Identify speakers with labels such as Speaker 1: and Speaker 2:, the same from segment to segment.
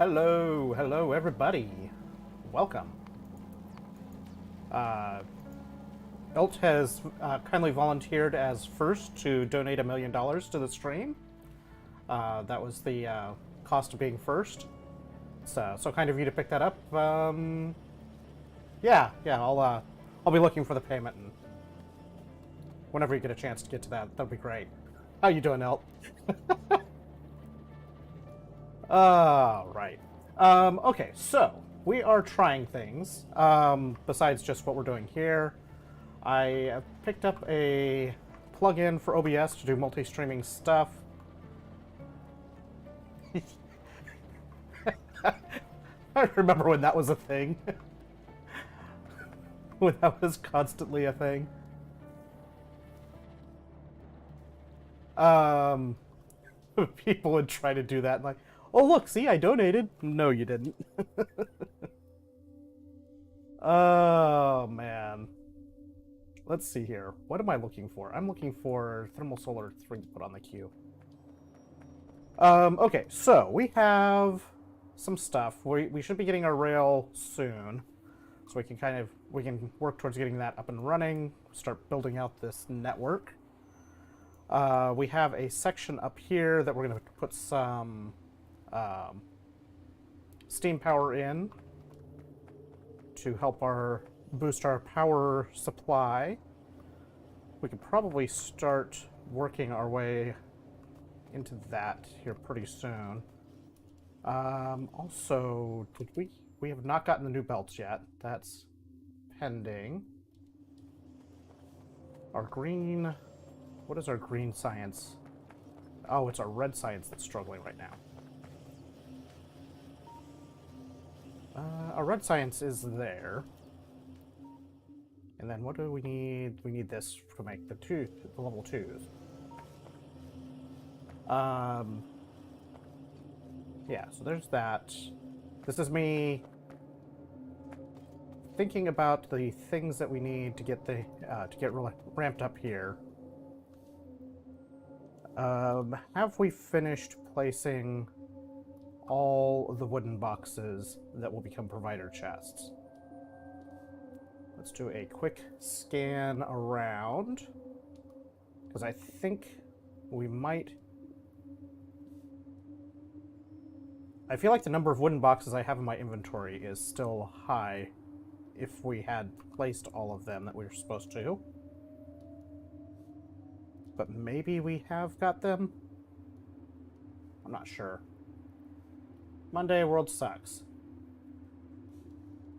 Speaker 1: Hello everybody. Welcome. Ilt has kindly volunteered as first to donate $1 million to the stream. That was the cost of being first. So kind of you to pick that up. Yeah, I'll be looking for the payment, and whenever you get a chance to get to that, that'd be great. How you doing, Ilt? Right. Okay, so we are trying things, besides just what we're doing here. I picked up a plugin for OBS to do multi-streaming stuff. I remember when that was a thing. When that was constantly a thing. People would try to do that, and like, oh look, see, I donated. No, you didn't. Oh, man. Let's see here. What am I looking for? I'm looking for thermal solar 3 to put on the queue. Okay, so we have some stuff. We should be getting our rail soon. So we can work towards getting that up and running, start building out this network. We have a section up here that we're going to put some steam power in to help boost our power supply. We could probably start working our way into that here pretty soon. Also, we have not gotten the new belts yet. That's pending. Our green, what is our green science? Oh, it's our red science that's struggling right now. Our red science is there. And then what do we need? We need this to make the level 2s. Yeah, so there's that. This is me thinking about the things that we need to get the ramped up here. Have we finished placing all the wooden boxes that will become provider chests? Let's do a quick scan around, because I think we might... I feel like the number of wooden boxes I have in my inventory is still high if we had placed all of them that we were supposed to. But maybe we have got them? I'm not sure. Monday, world sucks.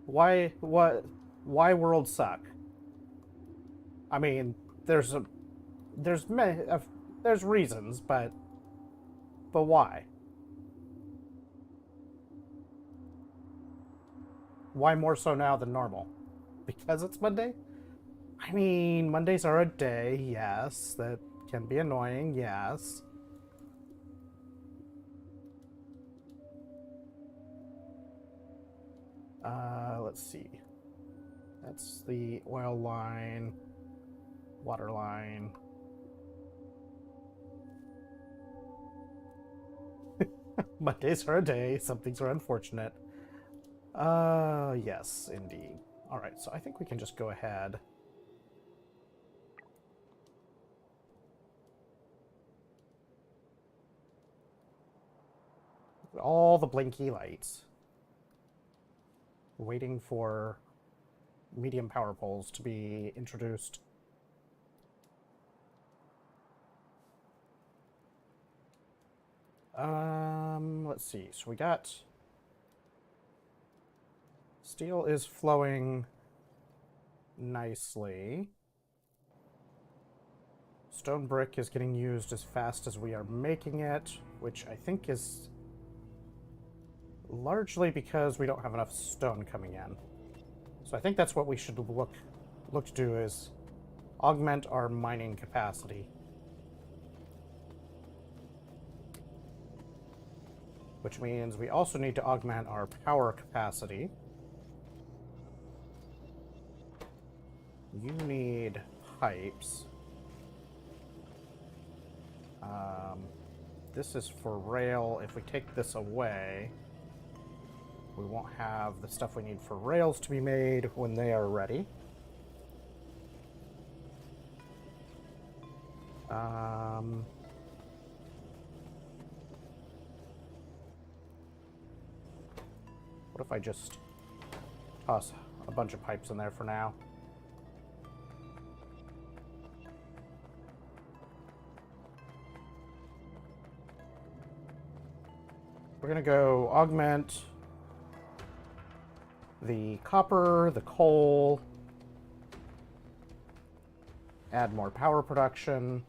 Speaker 1: Why world suck? I mean, there's reasons, but why? Why more so now than normal? Because it's Monday? I mean, Mondays are a day, yes. That can be annoying, yes. Let's see. That's the oil line, water line. Mondays are a day. Some things are unfortunate. Yes, indeed. Alright, so I think we can just go ahead. All the blinky lights. Waiting for medium power poles to be introduced. Let's see. So we got... Steel is flowing nicely. Stone brick is getting used as fast as we are making it, which I think is largely because we don't have enough stone coming in. So I think that's what we should look to do, is augment our mining capacity. Which means we also need to augment our power capacity. You need pipes. This is for rail. If we take this away, we won't have the stuff we need for rails to be made when they are ready. What if I just toss a bunch of pipes in there for now? We're going to go augment the copper, the coal, add more power production.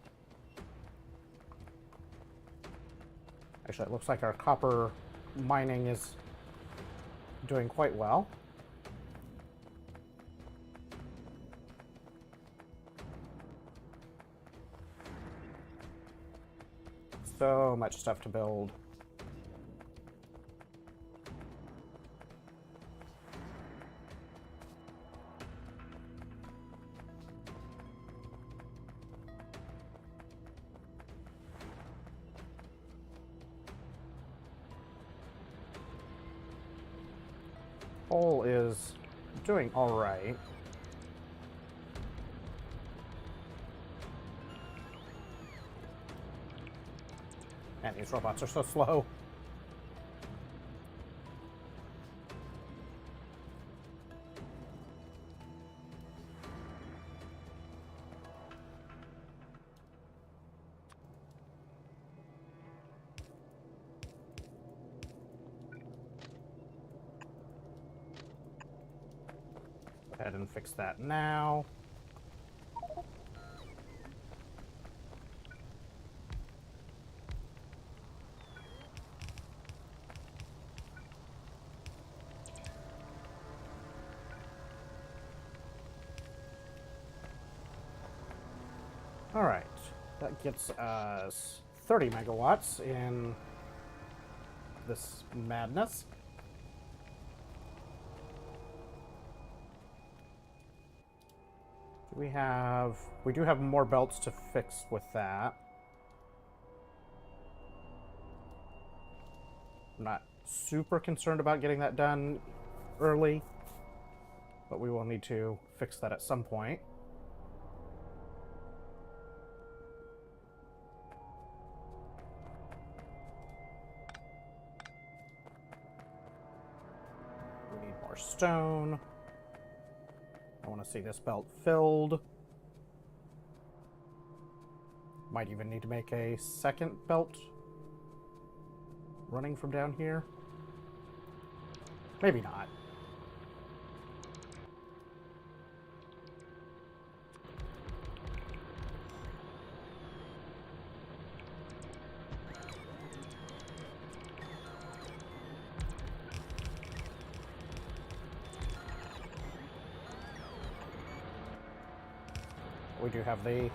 Speaker 1: Actually, it looks like our copper mining is doing quite well. So much stuff to build. Coal is doing all right. Man, these robots are so slow. Go ahead and fix that now. All right, that gets us 30 megawatts in this madness. We do have more belts to fix with that. I'm not super concerned about getting that done early, but we will need to fix that at some point. We need more stone. I want to see this belt filled. Might even need to make a second belt running from down here. Maybe not. We do have the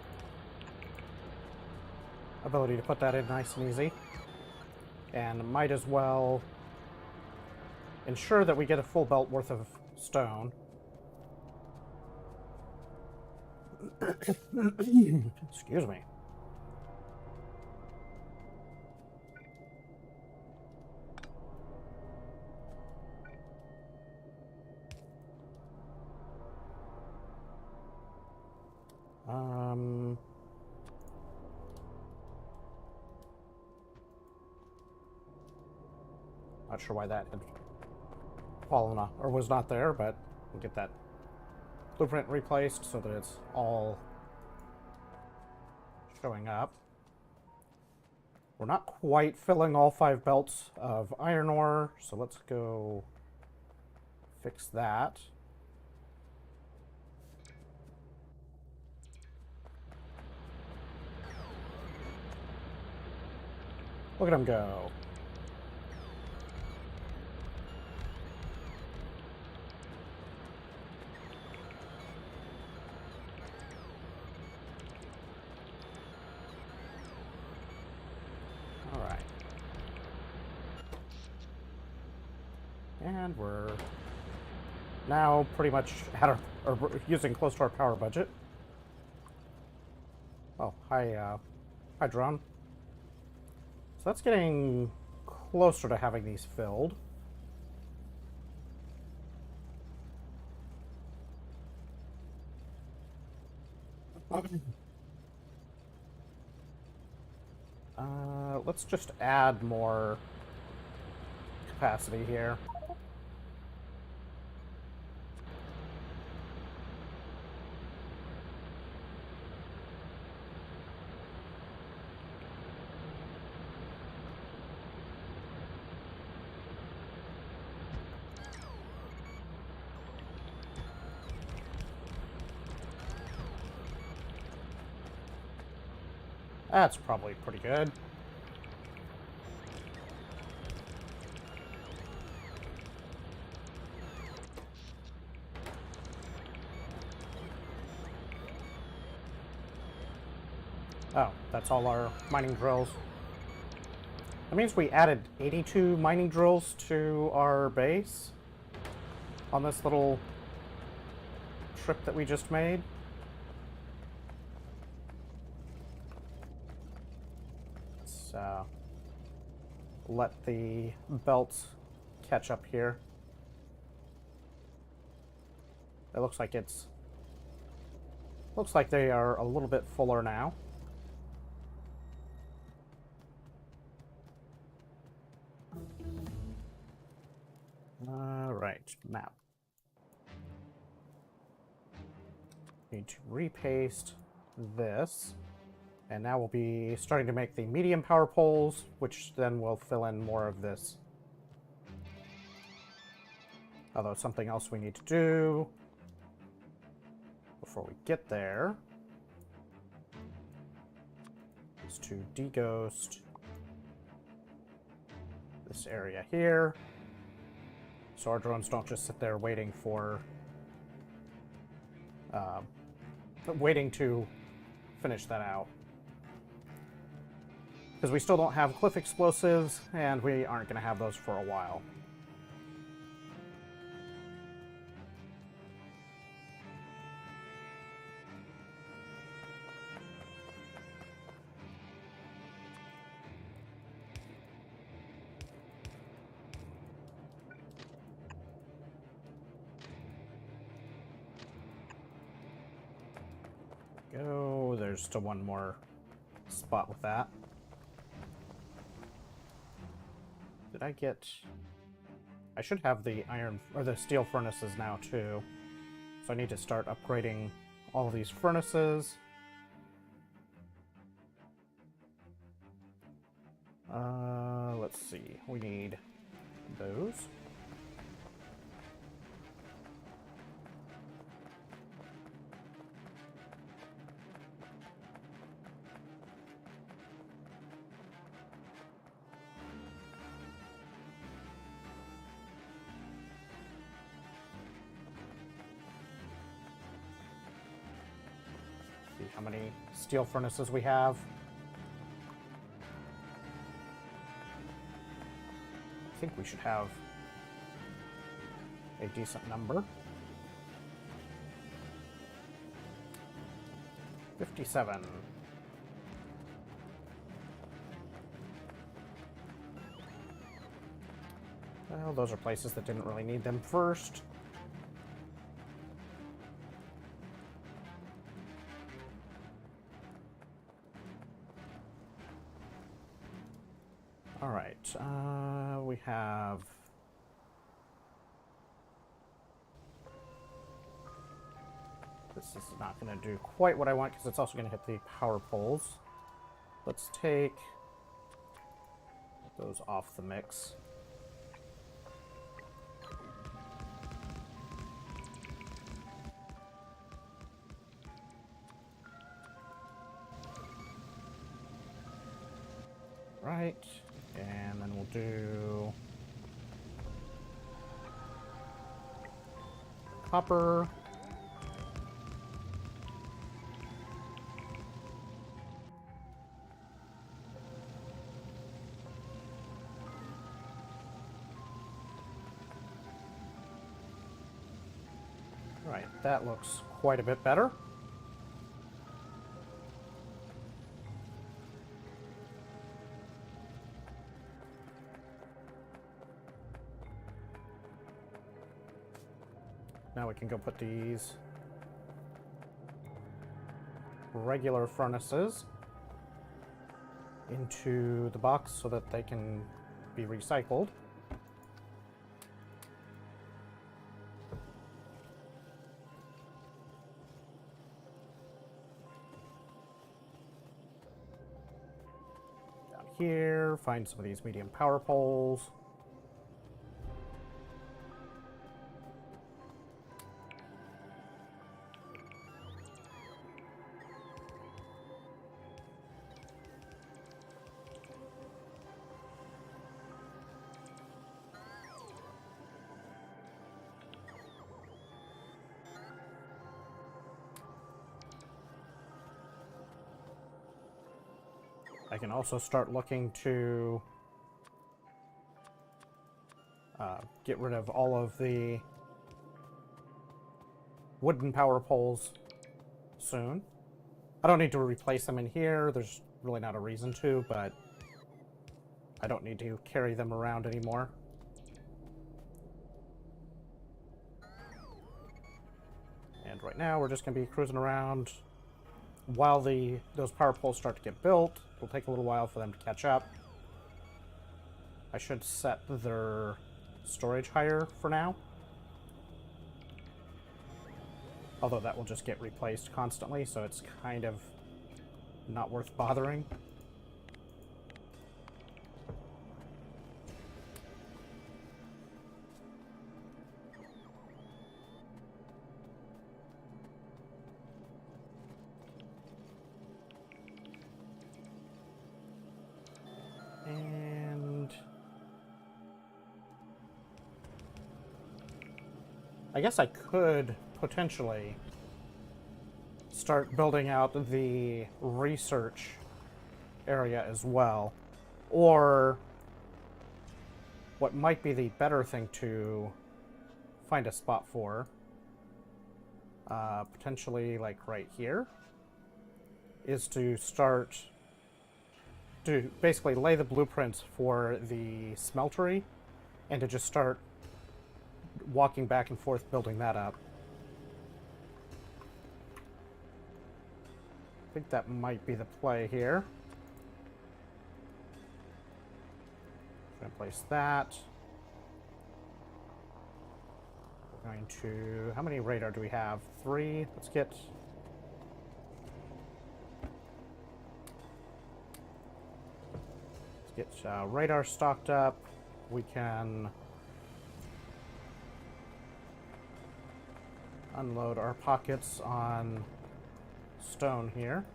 Speaker 1: ability to put that in nice and easy. And might as well ensure that we get a full belt worth of stone. Excuse me. Not sure why that had fallen off or was not there, but we'll get that blueprint replaced so that it's all showing up. We're not quite filling all 5 belts of iron ore, so let's go fix that. Look at him go. And we're now pretty much at our, or using close to our power budget. Oh, hi drone. So that's getting closer to having these filled. Let's just add more capacity here. That's probably pretty good. Oh, that's all our mining drills. That means we added 82 mining drills to our base on this little trip that we just made. Let's let the belts catch up here. It looks like they are a little bit fuller now. Alright, map. Need to repaste this. And now we'll be starting to make the medium power poles, which then will fill in more of this. Although something else we need to do before we get there is to deghost this area here, so our drones don't just sit there waiting for waiting to finish that out. Because we still don't have cliff explosives, and we aren't going to have those for a while. there's still one more spot with that. Did I get... I should have the iron or the steel furnaces now too. So I need to start upgrading all of these furnaces. Let's see. We need those. See how many steel furnaces we have. I think we should have a decent number. 57. Well, those are places that didn't really need them first. All right, we have... This is not going to do quite what I want because it's also going to hit the power poles. Let's take those off the mix. Right. And then we'll do copper. Right, that looks quite a bit better. Now we can go put these regular furnaces into the box so that they can be recycled. Down here, find some of these medium power poles. I can also start looking to get rid of all of the wooden power poles soon. I don't need to replace them in here. There's really not a reason to, but I don't need to carry them around anymore. And right now we're just going to be cruising around while those power poles start to get built. It'll take a little while for them to catch up. I should set their storage higher for now. Although that will just get replaced constantly, so it's kind of not worth bothering. And I guess I could potentially start building out the research area as well. Or what might be the better thing to find a spot for, potentially like right here, is to start to basically lay the blueprints for the smeltery and to just start walking back and forth building that up. think that might be the play here. I'm going to place that. We're going to... How many radar do we have? 3. Let's get... Let's get radar stocked up. We can unload our pockets on stone here.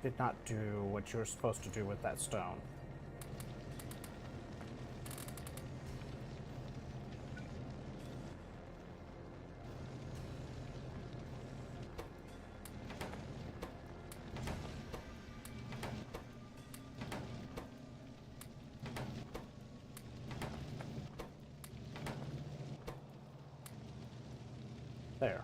Speaker 1: Did not do what you were supposed to do with that stone. There.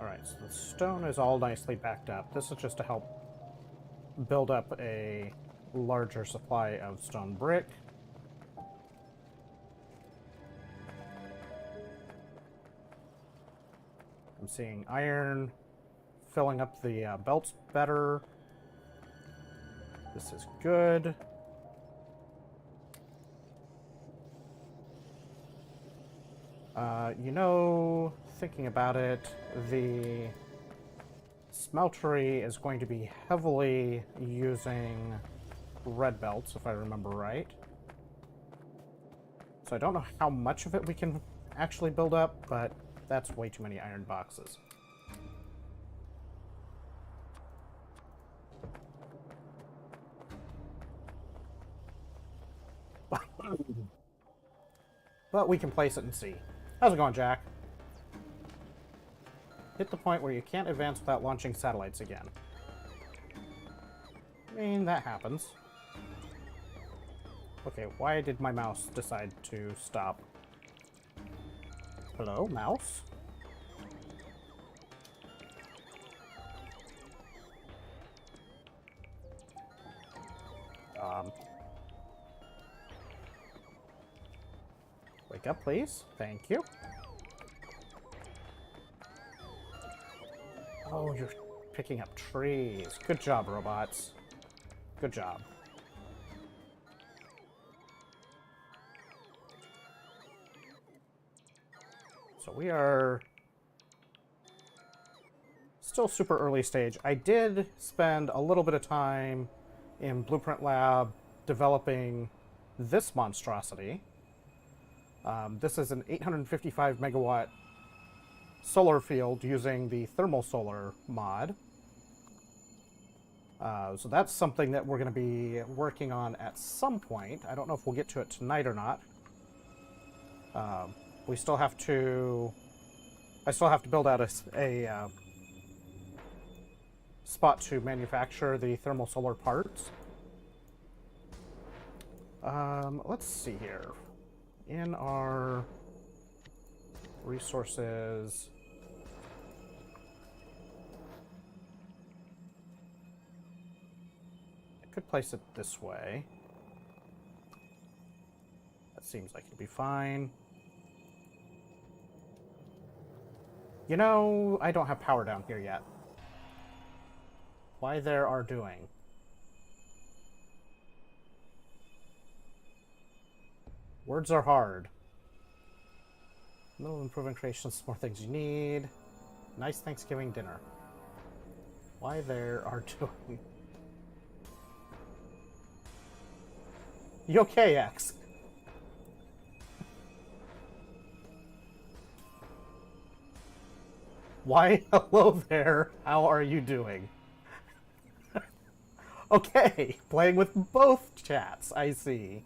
Speaker 1: Alright, so the stone is all nicely backed up. This is just to help build up a larger supply of stone brick. I'm seeing iron filling up the belts better. This is good. You know, thinking about it, the smeltery is going to be heavily using red belts, if I remember right. So I don't know how much of it we can actually build up, but that's way too many iron boxes. But we can place it and see. How's it going, Jack? Hit the point where you can't advance without launching satellites again. I mean, that happens. Okay, why did my mouse decide to stop? Hello, mouse? Wake up, please. Thank you. Oh, you're picking up trees. Good job, robots. Good job. So we are still super early stage. I did spend a little bit of time in Blueprint Lab developing this monstrosity. This is an 855 megawatt solar field using the thermal solar mod. So that's something that we're going to be working on at some point. I don't know if we'll get to it tonight or not. We still have to... I still have to build out a spot to manufacture the thermal solar parts. Let's see here. In our resources... I could place it this way. That seems like it'll be fine. You know, I don't have power down here yet. Why there are doing? Words are hard. Little improvement creations, more things you need. Nice Thanksgiving dinner. Why there are doing? You okay, X? Why, hello there. How are you doing? Okay, playing with both chats, I see.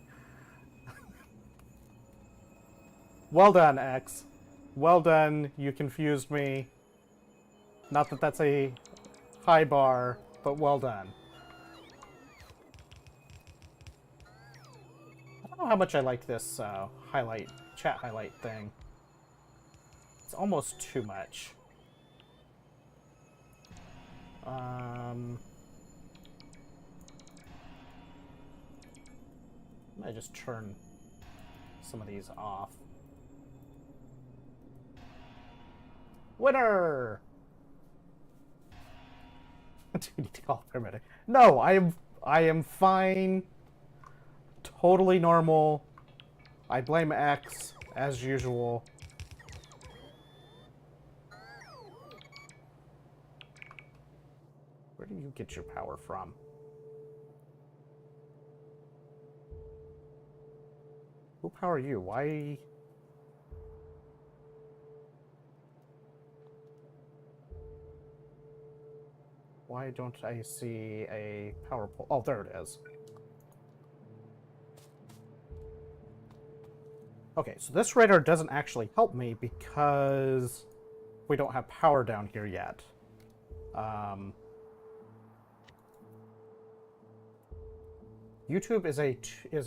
Speaker 1: Well done, X. Well done, you confused me. Not that that's a high bar, but well done. I don't know how much I like this chat highlight thing. It's almost too much. I might just turn some of these off. Winner! Do you need to call a paramedic? No, I am fine. Totally normal. I blame X, as usual. Where do you get your power from? Who power you? Why? Why don't I see a power pole? Oh, there it is. Okay, so this radar doesn't actually help me because we don't have power down here yet. YouTube is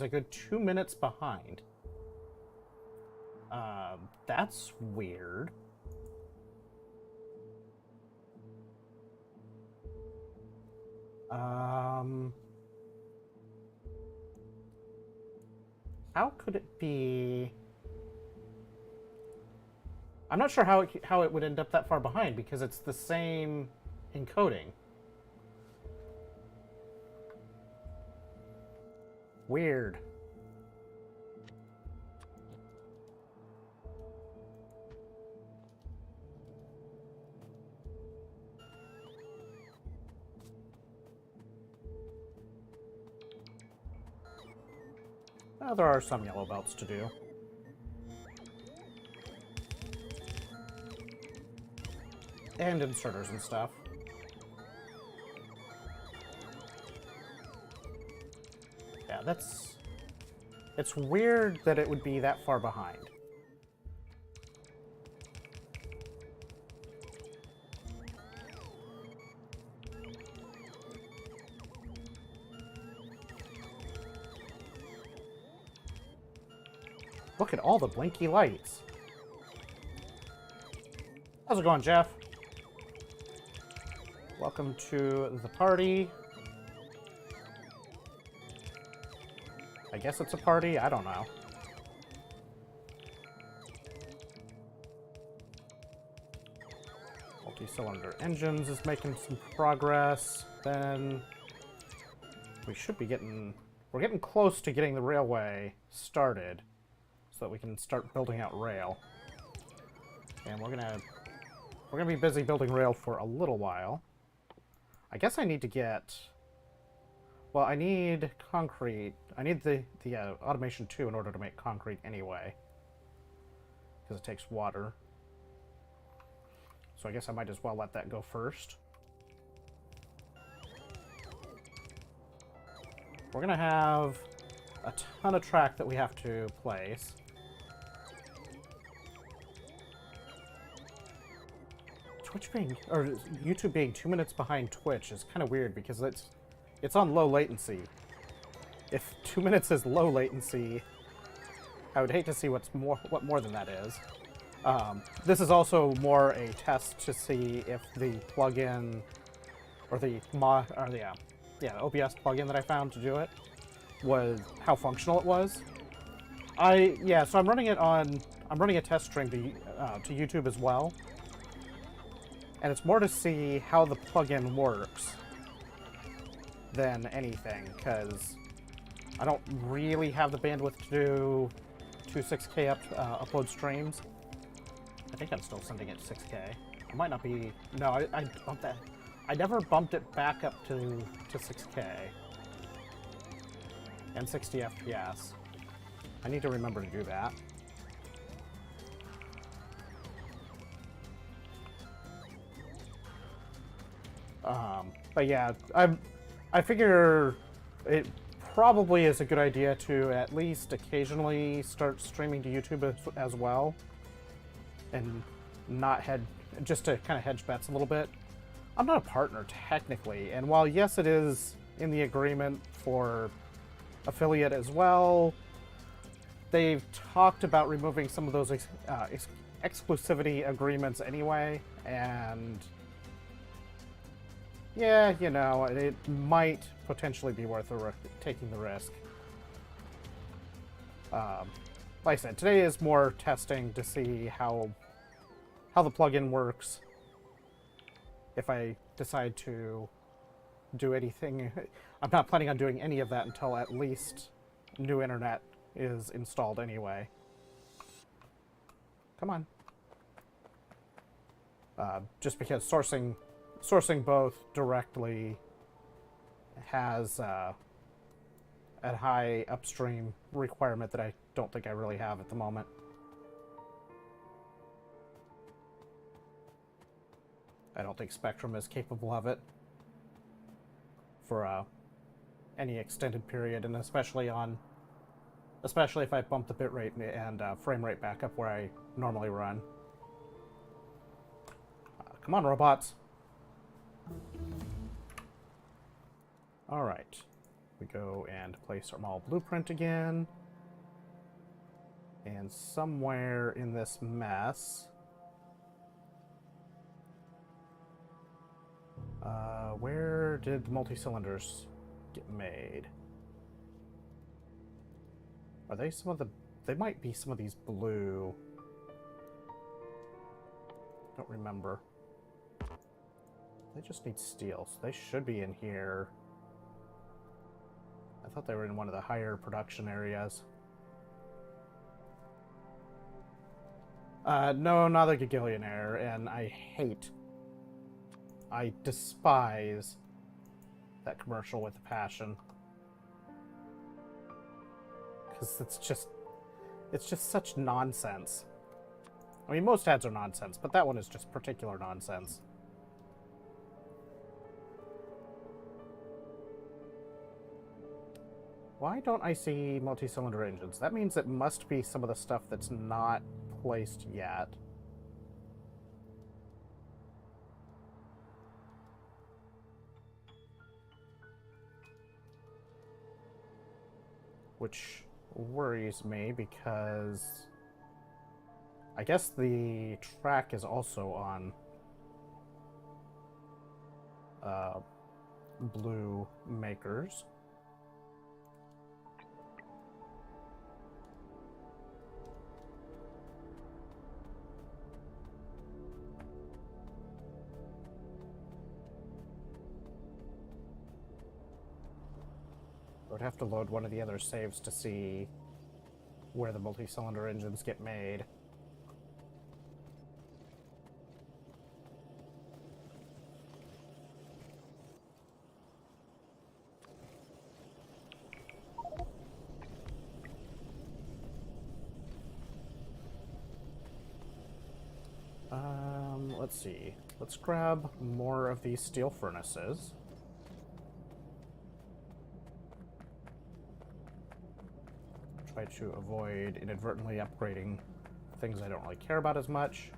Speaker 1: a good 2 minutes behind. That's weird. How could it be? I'm not sure how it would end up that far behind because it's the same encoding. Weird. Well, there are some yellow belts to do. And inserters and stuff. Yeah, it's weird that it would be that far behind. Look at all the blinky lights. How's it going, Jeff? Welcome to the party. I guess it's a party, I don't know. Multi-cylinder engines is making some progress. Then we should be we're getting close to getting the railway started so that we can start building out rail. And we're gonna be busy building rail for a little while. I guess I need to get, well, I need concrete. I need the automation 2 in order to make concrete anyway, because it takes water. So I guess I might as well let that go first. We're gonna have a ton of track that we have to place. Twitch being, or YouTube being 2 minutes behind Twitch is kind of weird because it's on low latency. If 2 minutes is low latency, I would hate to see what more than that is. This is also more a test to see if the plugin or the OBS plugin that I found to do it was how functional it was. So I'm running a test stream to YouTube as well. And it's more to see how the plugin works than anything, because I don't really have the bandwidth to do 2 6K upload streams. I think I'm still sending it 6K. I might not be. No, I bumped that. I never bumped it back up to 6K and 60 FPS. I need to remember to do that. But yeah, I figure it probably is a good idea to at least occasionally start streaming to YouTube as well, and not just to kind of hedge bets a little bit. I'm not a partner technically, and while yes, it is in the agreement for affiliate as well, they've talked about removing some of those exclusivity agreements anyway, and yeah, you know, it might potentially be worth taking the risk. Like I said, today is more testing to see how the plugin works. If I decide to do anything, I'm not planning on doing any of that until at least new internet is installed anyway. Come on. Just because sourcing both directly has a high upstream requirement that I don't think I really have at the moment. I don't think Spectrum is capable of it for any extended period, and especially if I bump the bitrate and frame rate back up where I normally run. Come on, robots. All right, we go and place our mall blueprint again, and somewhere in this mess, where did the multi-cylinders get made? Are they some of the... They might be some of these blue... Don't remember. They just need steel, so they should be in here. I thought they were in one of the higher production areas. No, not a gagillionaire, and I despise that commercial with a passion. Because it's just such nonsense. I mean, most ads are nonsense, but that one is just particular nonsense. Why don't I see multi-cylinder engines? That means it must be some of the stuff that's not placed yet. Which worries me because I guess the track is also on blue makers. I would have to load one of the other saves to see where the multi-cylinder engines get made. Let's see. Let's grab more of these steel furnaces. Try to avoid inadvertently upgrading things I don't really care about as much.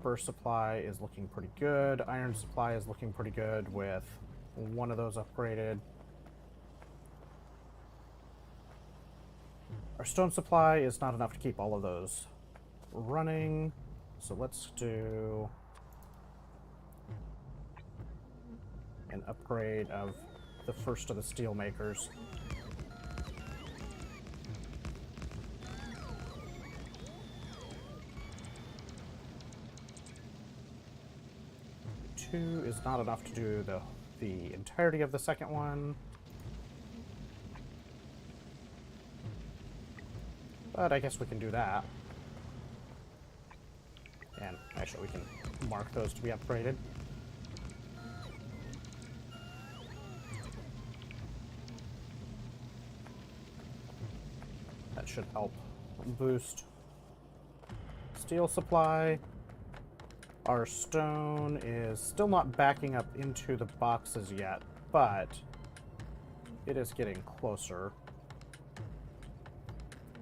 Speaker 1: Burst supply is looking pretty good. Iron supply is looking pretty good with one of those upgraded. Our stone supply is not enough to keep all of those running, so let's do an upgrade of the first of the steel makers. Two is not enough to do the entirety of the second one. But I guess we can do that. And actually we can mark those to be upgraded. That should help boost steel supply. Our stone is still not backing up into the boxes yet, but it is getting closer.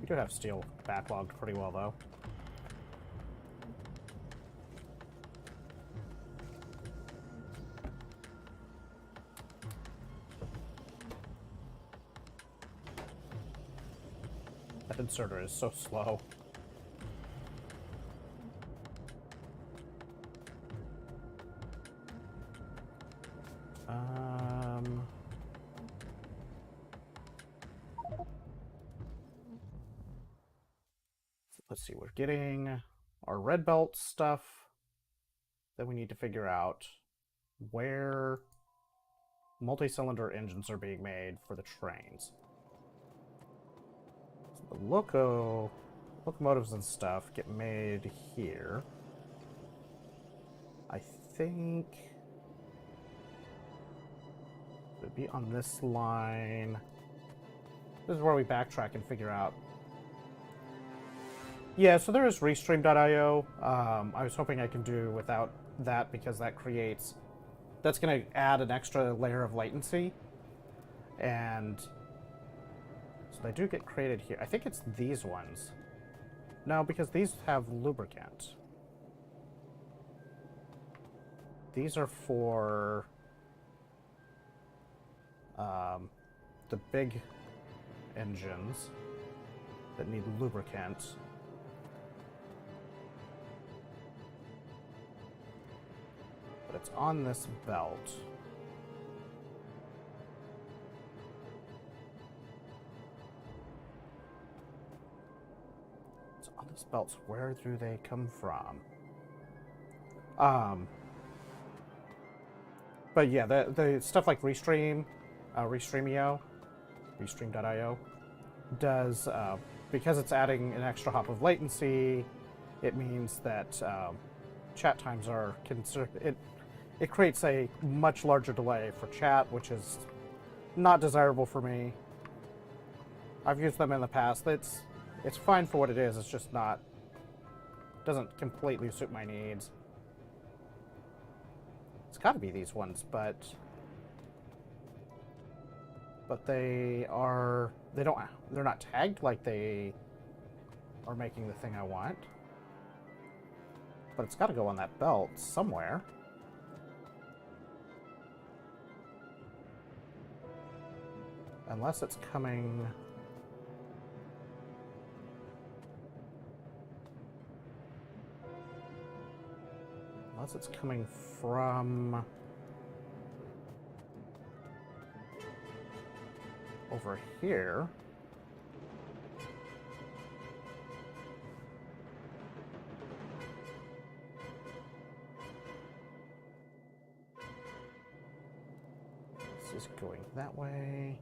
Speaker 1: We do have steel backlogged pretty well, though. That inserter is so slow. let's see, we're getting our red belt stuff. Then we need to figure out where multi-cylinder engines are being made for the trains. So the locomotives and stuff get made here. I think it would be on this line. This is where we backtrack and figure out. Yeah, so there is restream.io. I was hoping I can do without that because that's going to add an extra layer of latency. And so they do get created here. I think it's these ones. No, because these have lubricant. These are for the big engines that need lubricant. But it's on this belt. It's on this belt. So where do they come from? But yeah, the stuff like Restream, Restreamio, Restream.io, does, because it's adding an extra hop of latency, it means that chat times are considered. It creates a much larger delay for chat, which is not desirable for me. I've used them in the past. It's fine for what it is. It's just not, doesn't completely suit my needs. It's got to be these ones, but they're not tagged like they are making the thing I want. But it's got to go on that belt somewhere. Unless it's coming... Unless it's coming from... over here. This is going that way.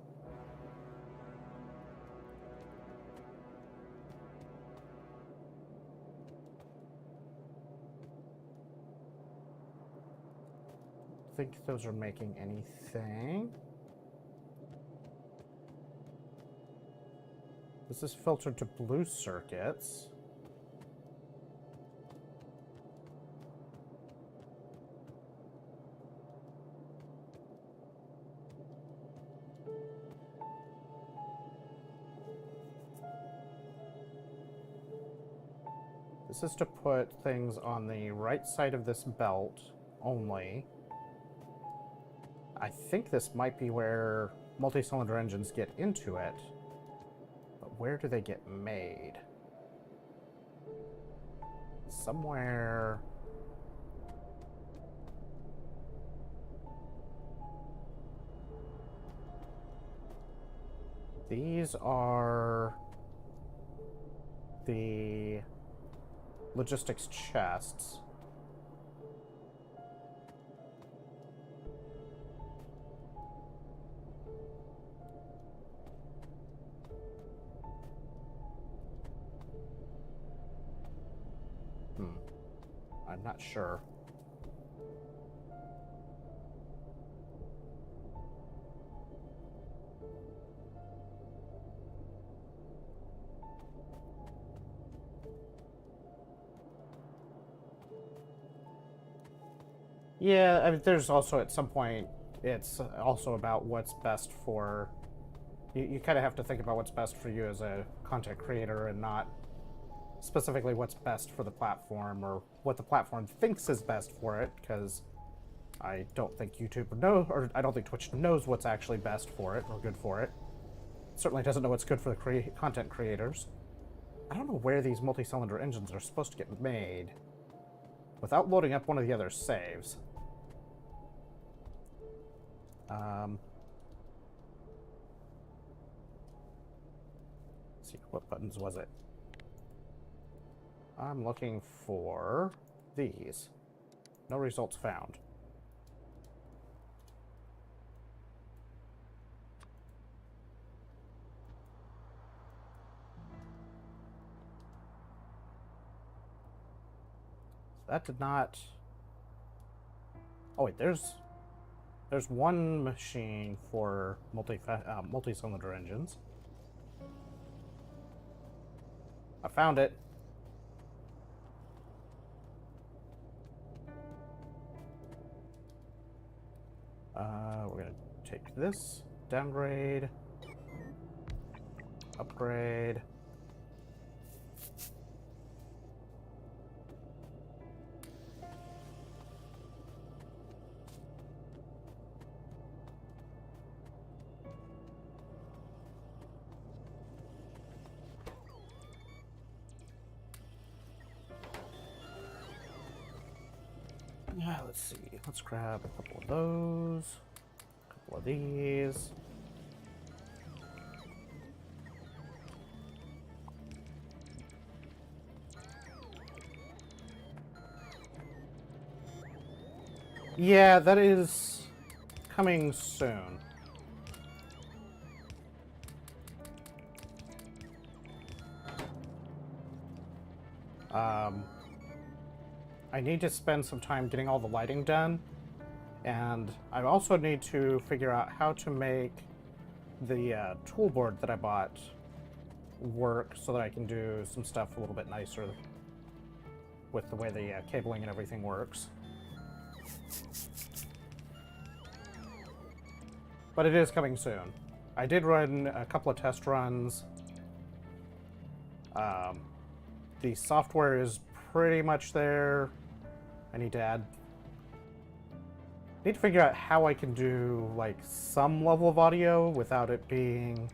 Speaker 1: I think those are making anything. This is filtered to blue circuits. This is to put things on the right side of this belt only. I think this might be where multi-cylinder engines get into it. But where do they get made? Somewhere... These are the logistics chests. I'm not sure. Yeah, I mean, there's also at some point, it's also about what's best for... You kind of have to think about what's best for you as a content creator and not specifically what's best for the platform or what the platform thinks is best for it, because I don't think YouTube knows, or I don't think Twitch knows what's actually best for it or good for it. It certainly doesn't know what's good for the content creators. I don't know where these multi-cylinder engines are supposed to get made without loading up one of the other saves. Let's see, what buttons was it? I'm looking for these. No results found. That did not... Oh wait, there's one machine for multi-cylinder engines. I found it. We're gonna take this, downgrade, upgrade. Yeah, let's see. Let's grab a couple of those, a couple of these. Yeah, that is coming soon. I need to spend some time getting all the lighting done, and I also need to figure out how to make the tool board that I bought work so that I can do some stuff a little bit nicer with the way the cabling and everything works. But it is coming soon. I did run a couple of test runs. The software is pretty much there. I need to figure out how I can do like some level of audio without it being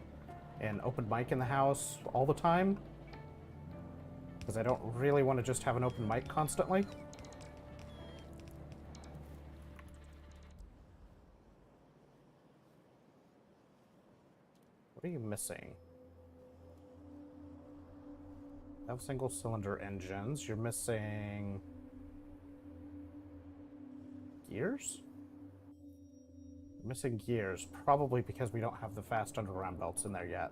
Speaker 1: an open mic in the house all the time, because I don't really want to just have an open mic constantly. What are you missing? I have single cylinder engines. You're missing gears? You're missing gears, probably because we don't have the fast underground belts in there yet.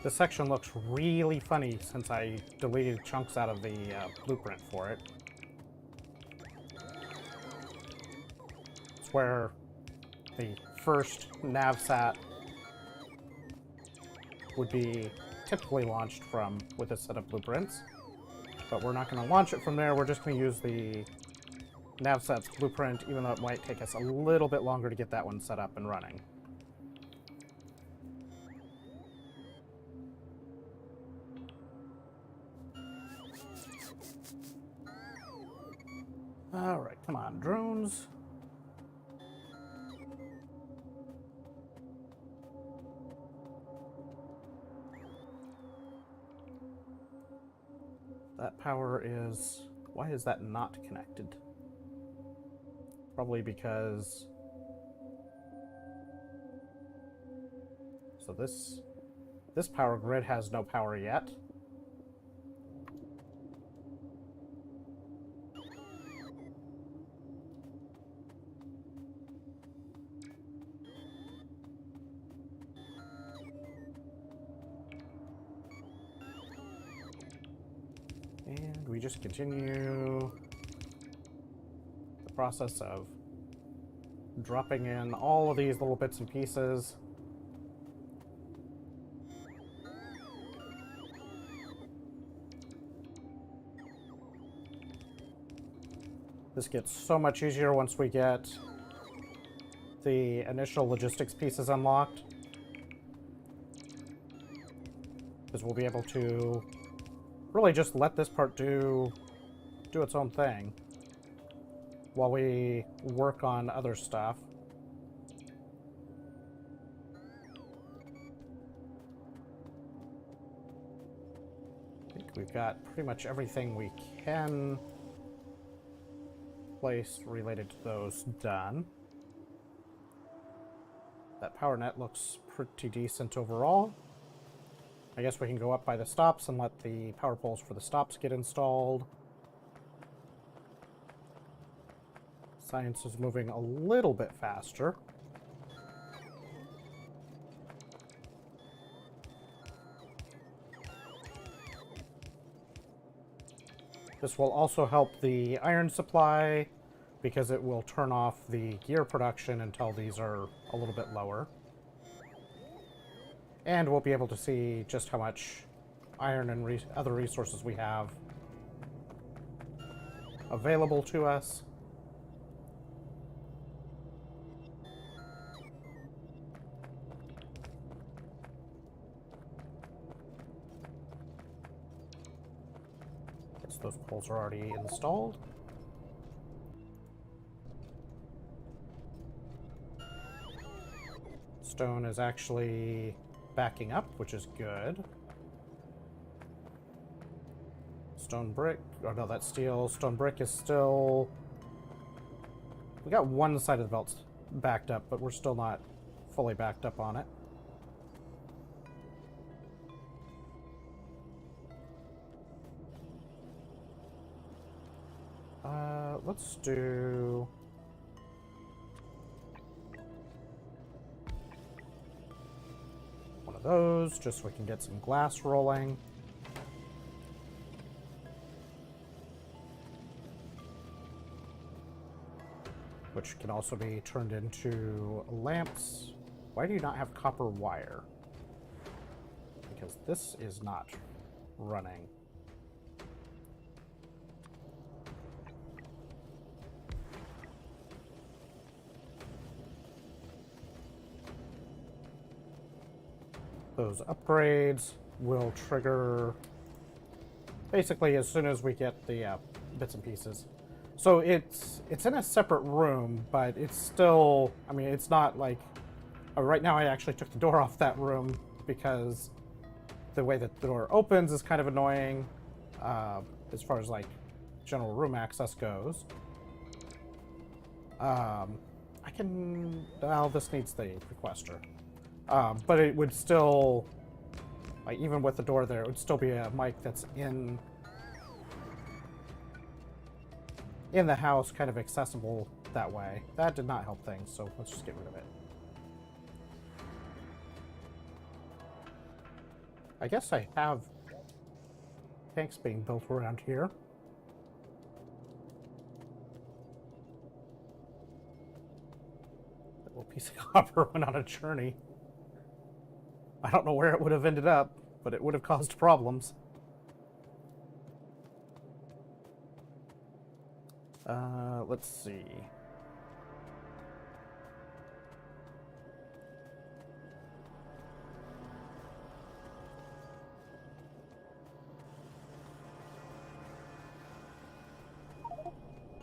Speaker 1: This section looks really funny since I deleted chunks out of the blueprint for it. It's where the first navsat would be typically launched from with a set of blueprints. But we're not going to launch it from there, we're just going to use the navsat's blueprint, even though it might take us a little bit longer to get that one set up and running. Alright, come on, drones. That power is... Why is that not connected? Probably because... So this power grid has no power yet. And we just continue the process of dropping in all of these little bits and pieces. This gets so much easier once we get the initial logistics pieces unlocked, because we'll be able to really just let this part do its own thing while we work on other stuff. We've got pretty much everything we can place related to those done. That power net looks pretty decent overall. I guess we can go up by the stops and let the power poles for the stops get installed. Science is moving a little bit faster. This will also help the iron supply because it will turn off the gear production until these are a little bit lower. And we'll be able to see just how much iron and other resources we have available to us. Guess those poles are already installed. Stone is actually backing up, which is good. Stone brick, oh no, that's steel. Stone brick is still... We got one side of the belt backed up, but we're still not fully backed up on it. Let's do... one of those, just so we can get some glass rolling. Which can also be turned into lamps. Why do you not have copper wire? Because this is not running. Those upgrades will trigger basically as soon as we get the bits and pieces. So it's in a separate room, but it's still, I mean, it's not like, right now I actually took the door off that room because the way that the door opens is kind of annoying as far as like general room access goes. I can, well, this needs the requester. But it would still, like, even with the door there, it would still be a mic that's in the house, kind of accessible that way. That did not help things, so let's just get rid of it. I guess I have tanks being built around here. That little piece of copper went on a journey. I don't know where it would have ended up, but it would have caused problems. Let's see.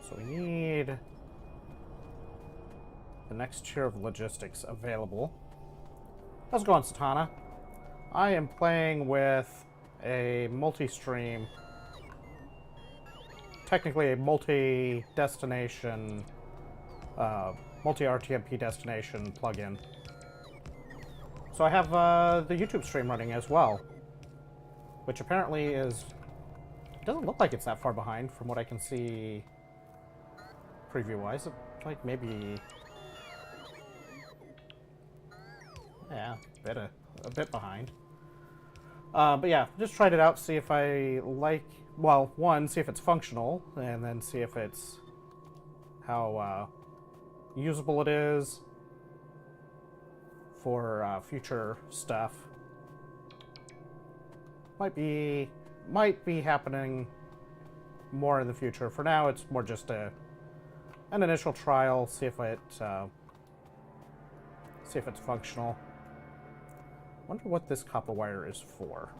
Speaker 1: So we need the next tier of logistics available. How's it going, Satana? I am playing with a multi-stream, technically a multi-destination, multi-RTMP destination plugin. So I have the YouTube stream running as well, which apparently is, it doesn't look like it's that far behind from what I can see preview-wise. Like maybe, yeah, a bit behind. But yeah, just tried it out, see if I like, well, one, see if it's functional, and then see if it's, how usable it is for future stuff. Might be happening more in the future. For now, it's more just an initial trial, see if it's functional. Wonder what this copper wire is for.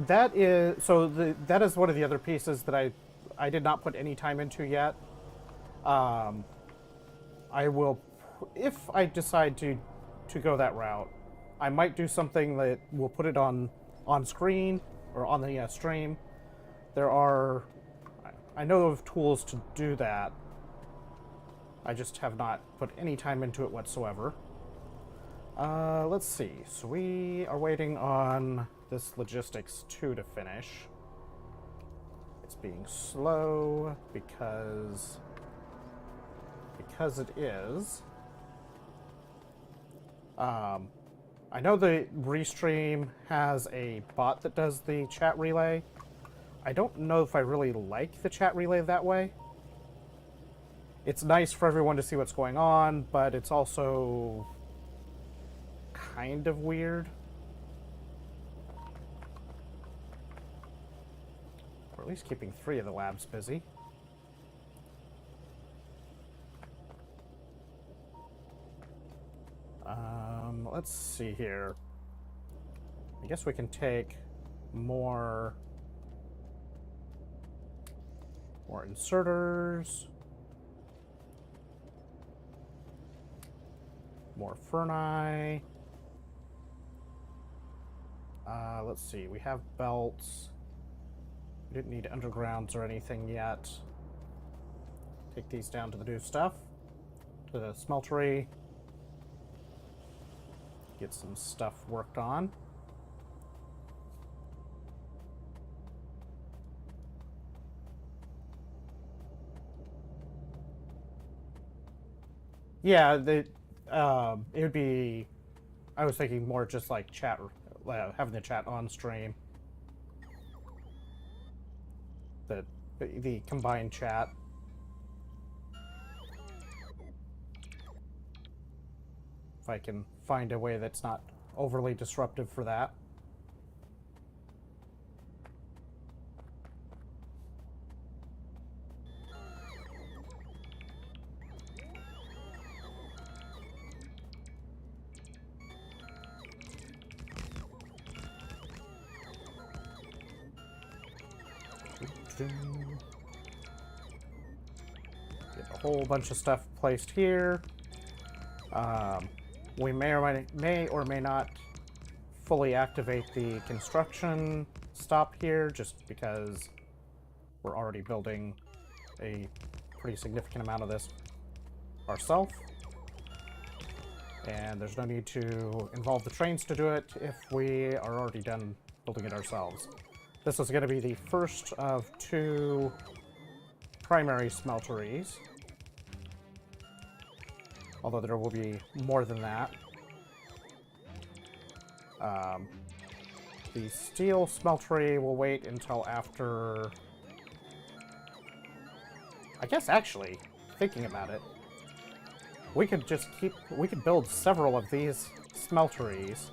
Speaker 1: That is, so that is one of the other pieces that I did not put any time into yet. I will, if I decide to go that route, I might do something that will put it on screen or on the stream. There are, I know of tools to do that. I just have not put any time into it whatsoever. Let's see. So we are waiting on this logistics 2 to finish. It's being slow because it is. I know the Restream has a bot that does the chat relay. I don't know if I really like the chat relay that way. It's nice for everyone to see what's going on, but it's also kind of weird. Or at least keeping 3 of the labs busy. Let's see here. I guess we can take more inserters, more ferni. Let's see, we have belts. We didn't need undergrounds or anything yet. Take these down to the new stuff, to the smeltery. Get some stuff worked on. Yeah, it would be. I was thinking more just like chat, having the chat on stream. The combined chat. If I can find a way that's not overly disruptive for that. Get a whole bunch of stuff placed here. We may or may not fully activate the construction stop here, just because we're already building a pretty significant amount of this ourselves. And there's no need to involve the trains to do it if we are already done building it ourselves. This is going to be the first of 2 primary smelteries. Although there will be more than that. The steel smeltery will wait until after... I guess actually, thinking about it, we could build several of these smelteries,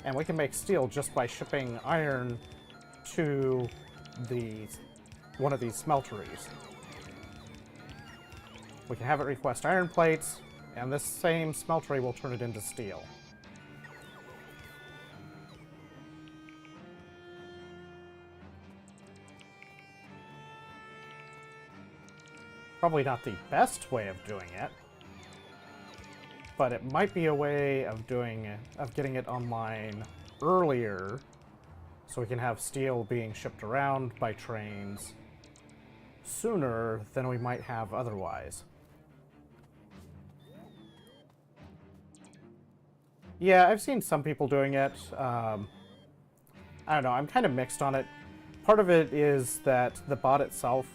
Speaker 1: and we can make steel just by shipping iron to one of these smelteries. We can have it request iron plates, and this same smeltery will turn it into steel. Probably not the best way of doing it, but it might be a way of getting it online earlier, so we can have steel being shipped around by trains sooner than we might have otherwise. Yeah, I've seen some people doing it. I don't know, I'm kind of mixed on it. Part of it is that the bot itself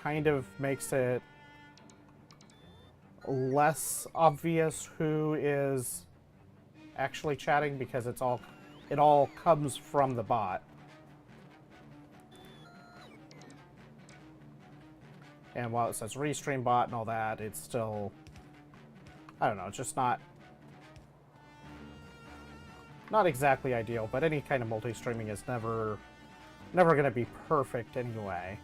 Speaker 1: kind of makes it less obvious who is actually chatting, because it all comes from the bot. And while it says Restream bot and all that, it's still, I don't know, it's just not exactly ideal, but any kind of multi-streaming is never going to be perfect anyway.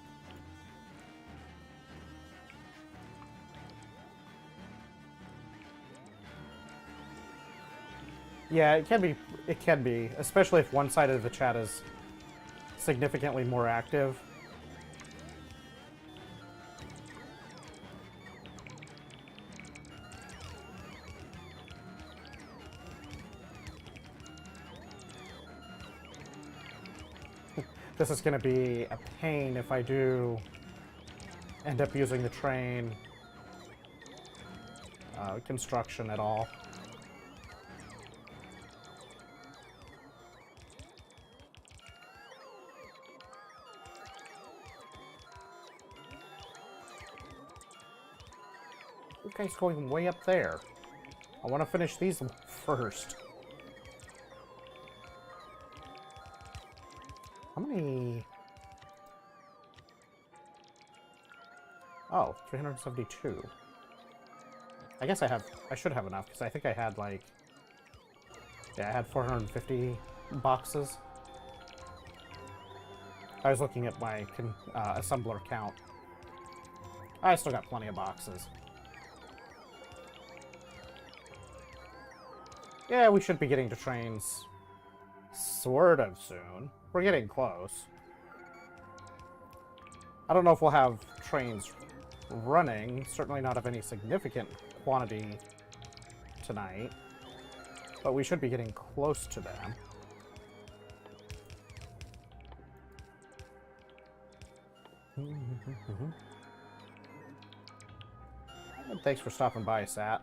Speaker 1: Yeah, it can be, especially if one side of the chat is significantly more active. This is going to be a pain if I do end up using the train construction at all. Okay, it's going way up there. I want to finish these first. How many? Oh, 372. I guess I should have enough, because I think I had like, yeah, I had 450 boxes. I was looking at my assembler count. I still got plenty of boxes. Yeah, we should be getting to trains sort of soon. We're getting close. I don't know if we'll have trains running, certainly not of any significant quantity tonight, but we should be getting close to them. And thanks for stopping by, Sat.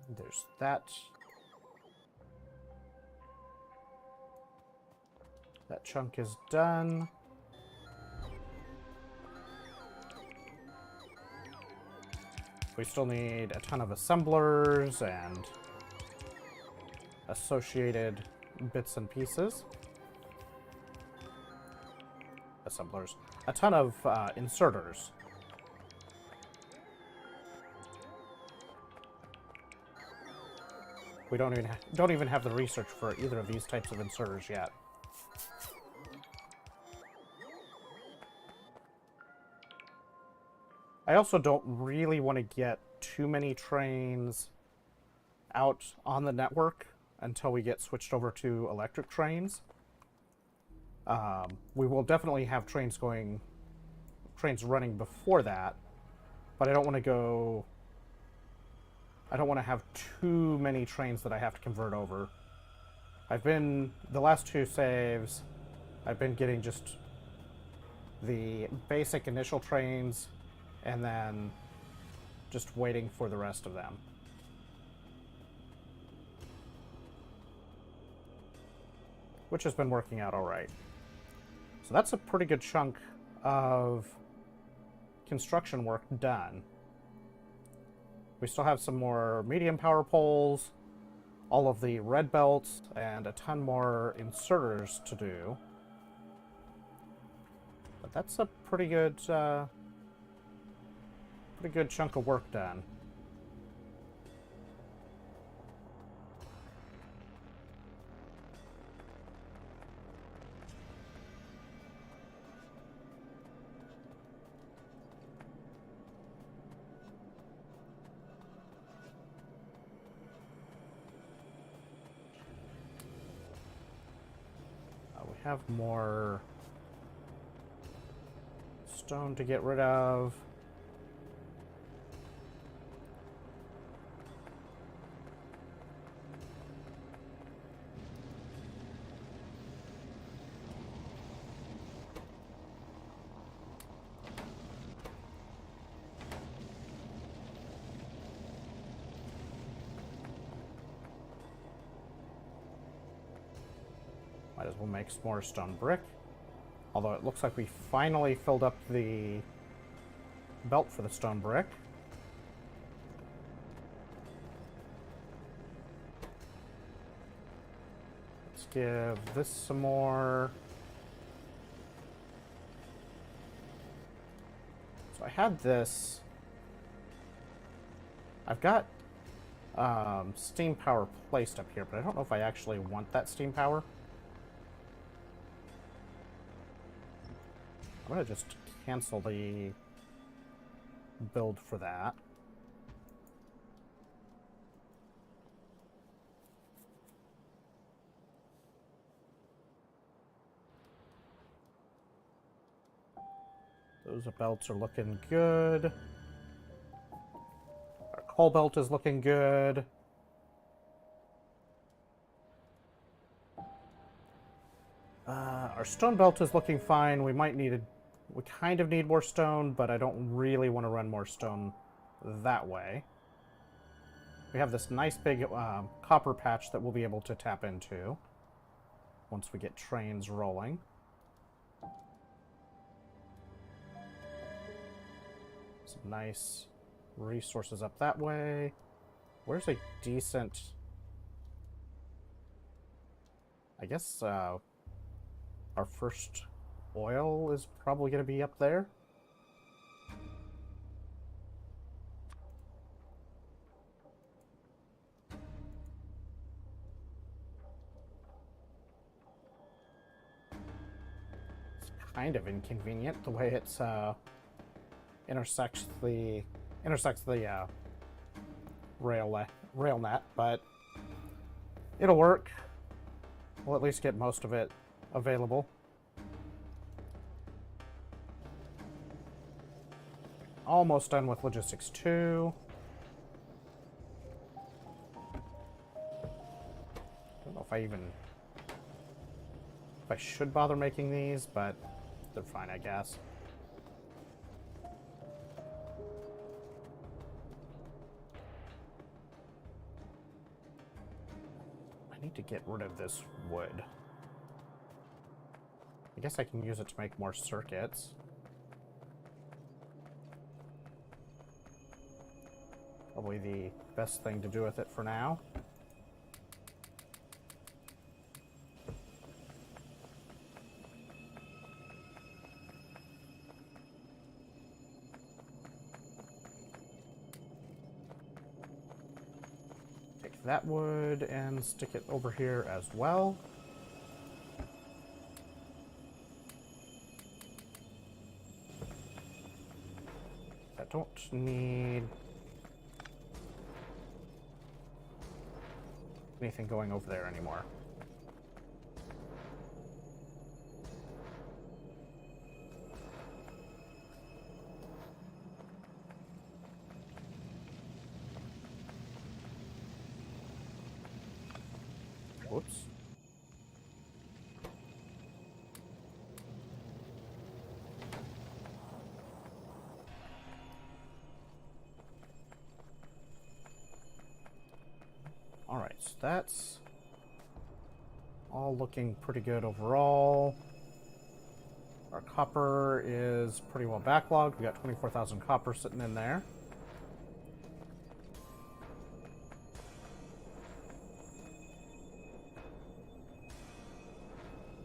Speaker 1: And there's that. That chunk is done. We still need a ton of assemblers and associated bits and pieces. Assemblers. A ton of inserters. We don't even have the research for either of these types of inserters yet. I also don't really want to get too many trains out on the network until we get switched over to electric trains. We will definitely have trains running before that, but I don't want to have too many trains that I have to convert over. The last two saves, I've been getting just the basic initial trains and then just waiting for the rest of them. Which has been working out all right. So that's a pretty good chunk of construction work done. We still have some more medium power poles, all of the red belts, and a ton more inserters to do. But that's a pretty good chunk of work done. We have more stone to get rid of. Might as well make some more stone brick. Although it looks like we finally filled up the belt for the stone brick. Let's give this some more. So I had this. I've got steam power placed up here, but I don't know if I actually want that steam power. I'm going to just cancel the build for that. Those belts are looking good. coal belt is looking good. Our stone belt is looking fine. We kind of need more stone, but I don't really want to run more stone that way. We have this nice big copper patch that we'll be able to tap into once we get trains rolling. Some nice resources up that way. Where's a decent... I guess our first oil is probably going to be up there. It's kind of inconvenient the way it's intersects the rail net, but it'll work. We'll at least get most of it available. Almost done with logistics 2. Don't know if I should bother making these, but they're fine, I guess. I need to get rid of this wood. I guess I can use it to make more circuits. Probably the best thing to do with it for now. Take that wood and stick it over here as well. I don't need anything going over there anymore. Whoops. Alright, so that's all looking pretty good overall. Our copper is pretty well backlogged. We got 24,000 copper sitting in there.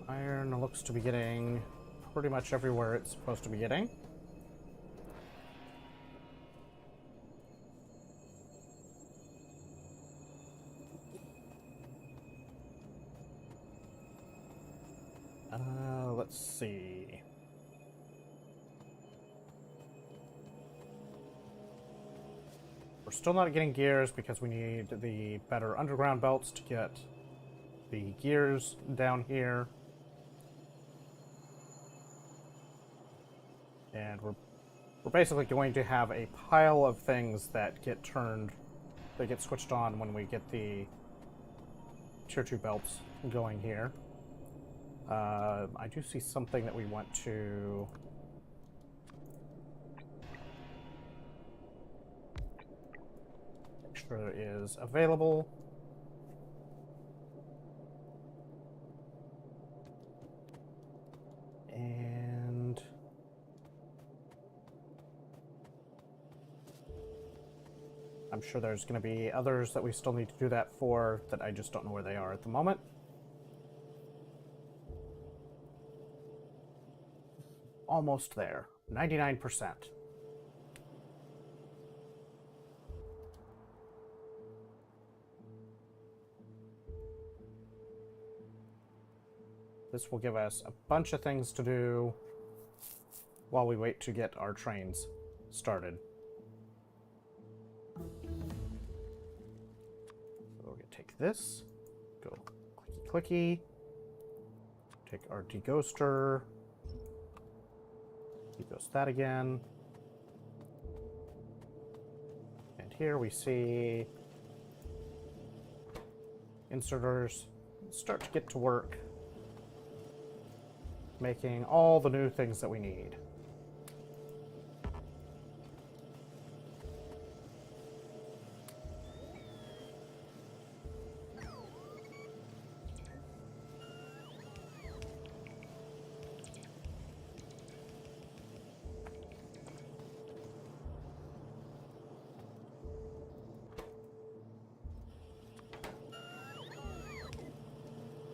Speaker 1: Iron looks to be getting pretty much everywhere it's supposed to be getting. Let's see. We're still not getting gears because we need the better underground belts to get the gears down here. And we're basically going to have a pile of things that get switched on when we get the tier 2 belts going here. I do see something that we want to make sure is available. And I'm sure there's going to be others that we still need to do that for that I just don't know where they are at the moment. Almost there. 99%. This will give us a bunch of things to do while we wait to get our trains started. So we're going to take this, go clicky clicky, take our deghoster, deghost that again, and here we see inserters start to get to work making all the new things that we need.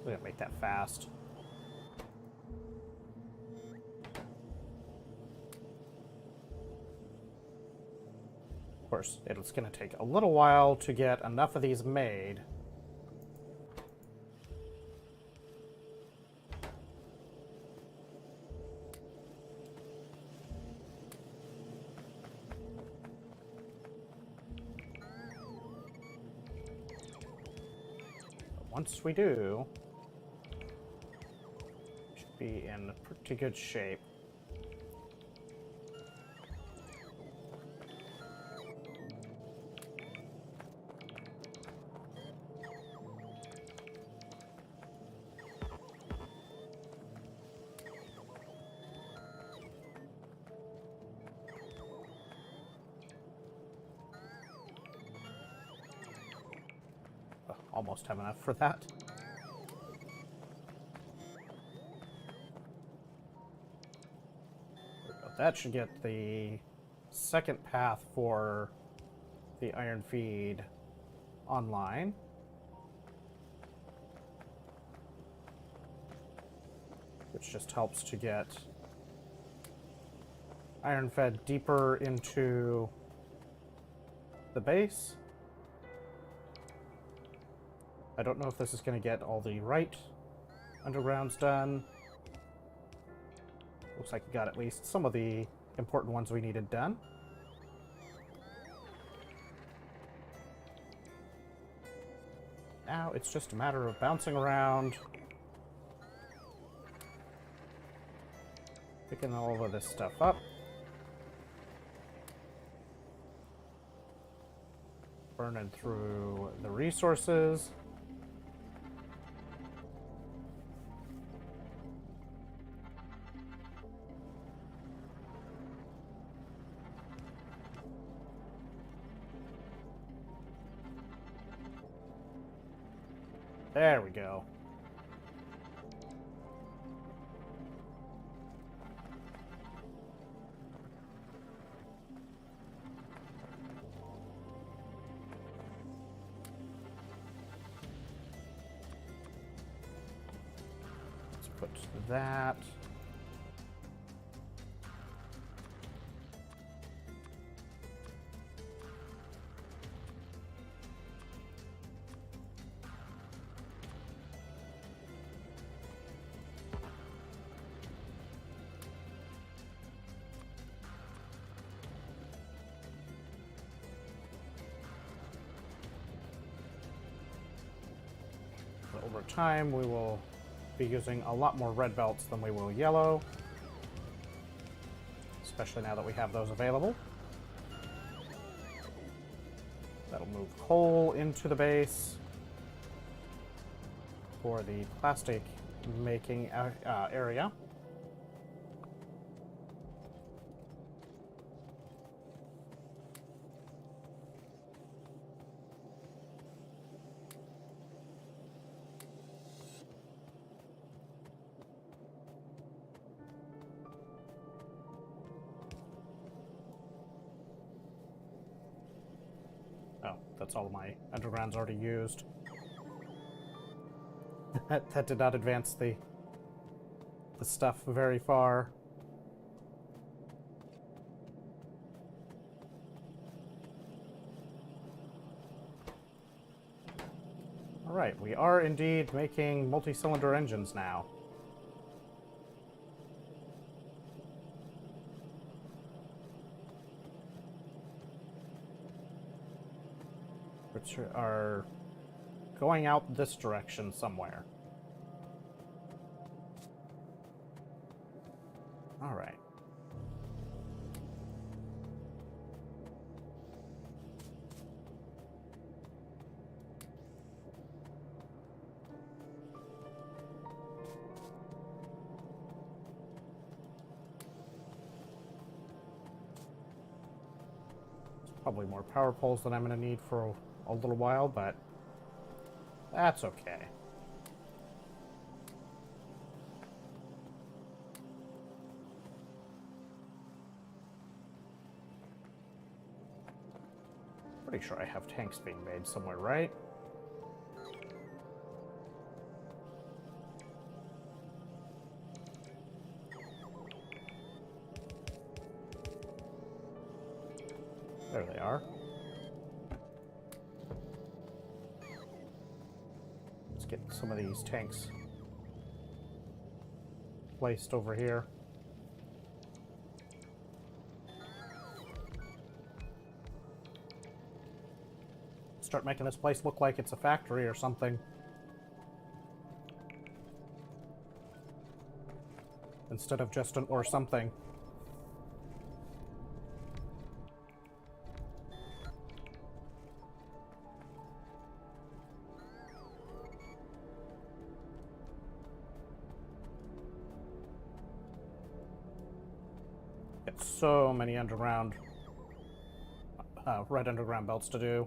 Speaker 1: We're gonna make that fast. Of course, it's gonna take a little while to get enough of these made. But once we do, be in pretty good shape. Almost have enough for that. That should get the second path for the iron feed online. Which just helps to get iron fed deeper into the base. I don't know if this is going to get all the right undergrounds done. Looks like we got at least some of the important ones we needed done. Now it's just a matter of bouncing around, picking all of this stuff up, burning through the resources. There we go. Let's put that. Over time, we will be using a lot more red belts than we will yellow, especially now that we have those available. That'll move coal into the base for the plastic making area. That's all of my undergrounds already used. that did not advance the stuff very far. Alright, we are indeed making multi-cylinder engines now. Which are going out this direction somewhere. All right. Probably more power poles than I'm going to need for a little while, but that's okay. Pretty sure I have tanks being made somewhere, right? There they are. Let's get some of these tanks placed over here. Start making this place look like it's a factory or something. Instead of just an or something. Got so many underground, red underground belts to do.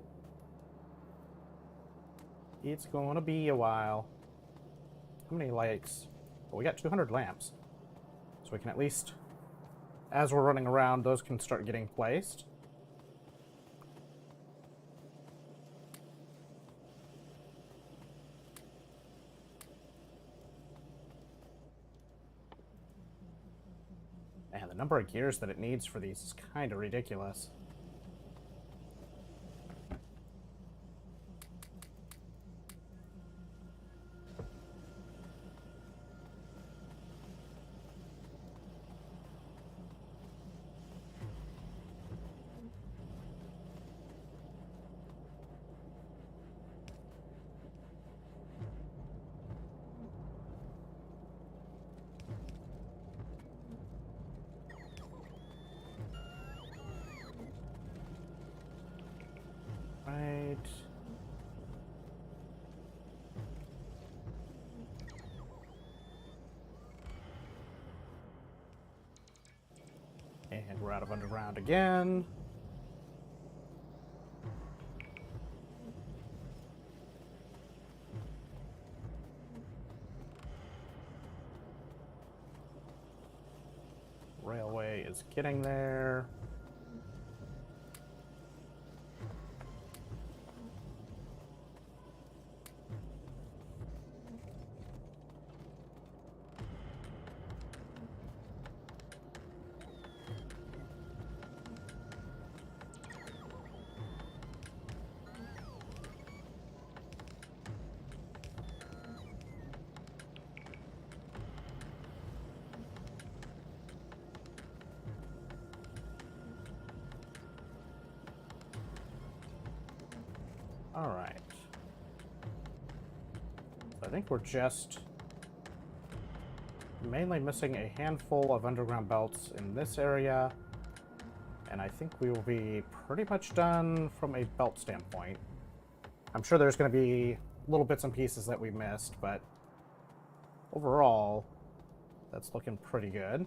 Speaker 1: It's gonna be a while. How many lights? Well, we got 200 lamps. So we can at least, as we're running around, those can start getting placed. And the number of gears that it needs for these is kind of ridiculous. Right. And we're out of underground again. Railway is getting there. All right. I think we're just mainly missing a handful of underground belts in this area, and I think we will be pretty much done from a belt standpoint. I'm sure there's going to be little bits and pieces that we missed, but overall, that's looking pretty good.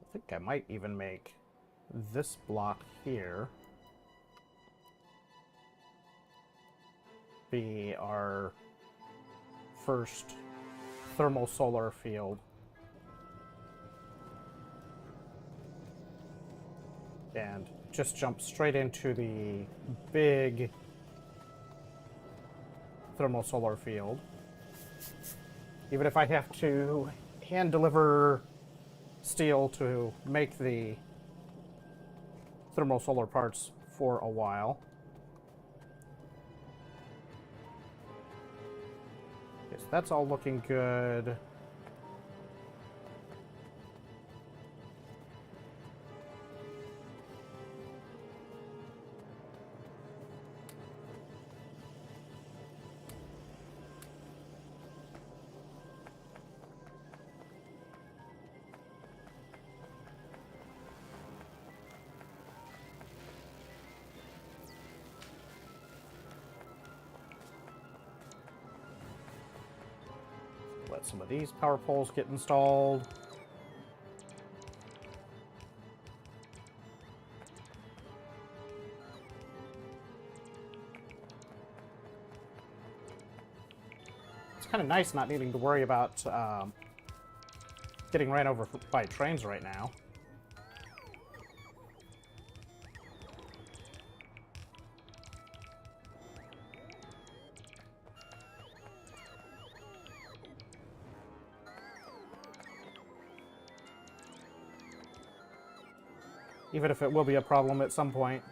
Speaker 1: I think I might even make this block here be our first thermal solar field. And just jump straight into the big thermal solar field. Even if I have to hand deliver steel to make the thermal solar parts for a while. Okay, so that's all looking good. let some of these power poles get installed. It's kind of nice not needing to worry about getting ran over by trains right now. Even if it will be a problem at some point.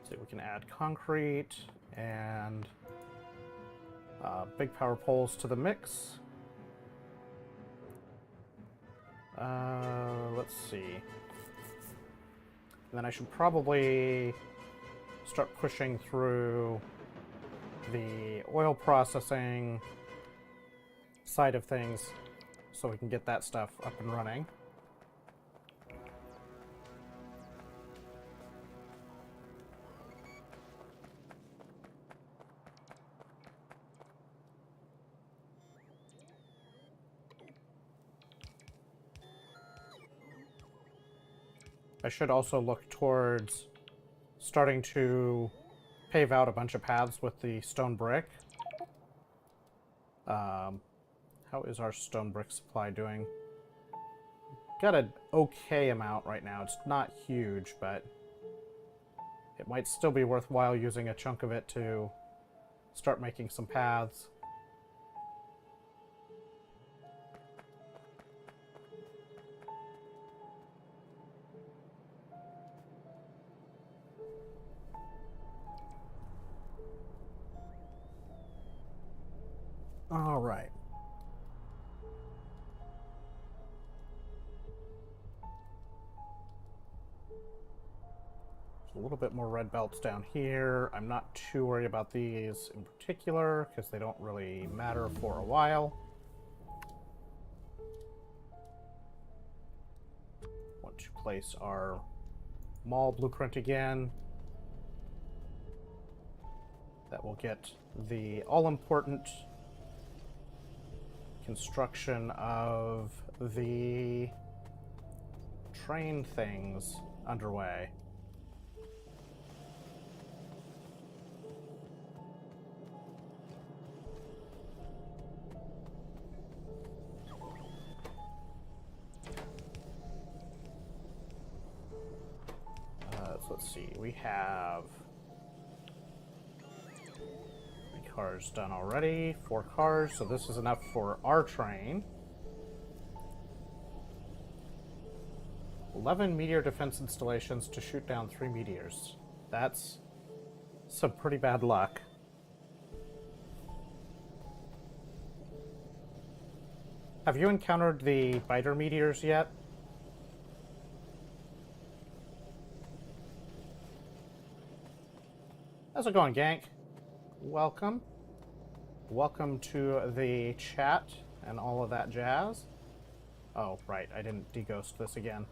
Speaker 1: So we can add concrete and big power poles to the mix. Let's see. And then I should probably start pushing through the oil processing side of things so we can get that stuff up and running. I should also look towards starting to pave out a bunch of paths with the stone brick. How is our stone brick supply doing? Got an okay amount right now. It's not huge, but it might still be worthwhile using a chunk of it to start making some paths. All right. A little bit more red belts down here. I'm not too worried about these in particular because they don't really matter for a while. Want to place our mall blueprint again. That will get the all-important construction of the train things underway. So let's see, we have 3 cars done already, 4 cars, so this is enough for our train. 11 meteor defense installations to shoot down 3 meteors. That's some pretty bad luck. Have you encountered the biter meteors yet? How's it going, Gank? Welcome. Welcome to the chat and all of that jazz. Oh, right, I didn't deghost this again.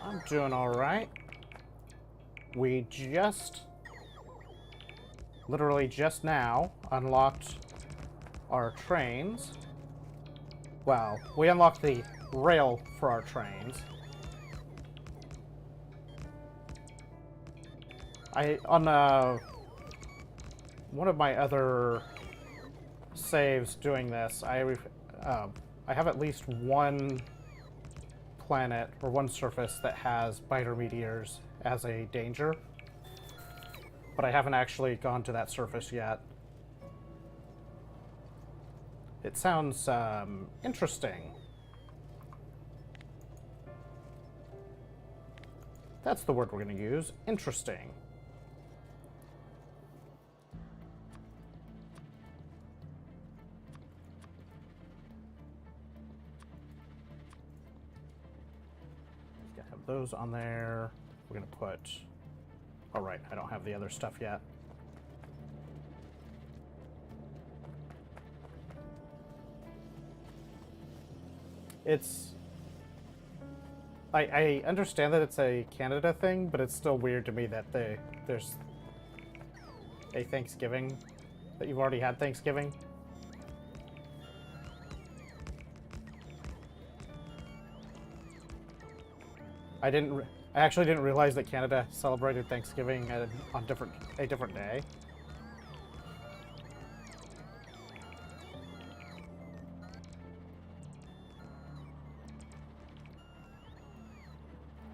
Speaker 1: I'm doing alright. We literally just now, unlocked our trains. Well, we unlocked the rail for our trains. On one of my other saves doing this, I have at least one planet or one surface that has biter meteors as a danger, but I haven't actually gone to that surface yet. It sounds interesting. That's the word we're going to use. Interesting. Have those on there. We're going to put... Oh, right. I don't have the other stuff yet. It's I understand that it's a Canada thing, but it's still weird to me that there's a Thanksgiving, that you've already had Thanksgiving. I actually didn't realize that Canada celebrated Thanksgiving on a different day.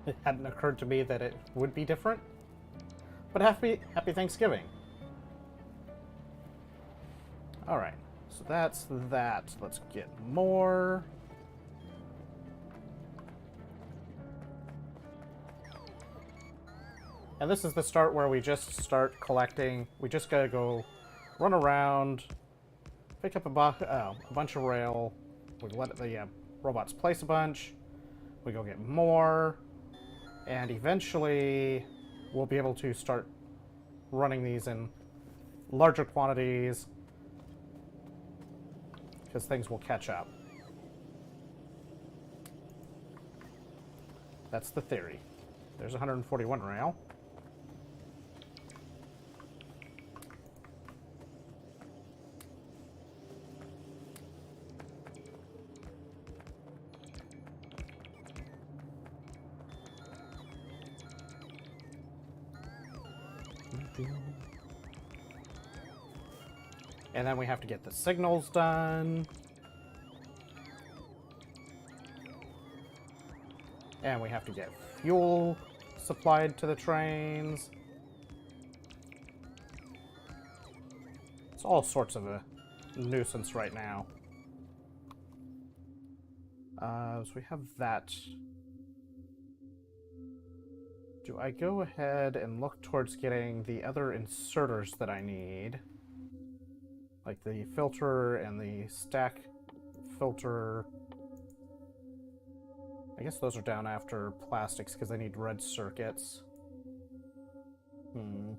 Speaker 1: It hadn't occurred to me that it would be different. But happy Thanksgiving. Alright, so that's that. Let's get more. And this is the start where we just start collecting. We just gotta go run around, pick up a bunch of rail. We let the robots place a bunch. We go get more. And eventually, we'll be able to start running these in larger quantities because things will catch up. That's the theory. There's 141 rail. And then we have to get the signals done. And we have to get fuel supplied to the trains. It's all sorts of a nuisance right now. So we have that. Do I go ahead and look towards getting the other inserters that I need? Like the filter and the stack filter. I guess those are down after plastics because they need red circuits. We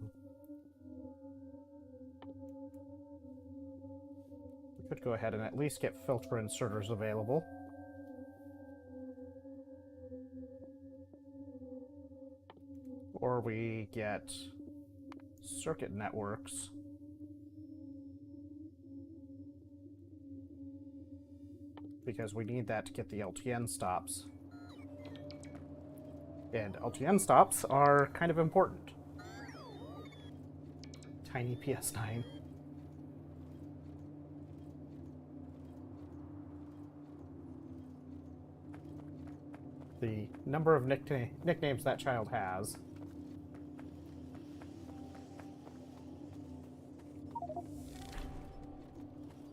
Speaker 1: could go ahead and at least get filter inserters available. Or we get circuit networks. Because we need that to get the LTN stops. And LTN stops are kind of important. Tiny PS9. The number of nicknames that child has.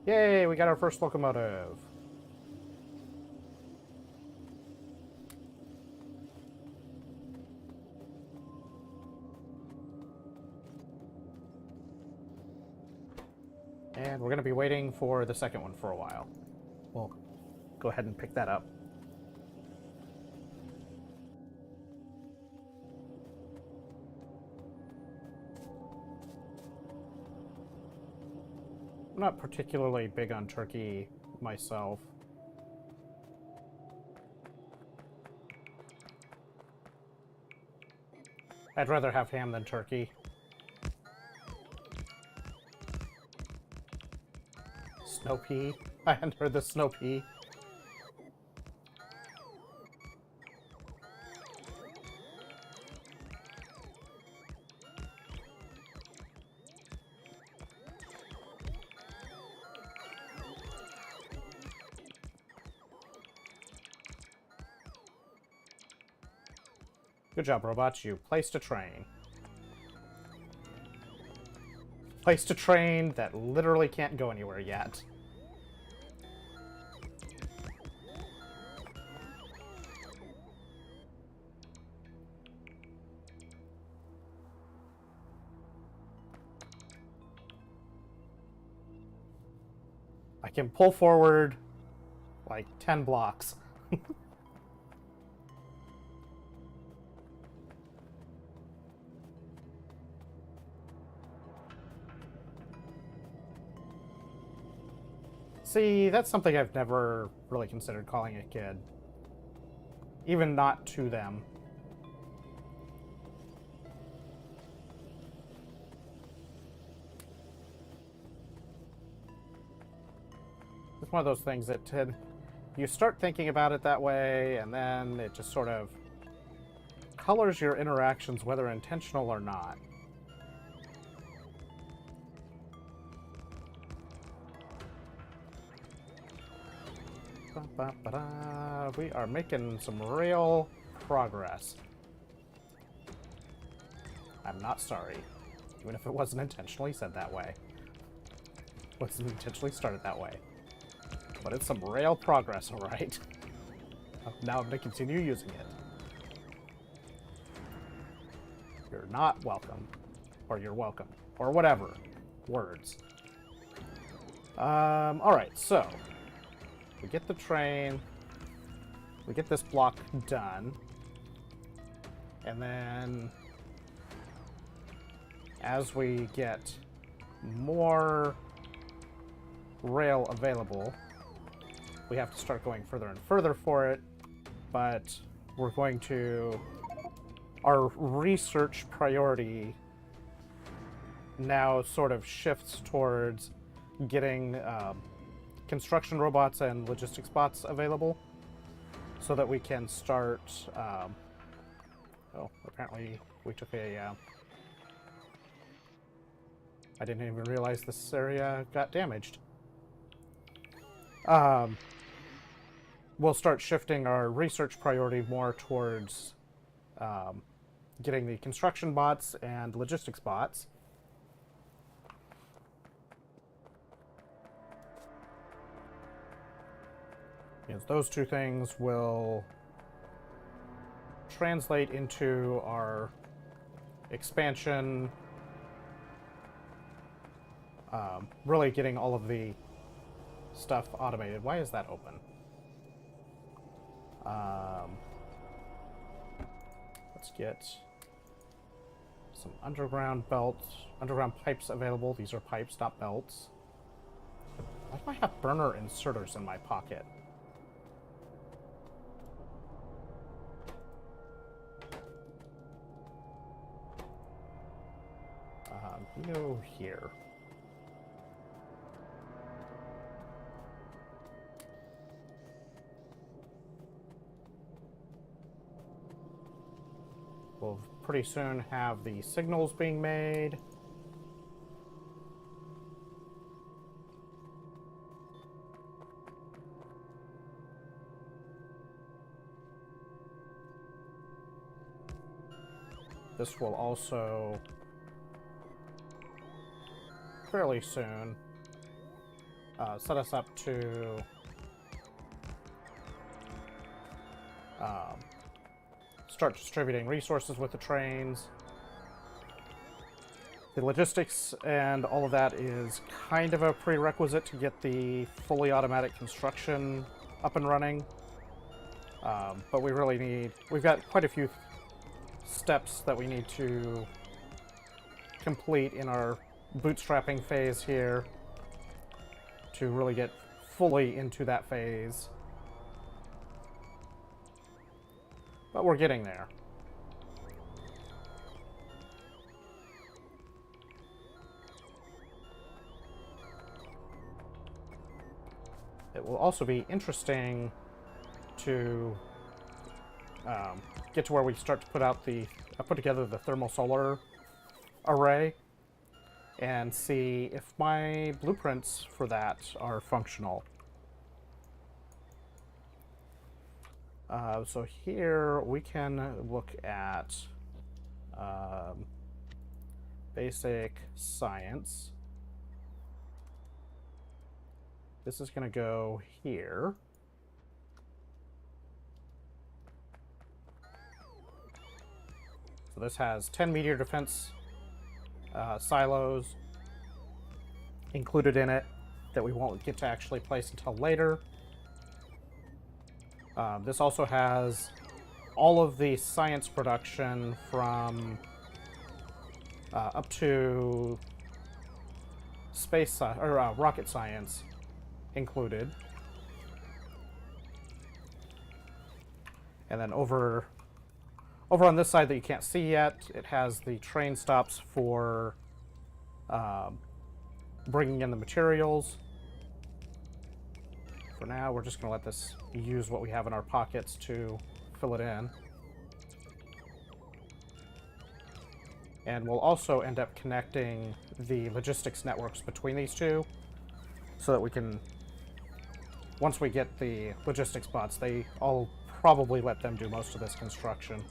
Speaker 1: Yay, we got our first locomotive. And we're going to be waiting for the second one for a while. We'll go ahead and pick that up. I'm not particularly big on turkey myself. I'd rather have ham than turkey. Snow pea? I hadn't heard the snow pea. Good job, robots. You placed a train. Placed a train that literally can't go anywhere yet. I can pull forward like 10 blocks. See, that's something I've never really considered calling a kid. even not to them. It's one of those things that you start thinking about it that way, and then it just sort of colors your interactions, whether intentional or not. We are making some real progress. I'm not sorry, even if it wasn't intentionally said that way. Wasn't intentionally started that way. But it's some real progress, alright? Now I'm going to continue using it. You're not welcome. Or you're welcome. Or whatever. Words. Alright, so. We get the train. We get this block done. And then, as we get more rail available, we have to start going further and further for it, but we're going to... Our research priority now sort of shifts towards getting construction robots and logistics bots available so that we can start... oh, apparently we took a... I didn't even realize this area got damaged. We'll start shifting our research priority more towards getting the construction bots and logistics bots. Because those two things will translate into our expansion, really getting all of the stuff automated. Why is that open? Let's get some underground pipes available. These are pipes, not belts. Why do I have burner inserters in my pocket? You go here. We'll pretty soon have the signals being made. This will also fairly soon set us up to start distributing resources with the trains. The logistics and all of that is kind of a prerequisite to get the fully automatic construction up and running. But we really need... We've got quite a few steps that we need to complete in our bootstrapping phase here to really get fully into that phase. But we're getting there. It will also be interesting to get to where we start to put together the thermal solar array and see if my blueprints for that are functional. So here we can look at basic science. This is going to go here. So this has 10 meteor defense silos included in it that we won't get to actually place until later. This also has all of the science production from up to space or rocket science included. And then over on this side that you can't see yet, it has the train stops for bringing in the materials. For now, we're just going to let this use what we have in our pockets to fill it in. And we'll also end up connecting the logistics networks between these two so that we can, once we get the logistics bots, I'll probably let them do most of this construction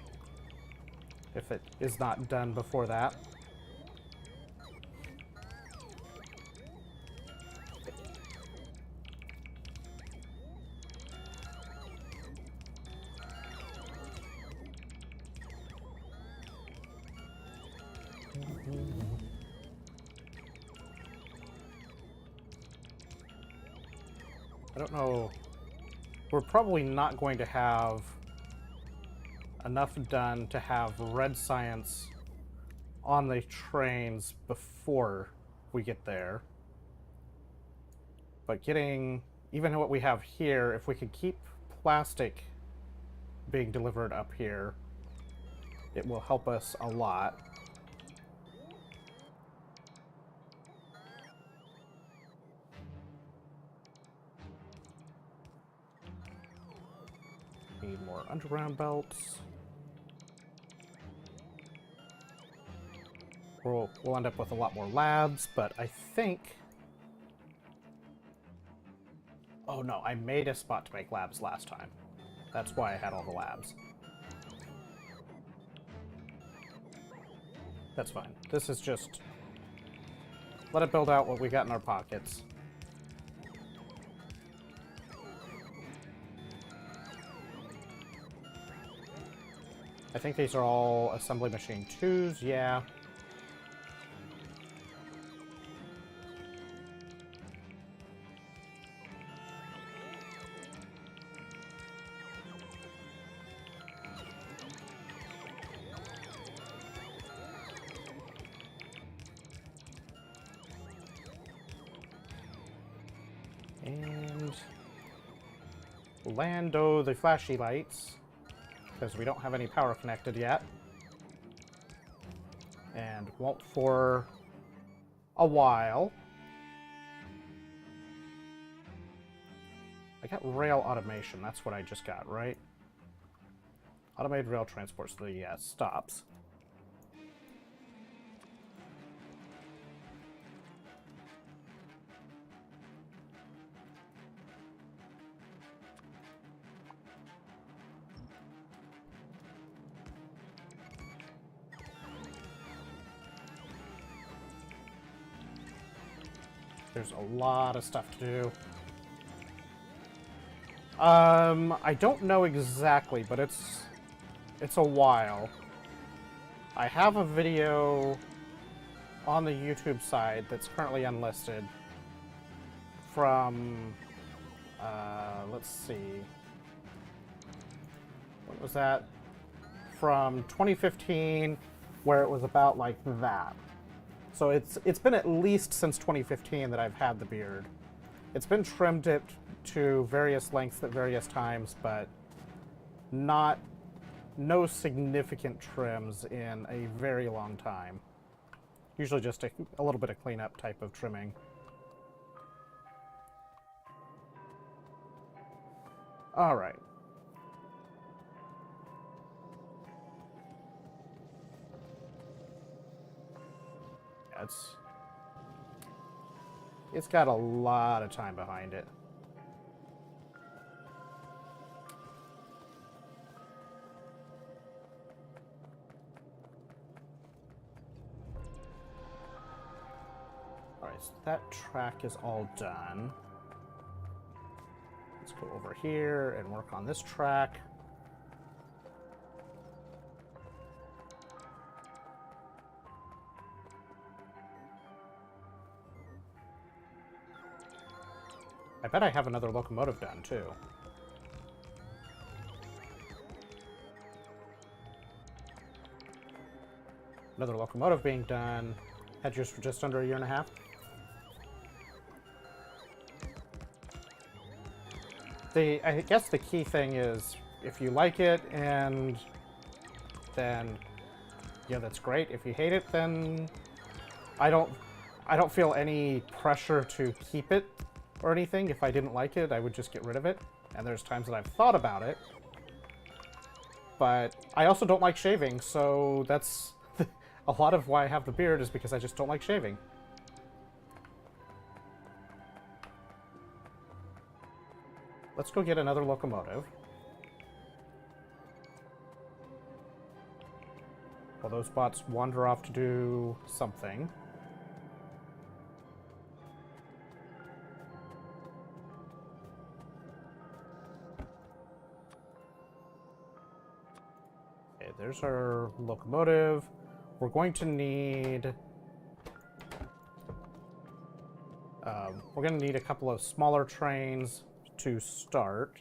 Speaker 1: if it is not done before that. I don't know. We're probably not going to have enough done to have red science on the trains before we get there. But getting, even what we have here, if we could keep plastic being delivered up here, it will help us a lot. Need more underground belts. We'll end up with a lot more labs, but I think... Oh no, I made a spot to make labs last time. That's why I had all the labs. That's fine. This is just... let it build out what we got in our pockets. I think these are all assembly machine 2s, yeah. And Lando the flashy lights, because we don't have any power connected yet. And won't for a while. I got rail automation, that's what I just got, right? Automated rail transports, the stops. There's a lot of stuff to do. I don't know exactly, but it's a while. I have a video on the YouTube side that's currently unlisted from, let's see, what was that? From 2015, where it was about like that. So it's been at least since 2015 that I've had the beard. It's been trimmed it to various lengths at various times, but no significant trims in a very long time. Usually just a little bit of cleanup type of trimming. All right. It's got a lot of time behind it. Alright, so that track is all done. Let's go over here and work on this track. I bet I have another locomotive done, too. Another locomotive being done. Had yours for just under a year and a half. I guess the key thing is if you like it, and then yeah, that's great. If you hate it, then I don't feel any pressure to keep it or anything. If I didn't like it, I would just get rid of it. And there's times that I've thought about it. But I also don't like shaving, so that's a lot of why I have the beard is because I just don't like shaving. Let's go get another locomotive. While those bots wander off to do something. Okay, there's our locomotive. We're going to need... we're going to need a couple of smaller trains to start.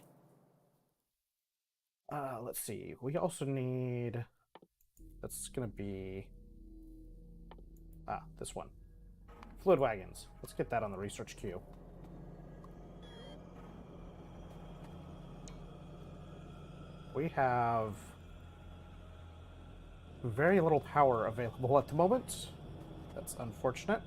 Speaker 1: Let's see. We also need... That's going to be... this one. Fluid wagons. Let's get that on the research queue. We have very little power available at the moment. That's unfortunate.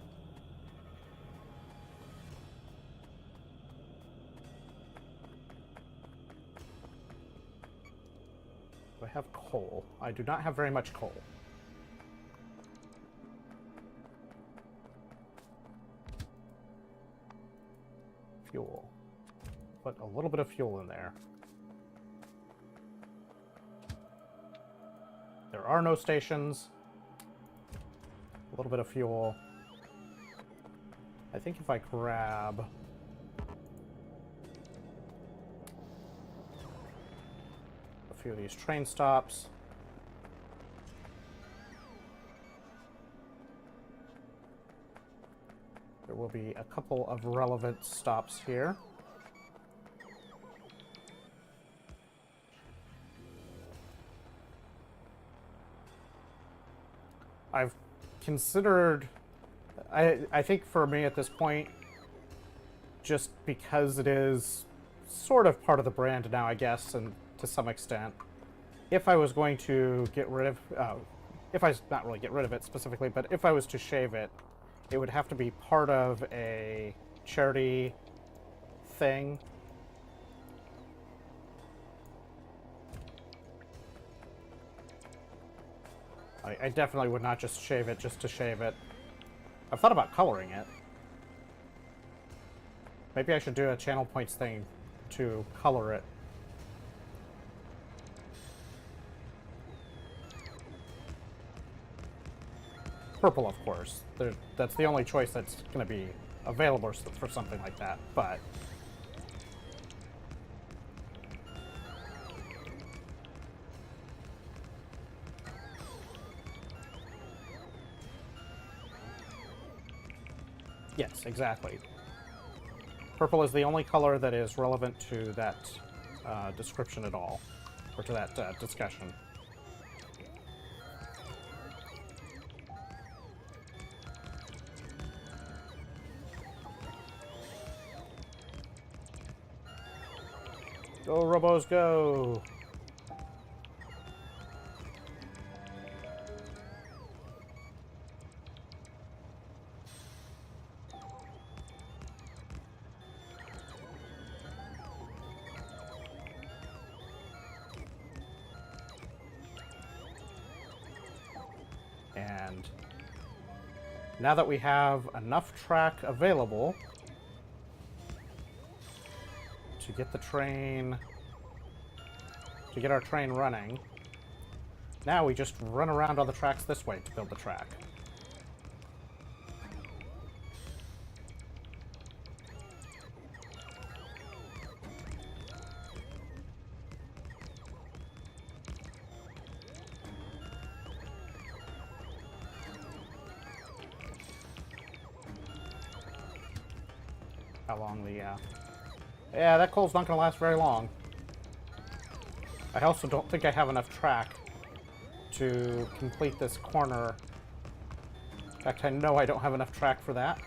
Speaker 1: Do I have coal? I do not have very much coal. Fuel. Put a little bit of fuel in there. There are no stations. A little bit of fuel. I think if I grab... a few of these train stops. There will be a couple of relevant stops here. I've considered... I think for me at this point, just because it is sort of part of the brand now, I guess, and to some extent, if I was going to get rid of... not really get rid of it specifically, but if I was to shave it, it would have to be part of a charity thing. I definitely would not just shave it just to shave it. I've thought about coloring it. Maybe I should do a channel points thing to color it. Purple, of course. That's the only choice that's going to be available for something like that, but... Yes, exactly. Purple is the only color that is relevant to that description at all, or to that discussion. Go, Robos, go! And now that we have enough track available to get the train, to get our train running, now we just run around on the tracks this way to build the track. How long the, yeah, that coal's not going to last very long. I also don't think I have enough track to complete this corner. In fact, I know I don't have enough track for that.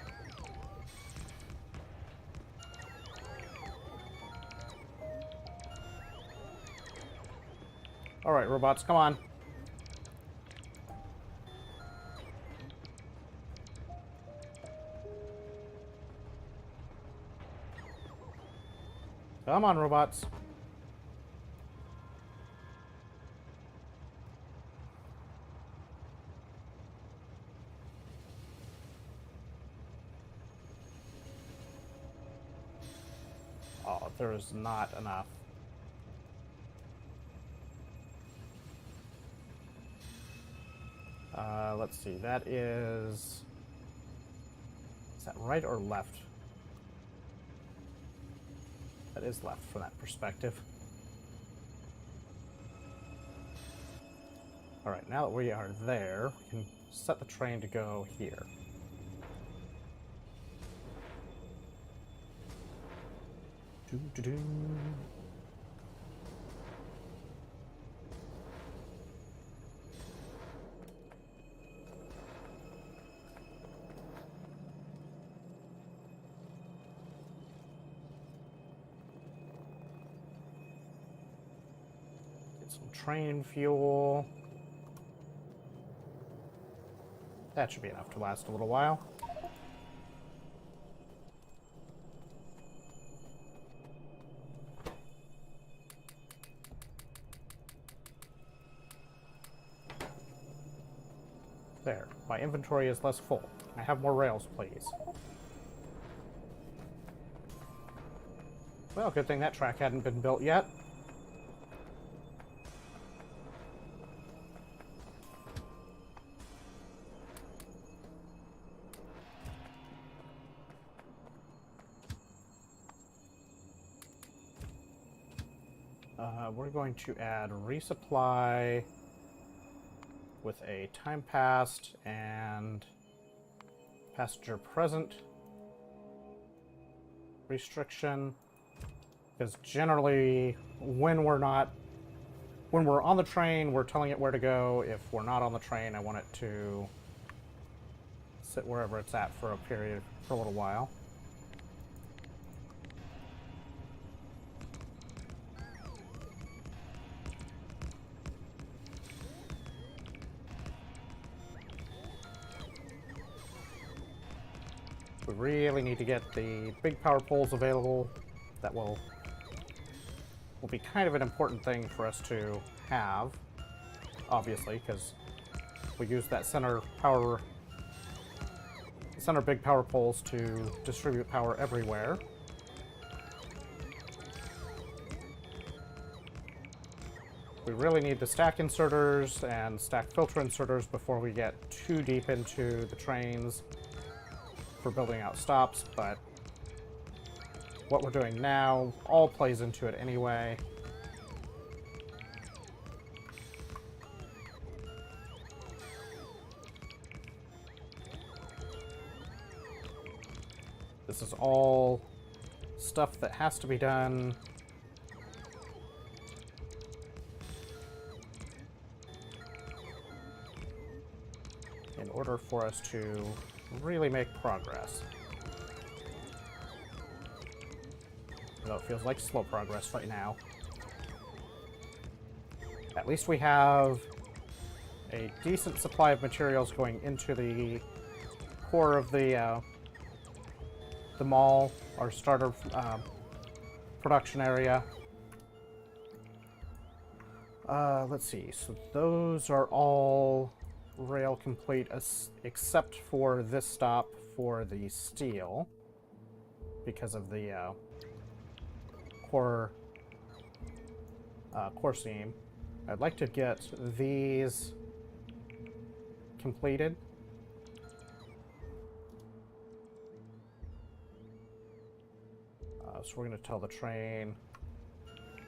Speaker 1: Alright, robots, come on. Come on, robots. Oh, there is not enough. Let's see, that is that right or left? That is left from that perspective. Alright, now that we are there, we can set the train to go here. Doo-doo-doo. Some train fuel. That should be enough to last a little while. There. My inventory is less full. I have more rails, please. Well, good thing that track hadn't been built yet. We're going to add resupply with a time passed and passenger present restriction, because generally when we're on the train, we're telling it where to go. If we're not on the train, I want it to sit wherever it's at for a little while. We really need to get the big power poles available. That will be kind of an important thing for us to have, obviously, because we use that center big power poles to distribute power everywhere. We really need the stack inserters and stack filter inserters before we get too deep into the trains for building out stops, but what we're doing now all plays into it anyway. This is all stuff that has to be done in order for us to really make progress. Though it feels like slow progress right now. At least we have a decent supply of materials going into the core of the mall, our starter production area. Let's see, so those are all rail complete except for this stop for the steel because of the core seam. I'd like to get these completed. So we're going to tell the train.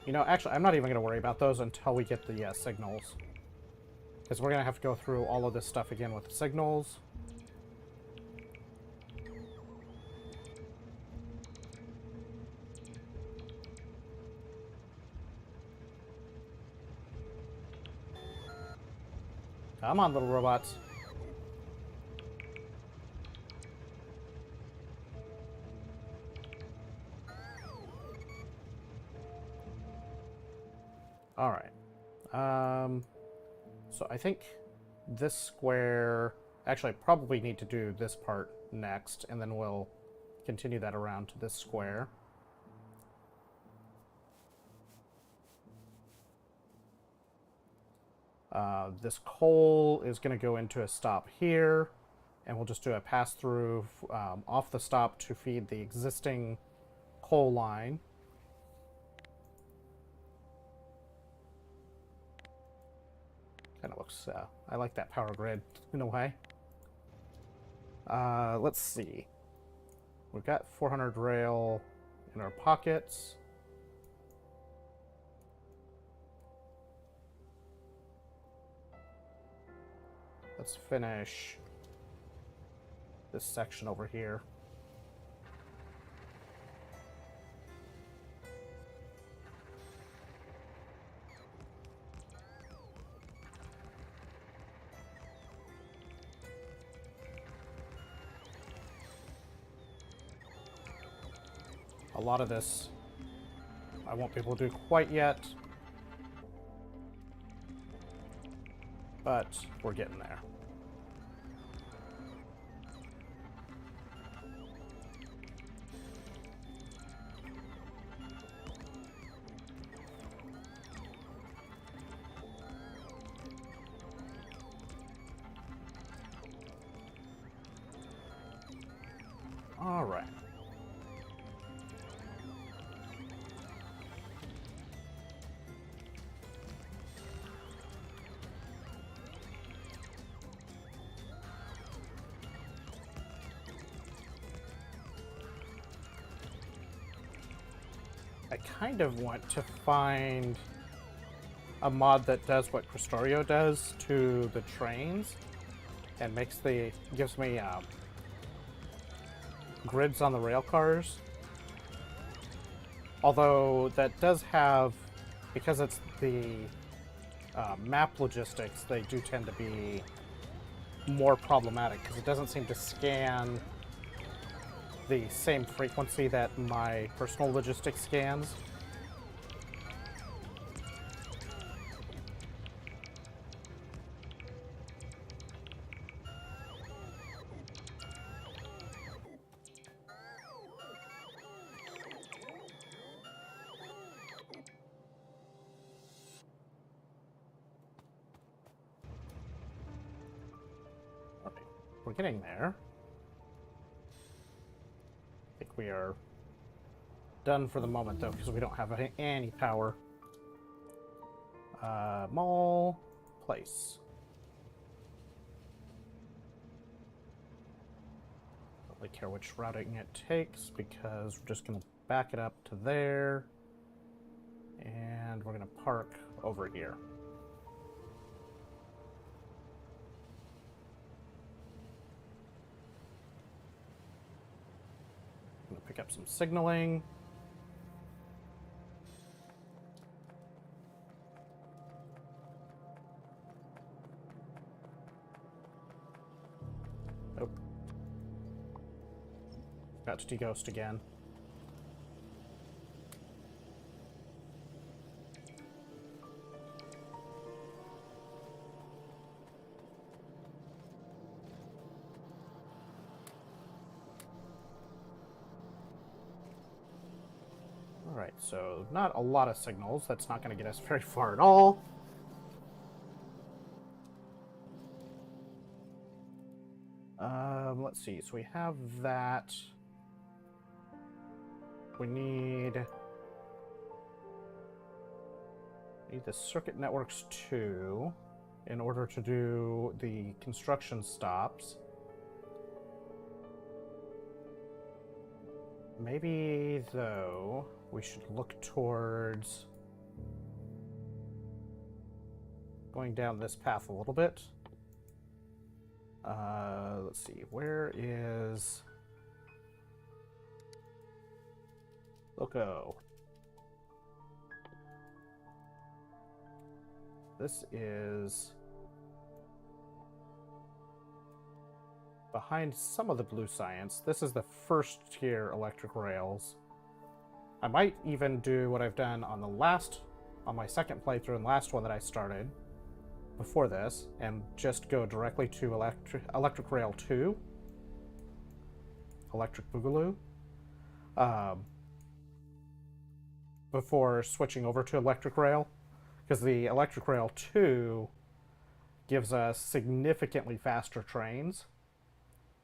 Speaker 1: You know, actually, I'm not even going to worry about those until we get the signals. Because we're going to have to go through all of this stuff again with the signals. Come on, little robots. All right. So I think this square... Actually, I probably need to do this part next, and then we'll continue that around to this square. This coal is going to go into a stop here, and we'll just do a pass-through off the stop to feed the existing coal line. Kind of looks... I like that power grid in a way. Let's see. We've got 400 rail in our pockets. Let's finish this section over here. A lot of this I won't be able to do quite yet, but we're getting there. All right. I kind of want to find a mod that does what Cristorio does to the trains and gives me grids on the rail cars. Although that does have, because it's the map logistics, they do tend to be more problematic because it doesn't seem to scan the same frequency that my personal logistics scans. Okay, we're getting there. I think we are done for the moment, though, because we don't have any power. Mall place. Don't really care which routing it takes because we're just going to back it up to there. And we're going to park over here. I'm going to pick up some signaling. Nope. Got to de-ghost again. Alright, so not a lot of signals. That's not going to get us very far at all. Let's see. So we have that. We need the circuit networks 2 in order to do the construction stops. Maybe, though, we should look towards going down this path a little bit. Let's see, where is Loco? This is behind some of the blue science. This is the first tier electric rails. I might even do what I've done on the last on my second playthrough and last one that I started before this, and just go directly to Electric Rail 2, Electric Boogaloo, before switching over to Electric Rail, because the Electric Rail 2 gives us significantly faster trains,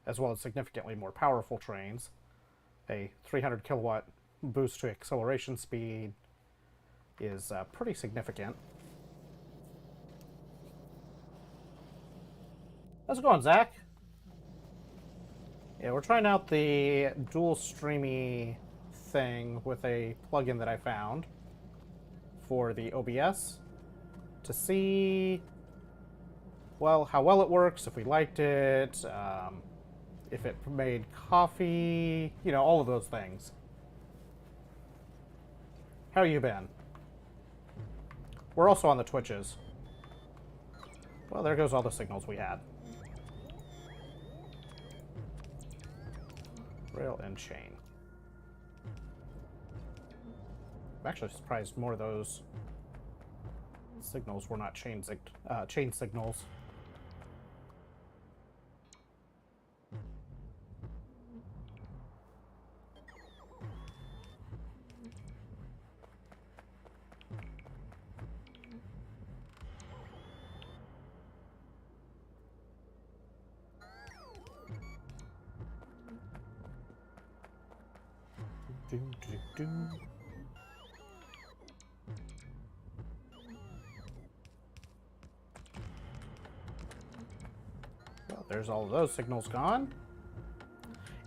Speaker 1: as well as significantly more powerful trains. A 300 kilowatt boost to acceleration speed is pretty significant. How's it going, Zach? Yeah, we're trying out the dual streamy thing with a plugin that I found for the OBS to see, well, how well it works, if we liked it, if it made coffee, you know, all of those things. How you been? We're also on the Twitches. Well, there goes all the signals we had. Rail and chain. I'm actually surprised more of those signals were not chain signals. Well, there's all of those signals gone.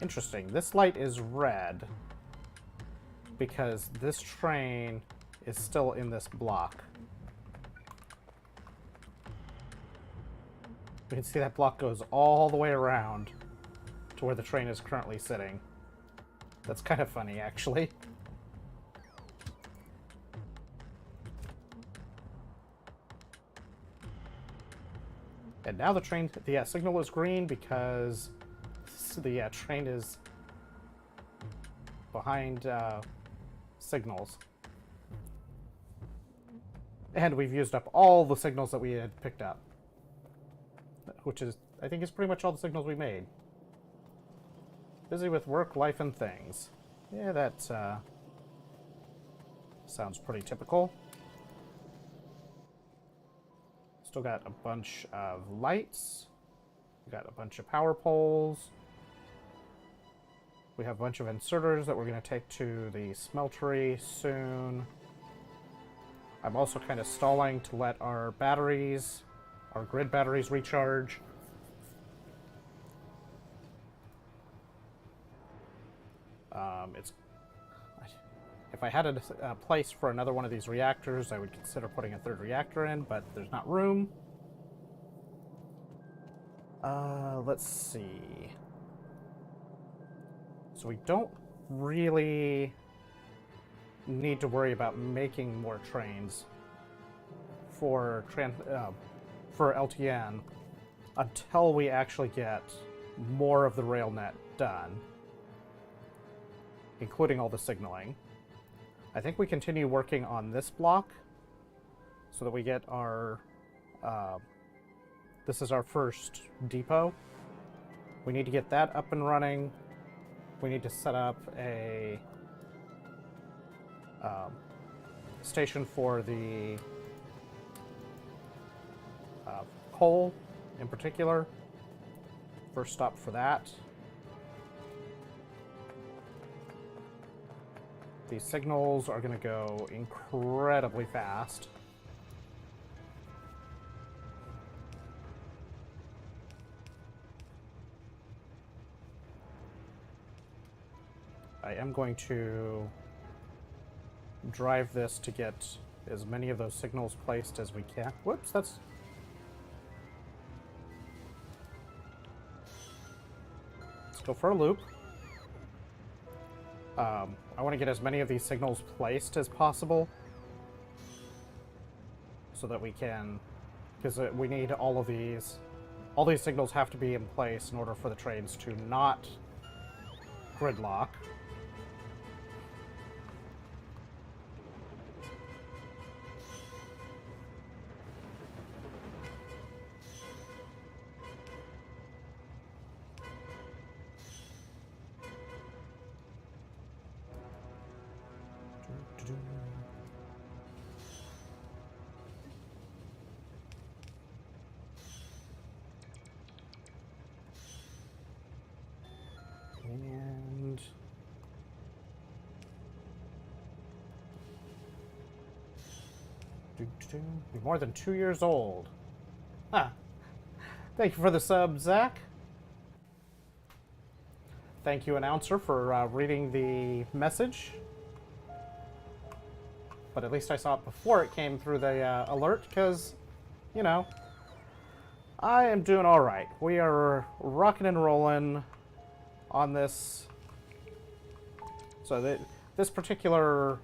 Speaker 1: Interesting. This light is red because this train is still in this block. We can see that block goes all the way around to where the train is currently sitting. That's kind of funny, actually. And now the train, the signal is green because the train is behind signals. And we've used up all the signals that we had picked up. Which is, I think, is pretty much all the signals we made. Busy with work, life, and things. Yeah, that sounds pretty typical. Still got a bunch of lights. We got a bunch of power poles. We have a bunch of inserters that we're going to take to the smeltery soon. I'm also kind of stalling to let our batteries, our grid batteries, recharge. If I had a place for another one of these reactors, I would consider putting a third reactor in, but there's not room. Let's see. So we don't really need to worry about making more trains for LTN until we actually get more of the rail net done, including all the signaling. I think we continue working on this block so that we get our, this is our first depot. We need to get that up and running. We need to set up a station for the coal in particular. First stop for that. These signals are going to go incredibly fast. I am going to drive this to get as many of those signals placed as we can. Whoops, that's... Let's go for a loop. I want to get as many of these signals placed as possible so that we can, because we need all these signals have to be in place in order for the trains to not gridlock. Be more than 2 years old. Huh. Thank you for the sub, Zach. Thank you, announcer, for reading the message. But at least I saw it before it came through the alert, because, you know, I am doing all right. We are rocking and rolling on this. So this particular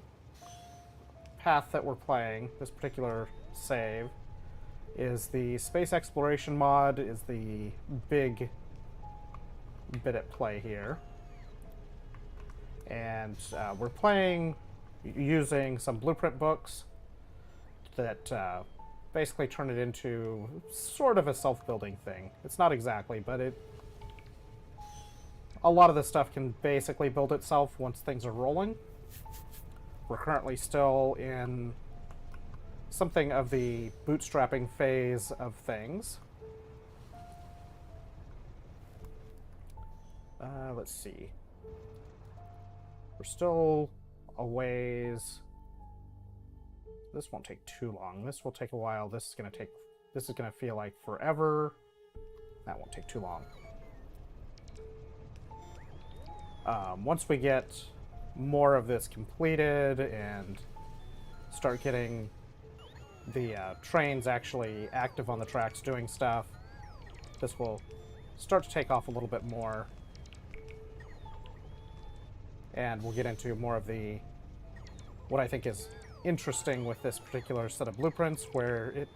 Speaker 1: path that we're playing, this particular save, is the space exploration mod, is the big bit at play here. And we're playing using some blueprint books that basically turn it into sort of a self-building thing. It's not exactly, but a lot of this stuff can basically build itself once things are rolling. We're currently still in something of the bootstrapping phase of things. Let's see. We're still a ways. This won't take too long. This will take a while. This is gonna feel like forever. That won't take too long. Once we get more of this completed and start getting the trains actually active on the tracks doing stuff, this will start to take off a little bit more. And we'll get into more of what I think is interesting with this particular set of blueprints, where it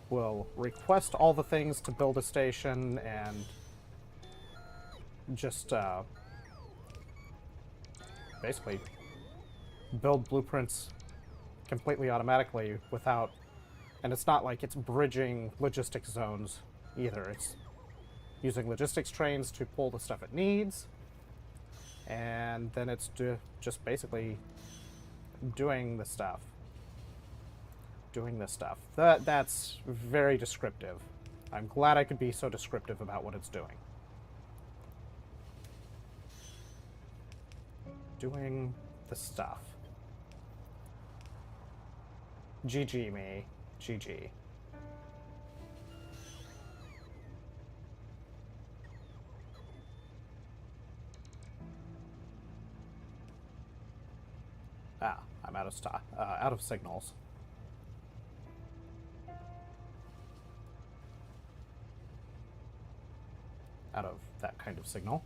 Speaker 1: will request all the things to build a station and just basically build blueprints completely automatically without, and it's not like it's bridging logistics zones either. It's using logistics trains to pull the stuff it needs, and then it's just basically doing the stuff. That's very descriptive. I'm glad I could be so descriptive about what it's doing. Doing the stuff. GG me. GG. Ah, I'm out of signals. Out of that kind of signal.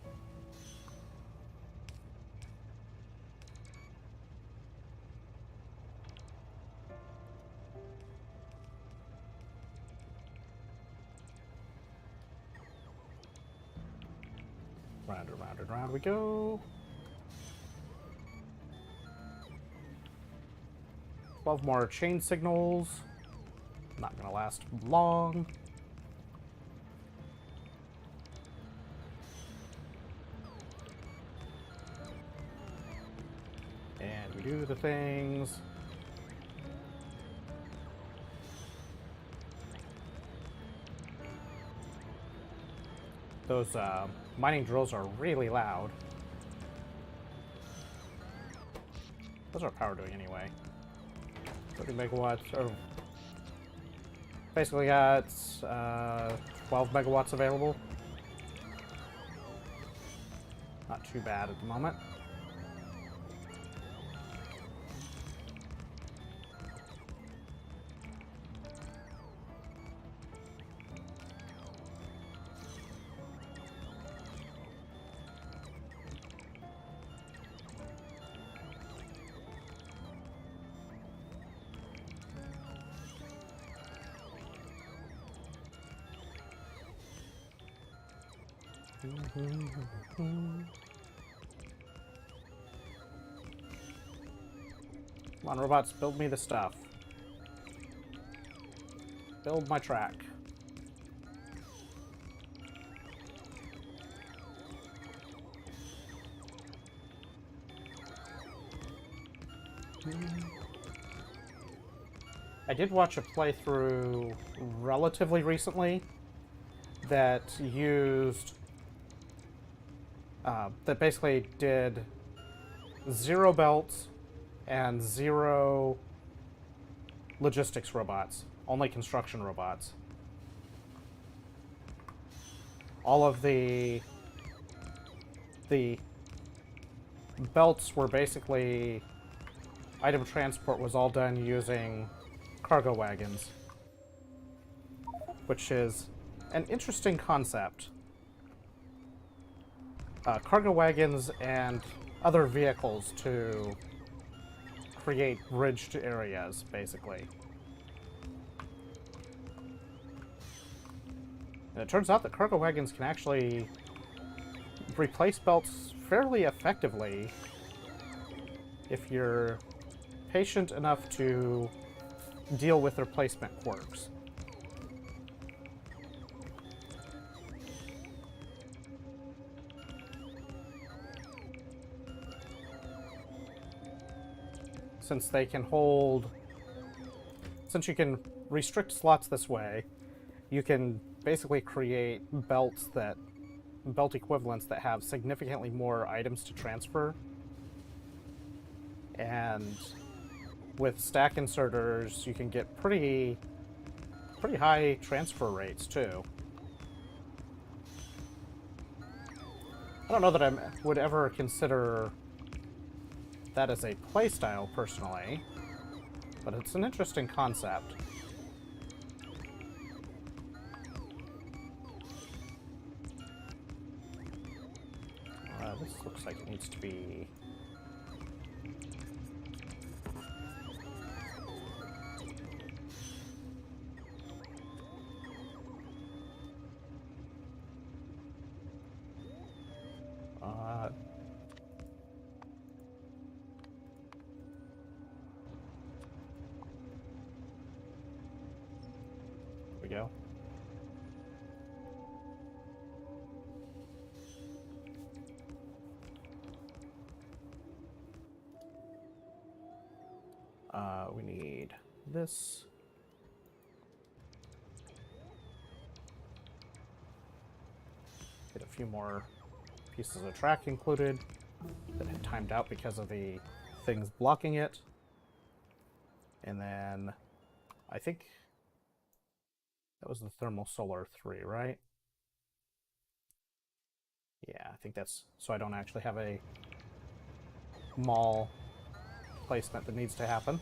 Speaker 1: Round and round and round we go. 12 more chain signals. Not gonna last long. And we do the things. Those mining drills are really loud. What's our power doing anyway? 30 megawatts. Or basically got 12 megawatts available. Not too bad at the moment. Come on, robots, build me the stuff. Build my track. I did watch a playthrough relatively recently that used that basically did 0 belts and 0 logistics robots, only construction robots. All of the belts were basically, item transport was all done using cargo wagons, which is an interesting concept. Cargo wagons and other vehicles to create bridged areas, basically. And it turns out that cargo wagons can actually replace belts fairly effectively if you're patient enough to deal with replacement quirks. Since they can hold... Since you can restrict slots this way, you can basically create belts that... belt equivalents that have significantly more items to transfer. And with stack inserters, you can get pretty high transfer rates, too. I don't know that I would ever consider that as a playstyle, personally, but it's an interesting concept. This looks like it needs to be... Here we go. We need this. Get a few more pieces of track included that had timed out because of the things blocking it. And then I think that was the thermal solar 3, right? Yeah, I think that's so I don't actually have a mall placement that needs to happen.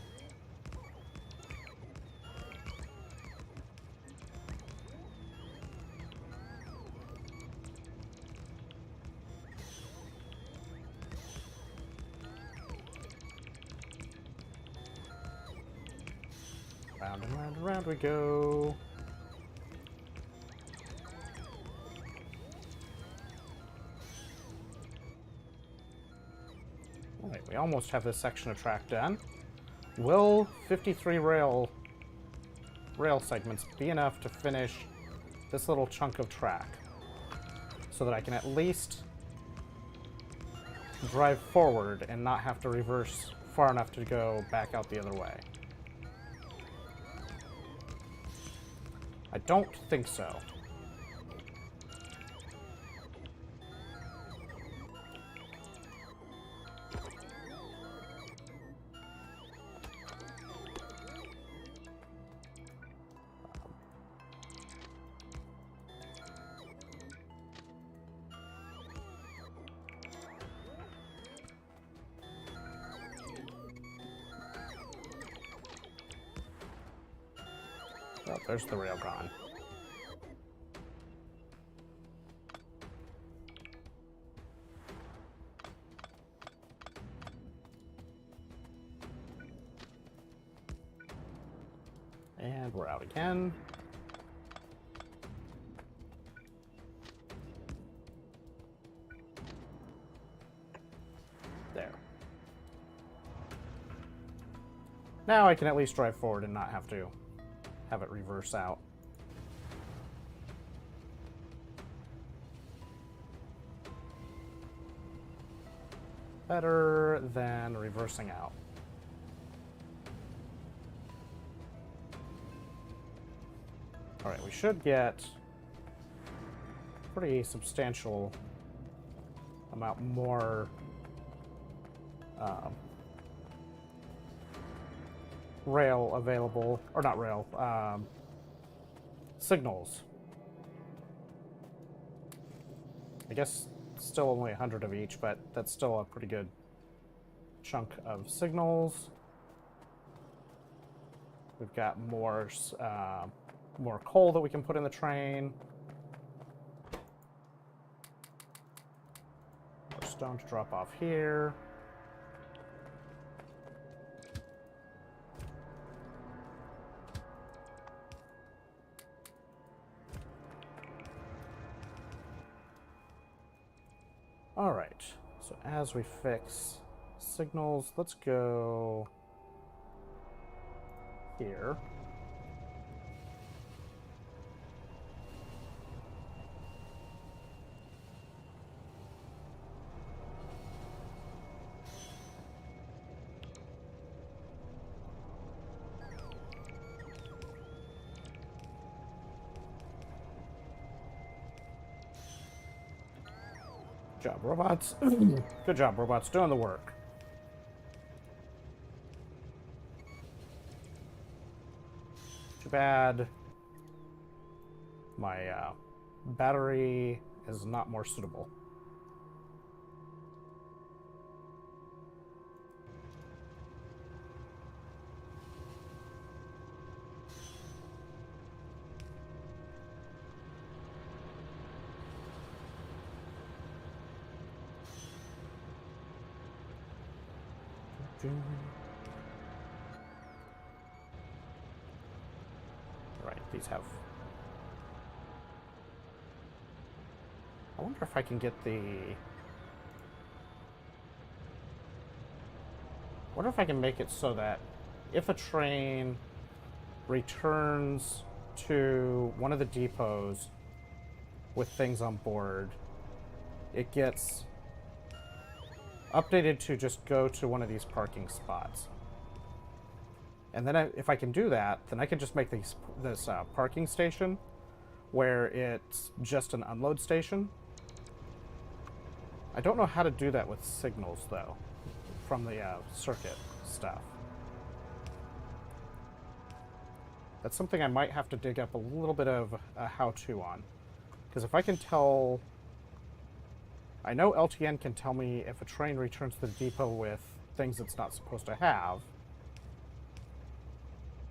Speaker 1: Round and round and round we go. Alright, we almost have this section of track done. Will 53 rail segments be enough to finish this little chunk of track? So that I can at least drive forward and not have to reverse far enough to go back out the other way. I don't think so. Oh, there's the rail gone. And we're out again. There. Now I can at least drive forward and not have to have it reverse out. Better than reversing out. Alright, we should get pretty substantial amount more rail available, or not rail, signals. I guess still only 100 of each, but that's still a pretty good chunk of signals. We've got more coal that we can put in the train. More stone to drop off here. All right, so as we fix signals, let's go here. Good job, robots. Good job, robots, doing the work. Too bad my battery is not more suitable. Right, these have... I wonder if I can get the... I wonder if I can make it so that if a train returns to one of the depots with things on board, it gets updated to just go to one of these parking spots. And then if I can do that, then I can just make this parking station where it's just an unload station. I don't know how to do that with signals, though, from the circuit stuff. That's something I might have to dig up a little bit of a how-to on. Because if I can tell... I know LTN can tell me if a train returns to the depot with things it's not supposed to have.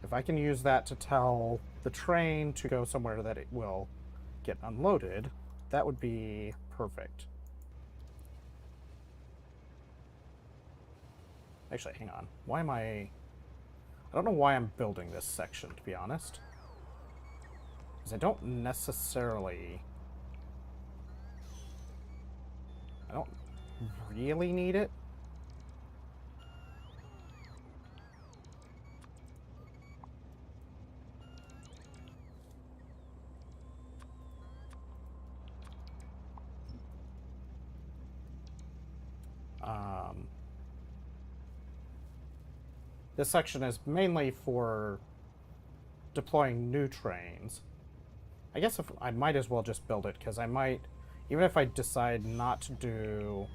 Speaker 1: If I can use that to tell the train to go somewhere that it will get unloaded, that would be perfect. Actually, hang on. Why am I don't know why I'm building this section, to be honest. Because I don't necessarily... I don't really need it. This section is mainly for deploying new trains. I guess if I might as well just build it, because I might, even if I decide not to do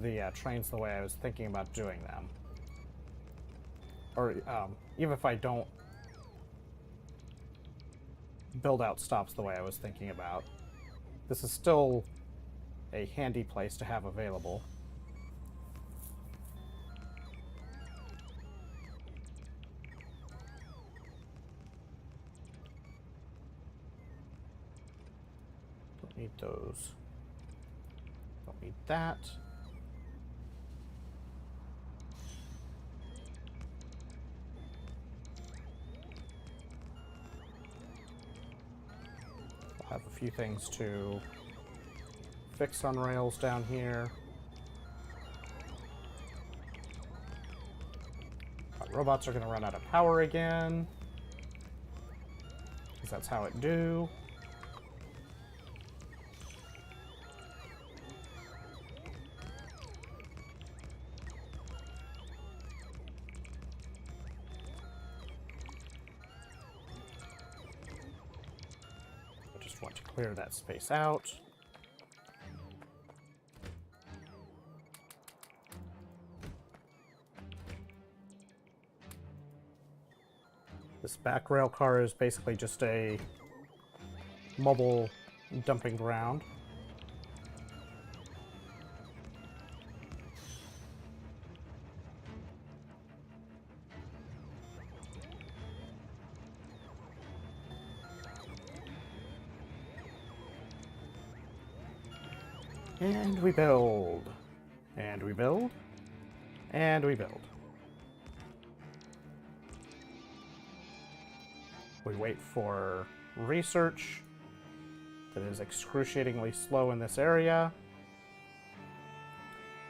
Speaker 1: the trains the way I was thinking about doing them, or even if I don't build out stops the way I was thinking about, this is still a handy place to have available. Don't need those. Don't need that. I'll have a few things to fix on rails down here. Robots are going to run out of power again, because that's how it do. I just want to clear that space out. This back rail car is basically just a mobile dumping ground. And we build. And we build. And we build. We wait for research. That is excruciatingly slow in this area.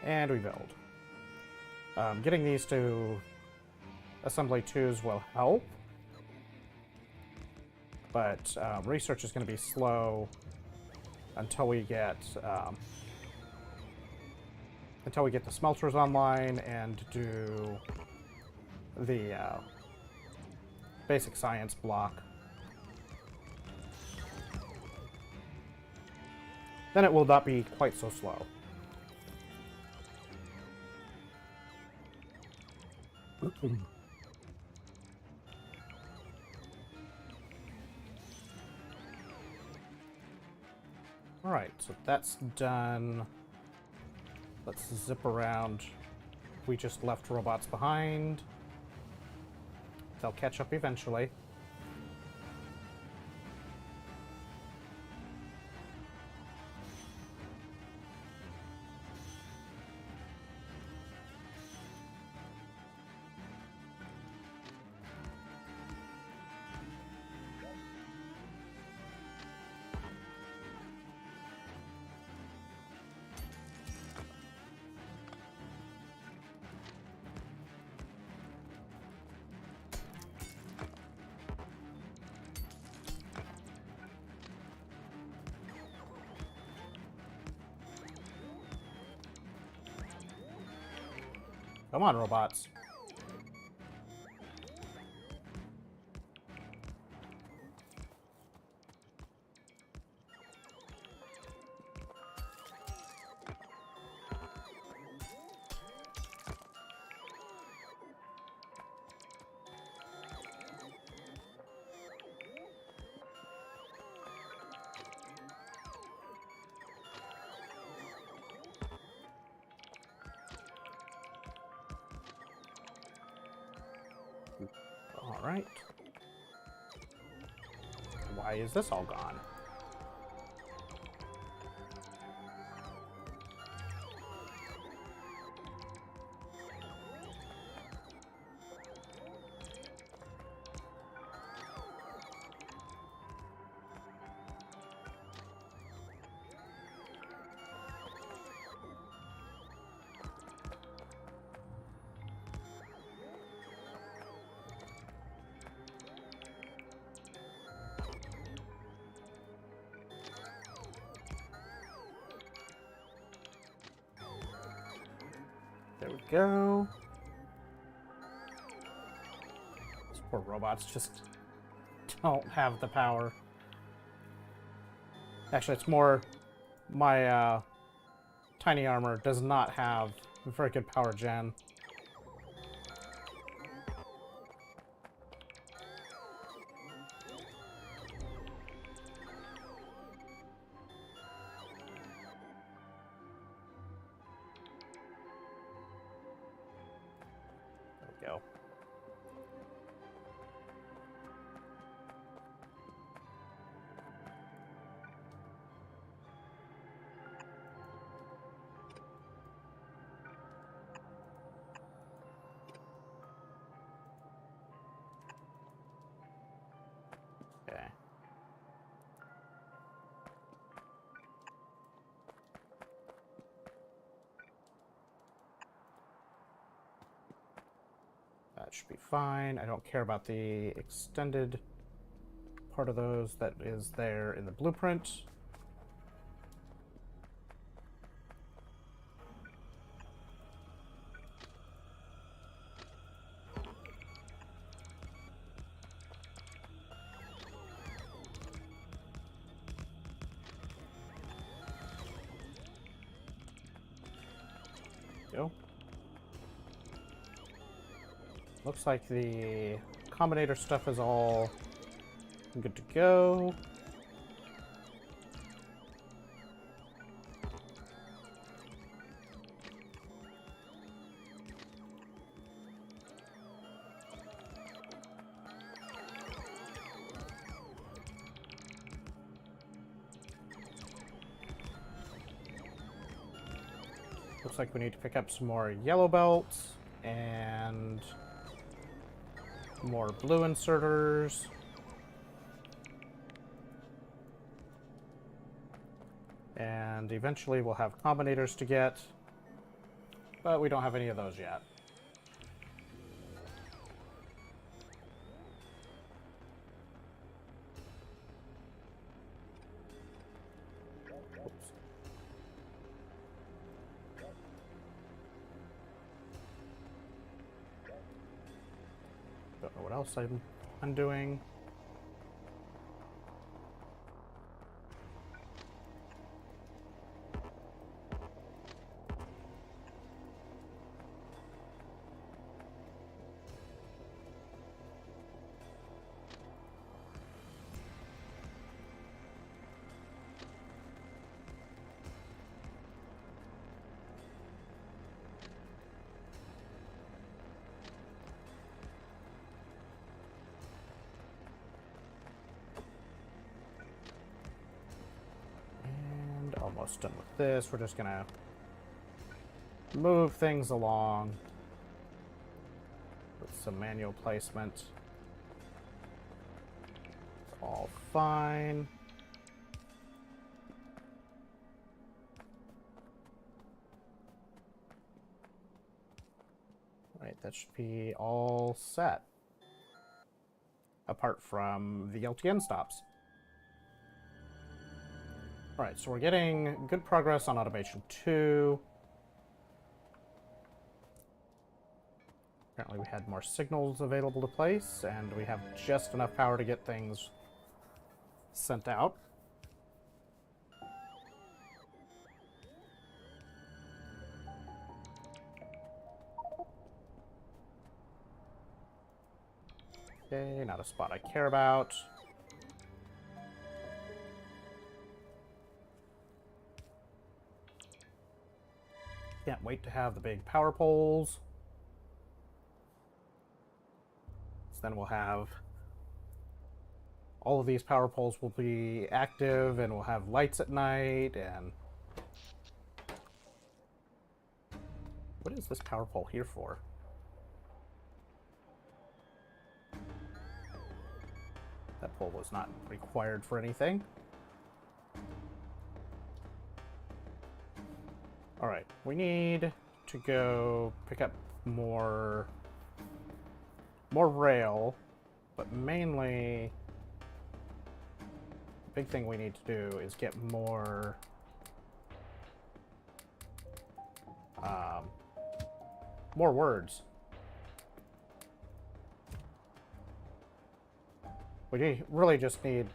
Speaker 1: And we build. Getting these to assembly 2s will help. But research is going to be slow until we get the smelters online and do the basic science block. Then it will not be quite so slow. Alright, so that's done. Let's zip around. We just left robots behind. They'll catch up eventually. Come on, robots. All right. Why is this all gone? There we go. These poor robots just don't have the power. Actually, it's more my tiny armor does not have very good power gen. Go. Okay. That should be fine. I don't care about the extended part of those that is there in the blueprint. Go. Looks like the combinator stuff is all good to go. Looks like we need to pick up some more yellow belts and more blue inserters. And eventually we'll have combinators to get, but we don't have any of those yet. Don't know what else I'm undoing. Almost done with this. We're just gonna move things along with some manual placement. It's all fine. All right, that should be all set. Apart from the LTN stops. Alright, so we're getting good progress on Automation 2. Apparently we had more signals available to place, and we have just enough power to get things sent out. Okay, not a spot I care about. Can't wait to have the big power poles. So then we'll have all of these power poles will be active, and we'll have lights at night. And what is this power pole here for? That pole was not required for anything. Alright, we need to go pick up more rail, but mainly the big thing we need to do is get more words. We really just need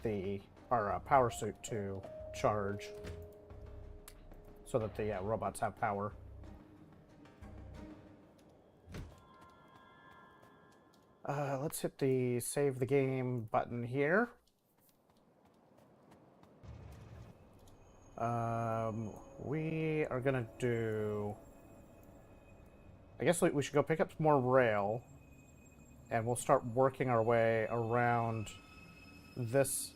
Speaker 1: our power suit to charge, so that the robots have power. Let's hit the save the game button here. We are gonna do... I guess we should go pick up some more rail, and we'll start working our way around this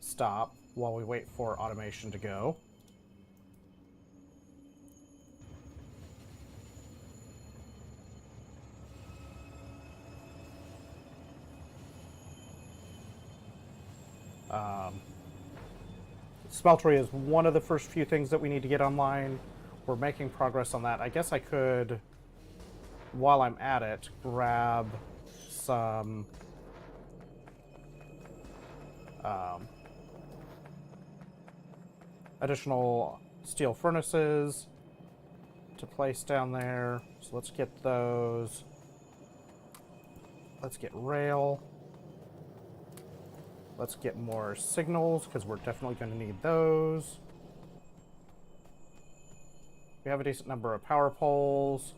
Speaker 1: stop while we wait for automation to go. Smeltery is one of the first few things that we need to get online. We're making progress on that. I guess I could, while I'm at it, grab some additional steel furnaces to place down there. So let's get those. Let's get rail. Let's get more signals, because we're definitely going to need those. We have a decent number of power poles.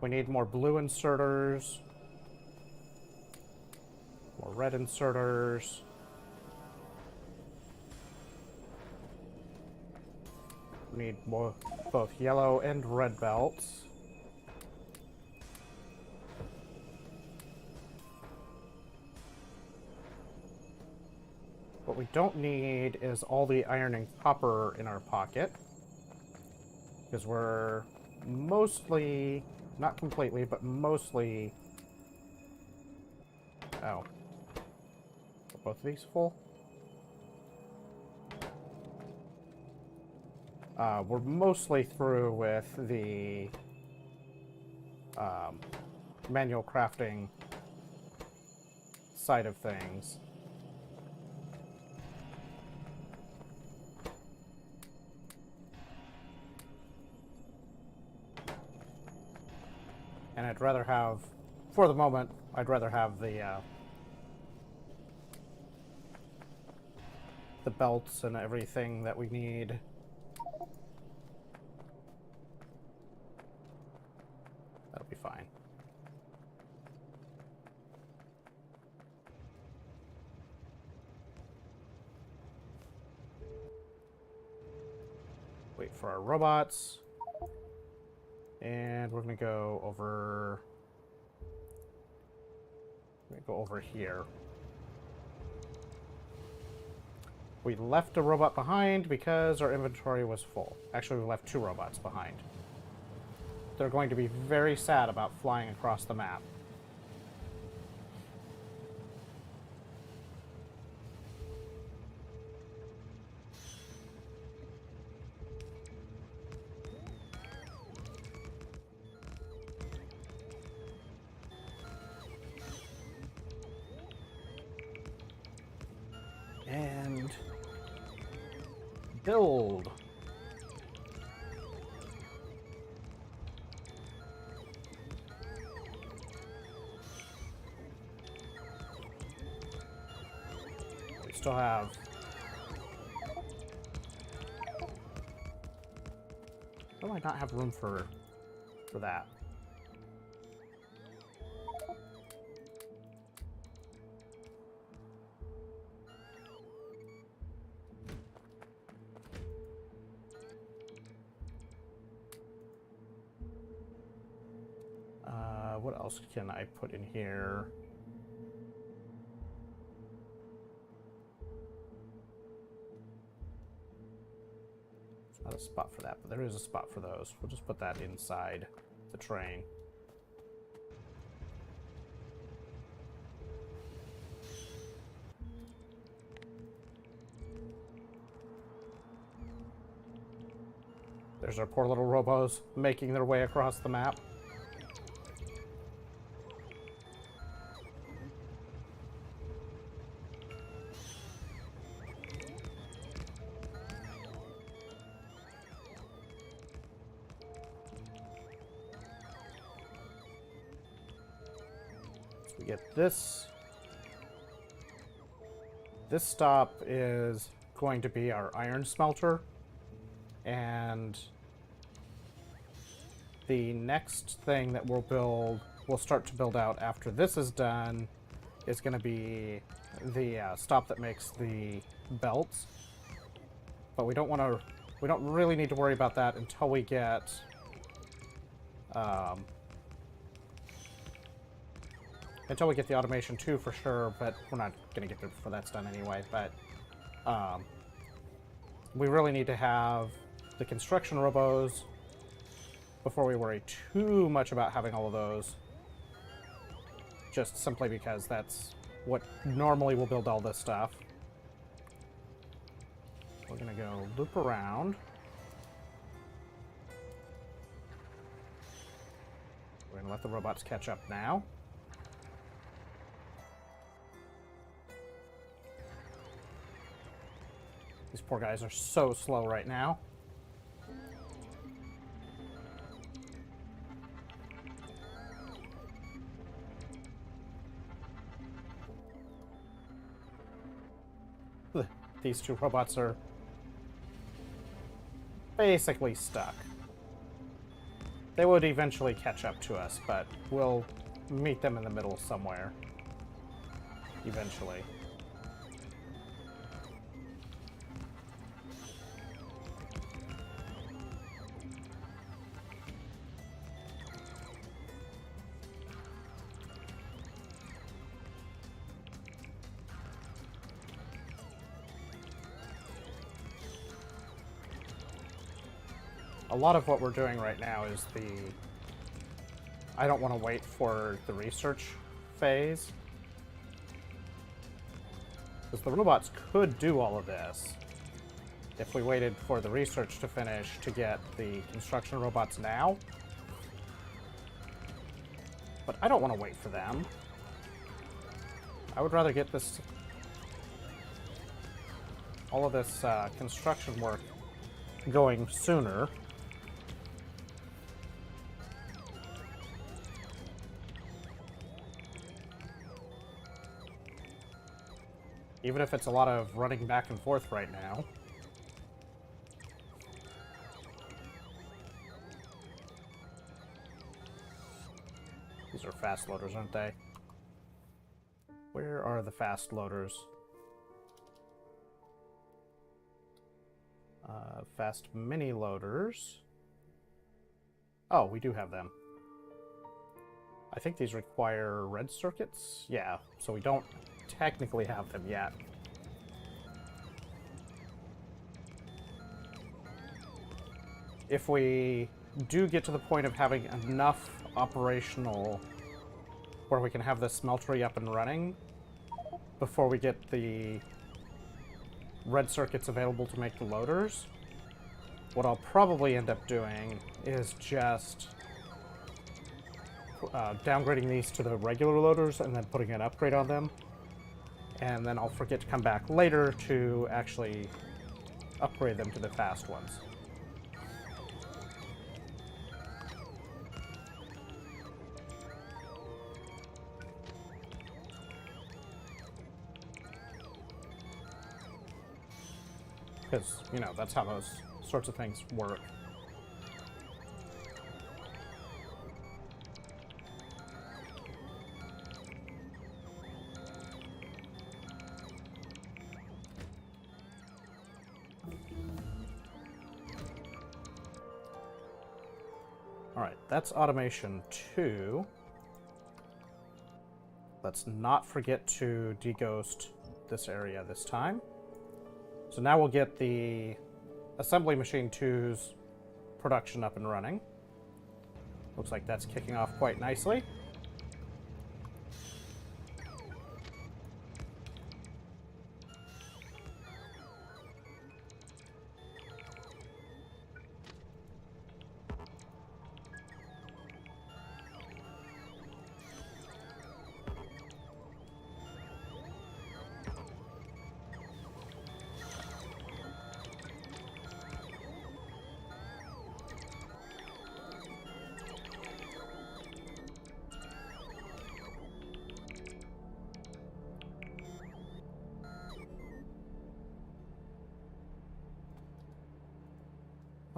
Speaker 1: We need more blue inserters. More red inserters. We need more, both yellow and red belts. What we don't need is all the ironing copper in our pocket, because we're mostly, not completely, but mostly... Oh. Are both of these full? We're mostly through with the manual crafting side of things. And I'd rather have, for the moment, I'd rather have the belts and everything that we need. That'll be fine. Wait for our robots. And we're gonna go over... We're gonna go over here. We left a robot behind because our inventory was full. Actually, we left 2 robots behind. They're going to be very sad about flying across the map. And build. We still have why do I not have room for that? What else can I put in here? There's not a spot for that, but there is a spot for those. We'll just put that inside the train. There's our poor little robos making their way across the map. We get this. This stop is going to be our iron smelter, and the next thing that we'll start to build out after this is done, is going to be the stop that makes the belts. But we don't really need to worry about that until we get the automation 2 for sure, but we're not going to get there before that's done anyway. But we really need to have the construction robos before we worry too much about having all of those. Just simply because that's what normally will build all this stuff. We're going to go loop around. We're going to let the robots catch up now. These poor guys are so slow right now. These 2 robots are basically stuck. They would eventually catch up to us, but we'll meet them in the middle somewhere. eventually. A lot of what we're doing right now is I don't want to wait for the research phase. Because the robots could do all of this if we waited for the research to finish to get the construction robots now. But I don't want to wait for them. I would rather get all of this construction work going sooner. Even if it's a lot of running back and forth right now. These are fast loaders, aren't they? Where are the fast loaders? Fast mini loaders. Oh, we do have them. I think these require red circuits. Yeah, so we don't technically have them yet. If we do get to the point of having enough operational where we can have the smeltery up and running before we get the red circuits available to make the loaders, what I'll probably end up doing is just downgrading these to the regular loaders and then putting an upgrade on them. And then I'll forget to come back later to actually upgrade them to the fast ones. Because, you know, that's how those sorts of things work. Alright, that's automation 2. Let's not forget to deghost this area this time. So now we'll get the assembly machine 2's production up and running. Looks like that's kicking off quite nicely.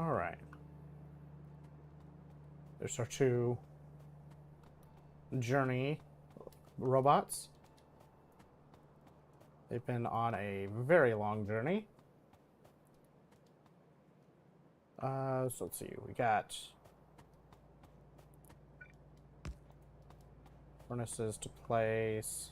Speaker 1: All right. There's our 2 journey robots. They've been on a very long journey. So let's see. We got furnaces to place.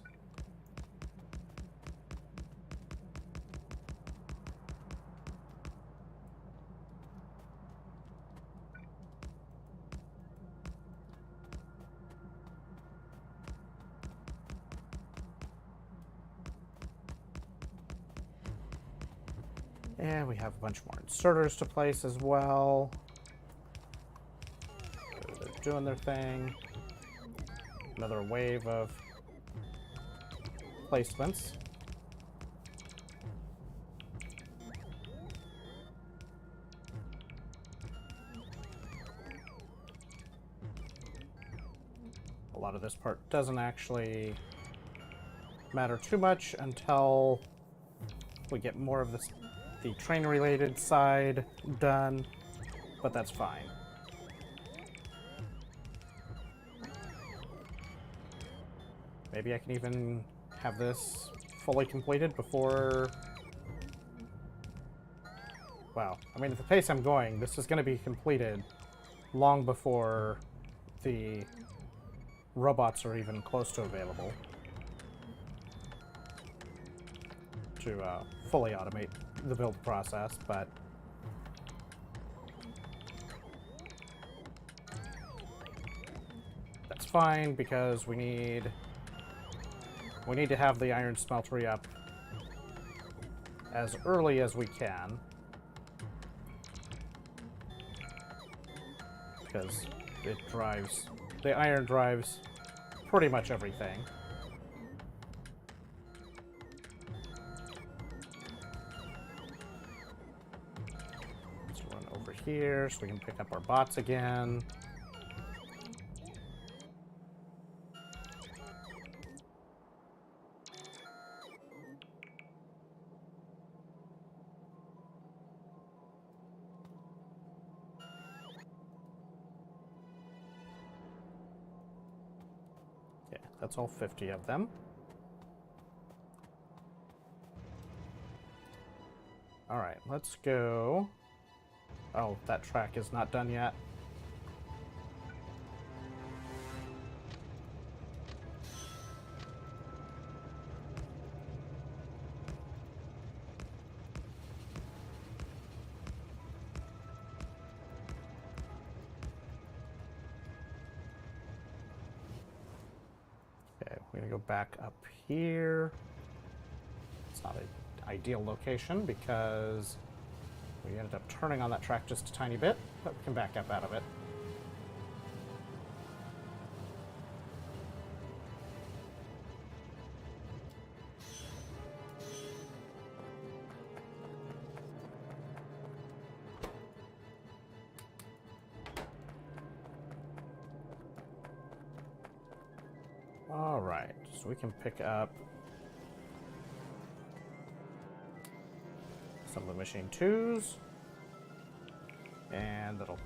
Speaker 1: And we have a bunch more inserters to place as well. They're doing their thing. Another wave of placements. A lot of this part doesn't actually matter too much until we get more of the train-related side done, but that's fine. Maybe I can even have this fully completed before... Well, I mean, at the pace I'm going, this is going to be completed long before the robots are even close to available to fully automate the build process, but that's fine because we need to have the iron smeltery up as early as we can, because the iron drives pretty much everything. Let's run over here so we can pick up our bots again. That's all 50 of them. All right, let's go. Oh, that track is not done yet. We're going to go back up here. It's not an ideal location because we ended up turning on that track just a tiny bit, but we can back up out of it. All right, so we can pick up some of the machine 2s, and that'll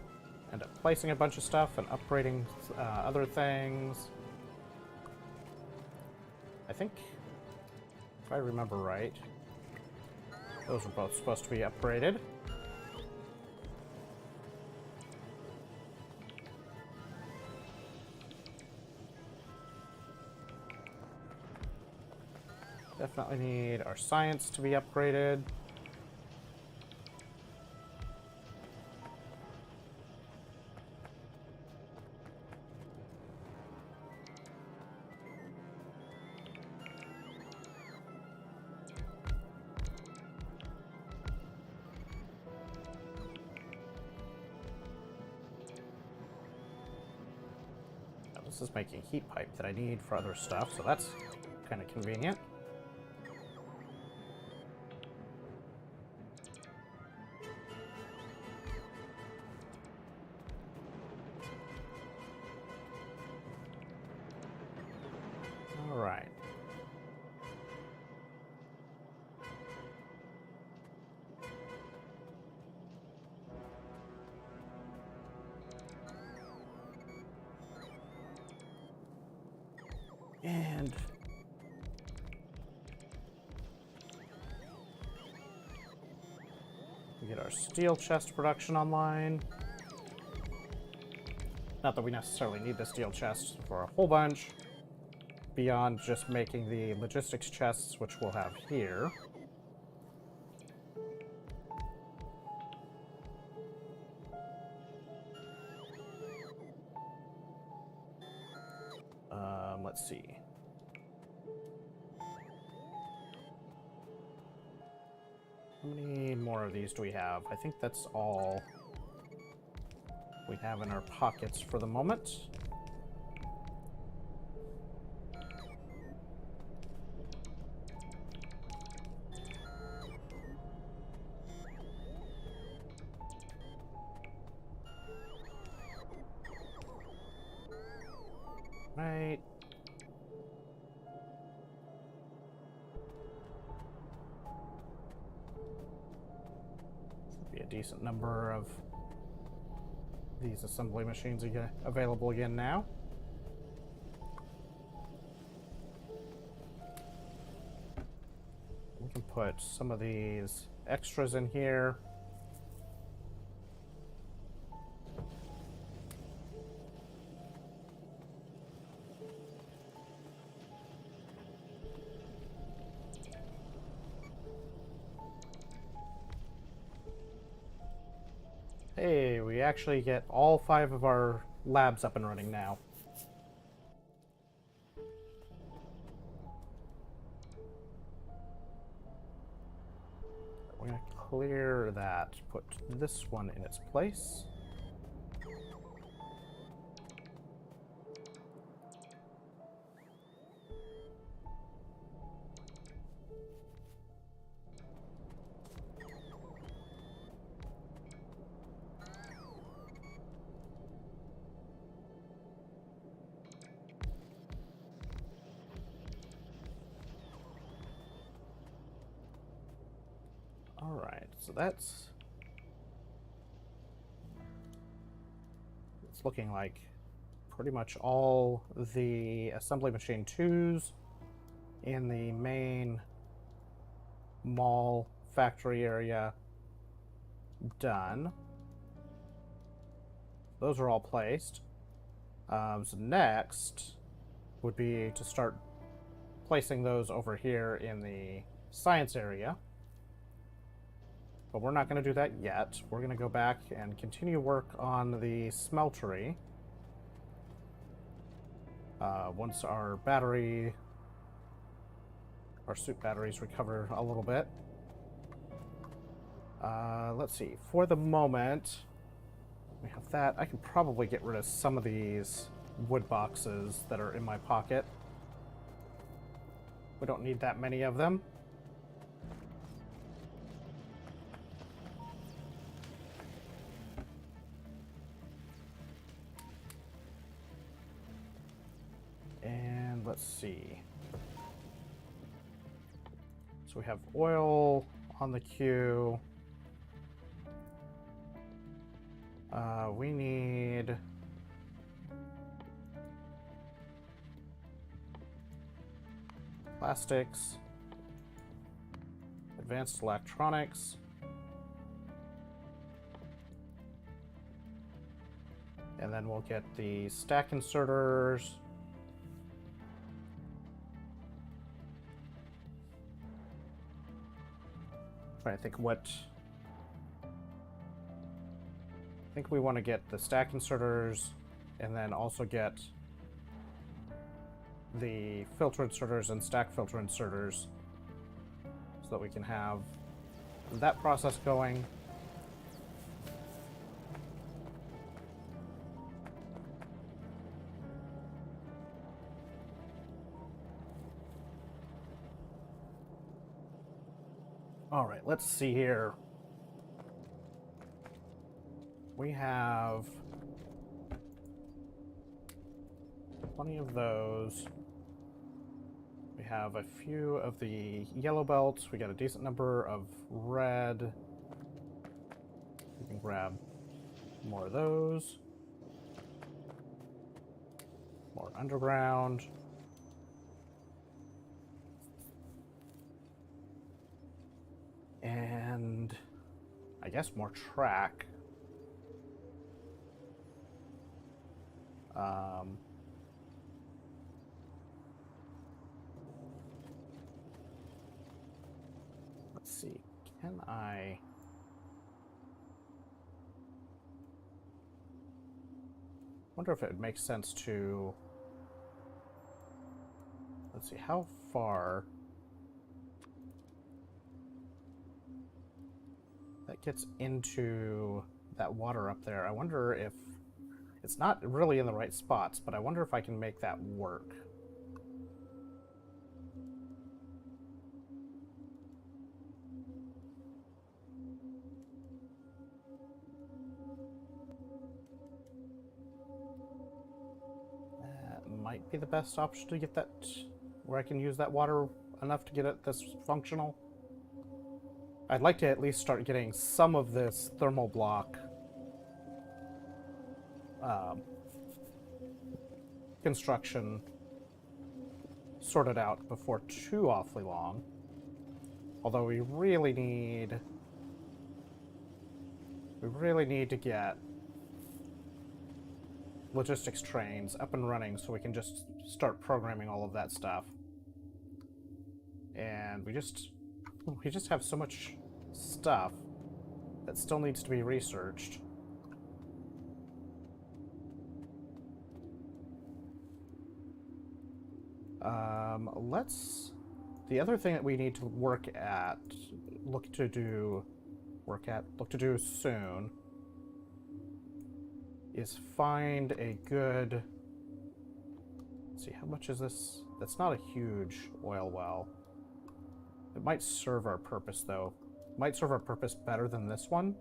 Speaker 1: end up placing a bunch of stuff and upgrading other things. I think, if I remember right, those were both supposed to be upgraded. Definitely need our science to be upgraded. Now, this is making heat pipe that I need for other stuff, so that's kind of convenient. Alright. And we get our steel chest production online. Not that we necessarily need the steel chest for a whole bunch, beyond just making the logistics chests, which we'll have here. Let's see. How many more of these do we have? I think that's all we have in our pockets for the moment. Right. Should be a decent number of these assembly machines available again now. We can put some of these extras in here. Hey, we actually get all 5 of our labs up and running now. We're going to clear that, put this one in its place. Alright, so it's looking like pretty much all the assembly machine 2s in the main mall factory area done. Those are all placed. So next would be to start placing those over here in the science area. But we're not going to do that yet. We're going to go back and continue work on the smeltery. Once our suit batteries recover a little bit. Let's see. For the moment, we have that. I can probably get rid of some of these wood boxes that are in my pocket. We don't need that many of them. And let's see. So we have oil on the queue. We need plastics, advanced electronics, and then we'll get the stack inserters. Trying to think what. I think we want to get the stack inserters and then also get the filter inserters and stack filter inserters so that we can have that process going. All right, let's see here. We have plenty of those. We have a few of the yellow belts. We got a decent number of red. We can grab more of those. More underground. And I guess more track. Let's see, can I... wonder if it would make sense to... Let's see, how far... that gets into that water up there. I wonder if... it's not really in the right spots, but I wonder if I can make that work. That might be the best option to get that, where I can use that water enough to get it this functional. I'd like to at least start getting some of this thermal block construction sorted out before too awfully long. Although we really need to get logistics trains up and running so we can just start programming all of that stuff. And we just have so much stuff that still needs to be researched. The other thing that we need to look to do soon is find a good, let's see, how much is this? That's not a huge oil well. It might serve our purpose, though. It might serve our purpose better than this one.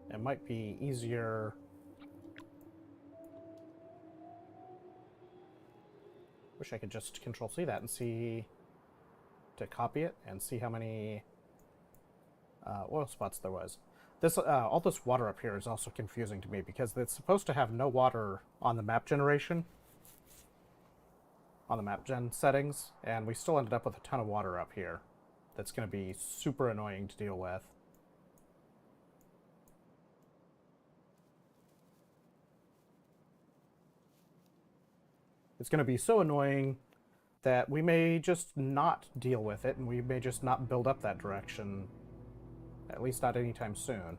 Speaker 1: It might be easier. Wish I could just Control-C that and see, to copy it and see how many oil spots there was. This all this water up here is also confusing to me because it's supposed to have no water on the map generation, on the map gen settings, and we still ended up with a ton of water up here. That's going to be super annoying to deal with. It's going to be so annoying that we may just not deal with it, and we may just not build up that direction, at least not anytime soon.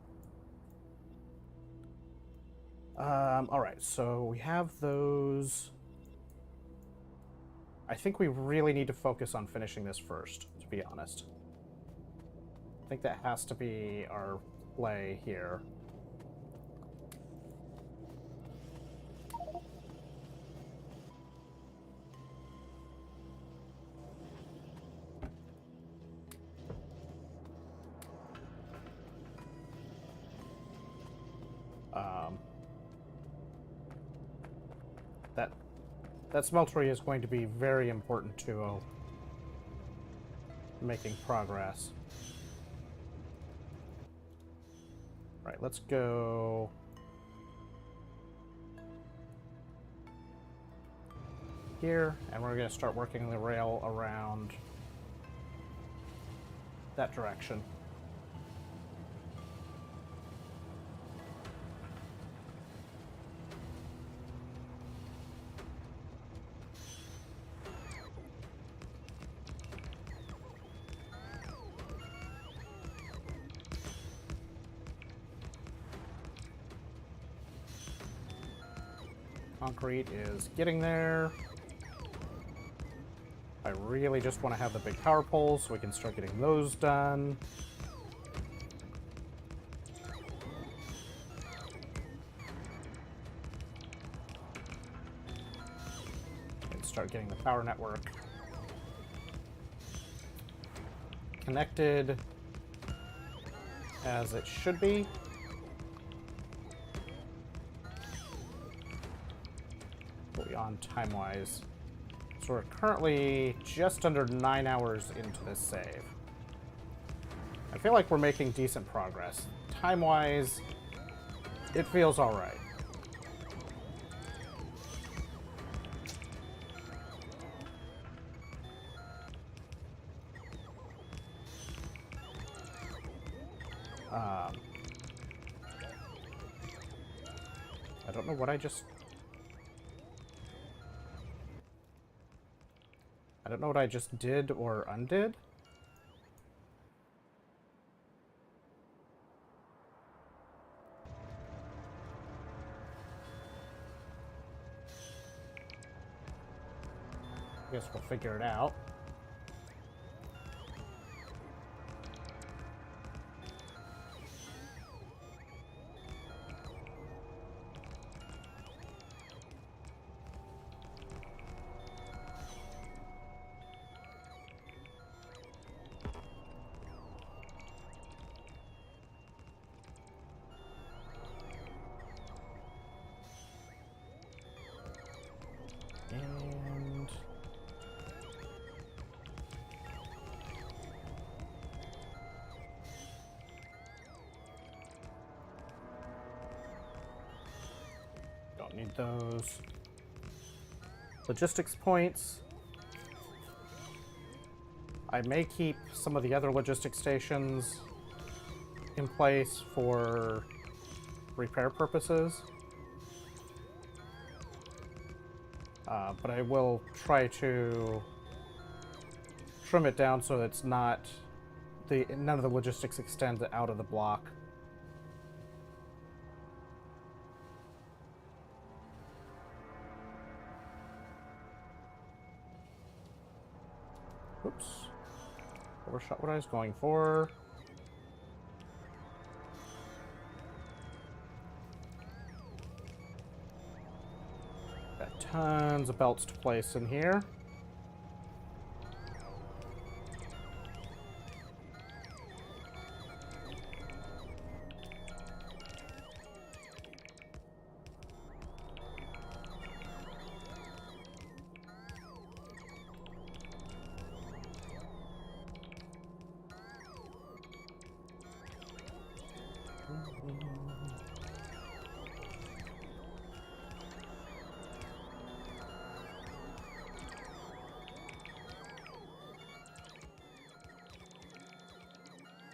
Speaker 1: Alright, so we have those. I think we really need to focus on finishing this first, to be honest. I think that has to be our play here. That smeltery is going to be very important to making progress. Right, let's go here, and we're going to start working the rail around that direction. Concrete is getting there. I really just want to have the big power poles so we can start getting those done. And start getting the power network connected as it should be. On time-wise. So we're currently just under 9 hours into this save. I feel like we're making decent progress. Time-wise, it feels alright. I don't know what I just... I don't know what I just did or undid. I guess we'll figure it out. And Don't need those. Logistics points. I may keep some of the other logistics stations in place for repair purposes. But I will try to trim it down so it's not none of the logistics extends out of the block. Oops. Overshot what I was going for. Got tons of belts to place in here.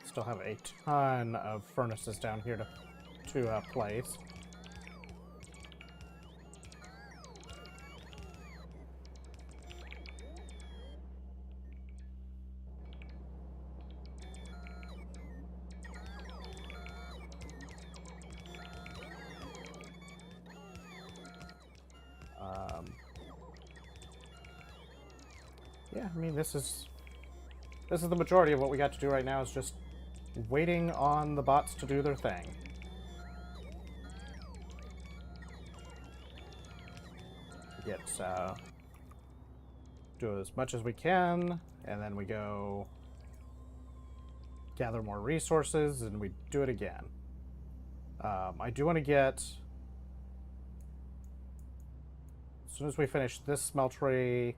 Speaker 1: Still have a ton of furnaces down here to place. Yeah, I mean, this is the majority of what we got to do right now is just waiting on the bots to do their thing. Get do as much as we can, and then we go gather more resources, and we do it again. I do want to get, as soon as we finish this smeltery,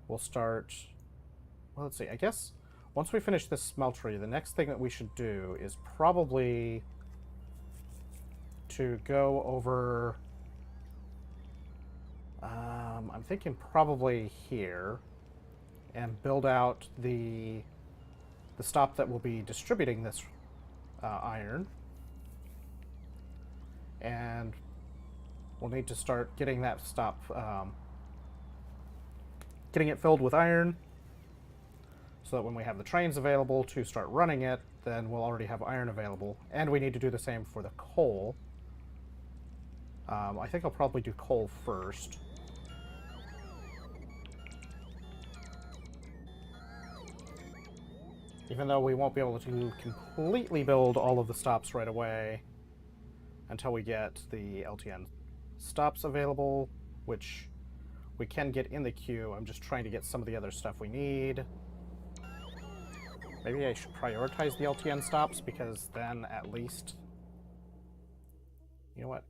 Speaker 1: we'll start, well, let's see, I guess once we finish this smeltery, the next thing that we should do is probably to go over, I'm thinking probably here, and build out the stop that will be distributing this iron. And we'll need to start getting that stop, getting it filled with iron, so that when we have the trains available to start running it, then we'll already have iron available. And we need to do the same for the coal. I think I'll probably do coal first. Even though we won't be able to completely build all of the stops right away until we get the LTN stops available, which we can get in the queue. I'm just trying to get some of the other stuff we need. Maybe I should prioritize the LTN stops, because then at least... You know what?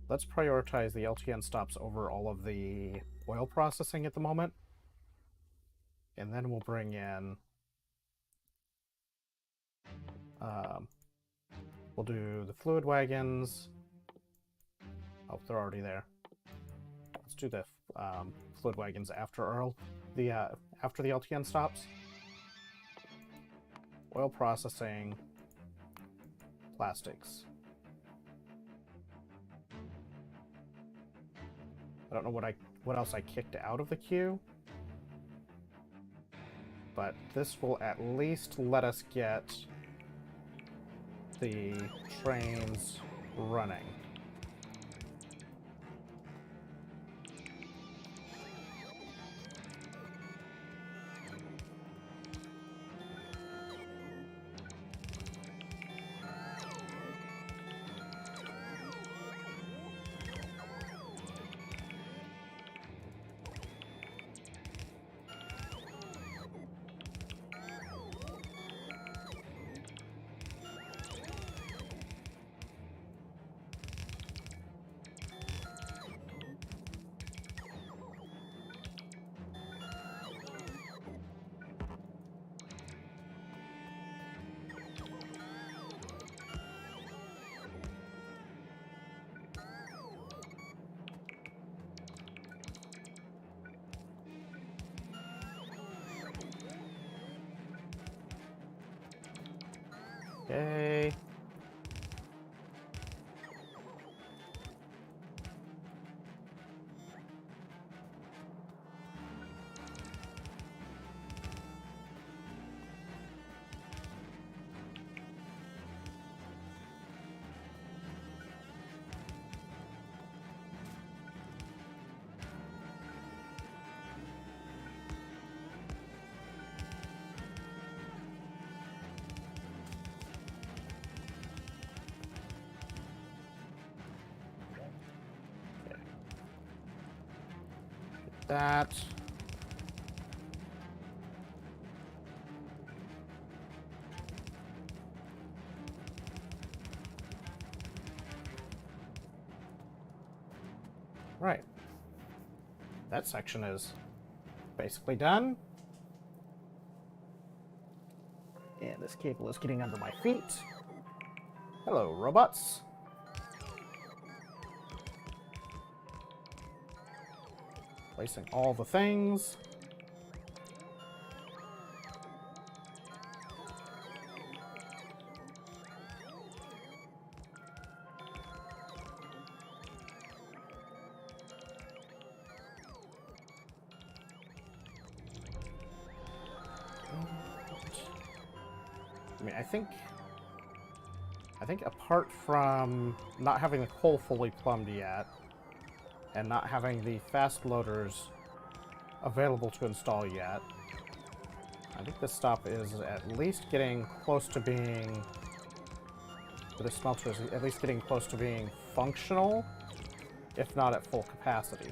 Speaker 1: Let's prioritize the LTN stops over all of the oil processing at the moment. And then we'll bring in... we'll do the fluid wagons. Oh, they're already there. Let's do the fluid wagons after after the LTN stops. Oil processing, plastics. I don't know what else I kicked out of the queue, but this will at least let us get the trains running. Okay. That. Right. That section is basically done. And this cable is getting under my feet. Hello, robots. Placing all the things. I mean, I think apart from not having the coal fully plumbed yet, and not having the fast loaders available to install yet, I think this stop is at least getting close to being, the smelter is at least getting close to being functional, if not at full capacity.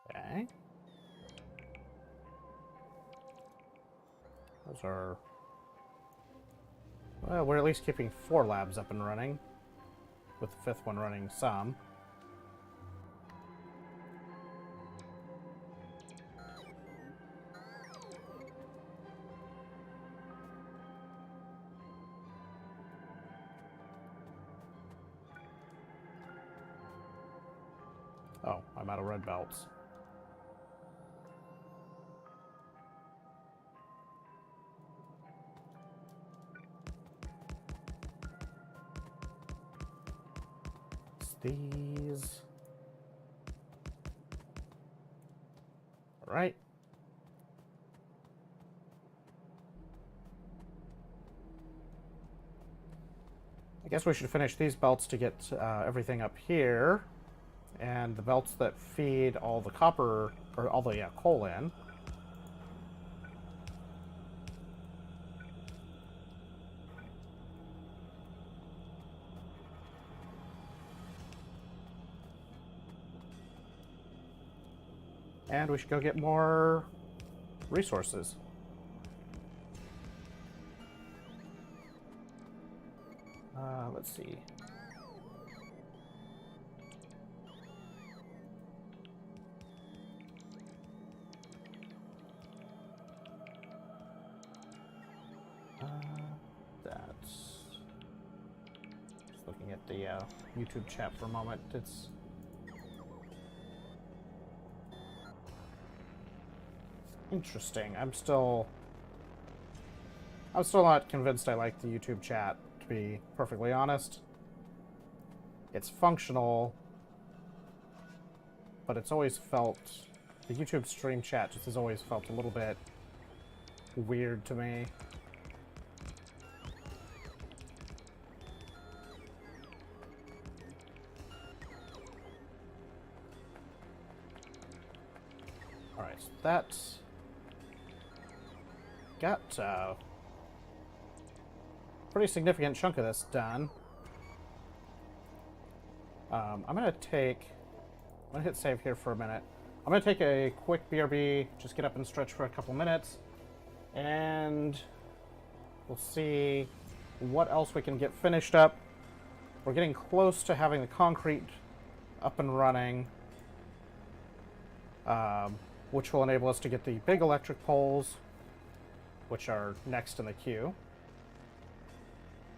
Speaker 1: Okay. Those are... Well, we're at least keeping 4 labs up and running, with the 5th one running some. Oh, I'm out of red belts. These. All right. I guess we should finish these belts to get everything up here, and the belts that feed all the copper, or all the coal in. And we should go get more resources. Let's see. That's... Just looking at the YouTube chat for a moment. It's... Interesting. I'm still not convinced I like the YouTube chat, to be perfectly honest. It's functional, but it's always felt... The YouTube stream chat just has always felt a little bit weird to me. Alright, so that's... Got a pretty significant chunk of this done. I'm gonna hit save here for a minute. I'm gonna take a quick BRB, just get up and stretch for a couple minutes, and we'll see what else we can get finished up. We're getting close to having the concrete up and running, which will enable us to get the big electric poles, which are next in the queue.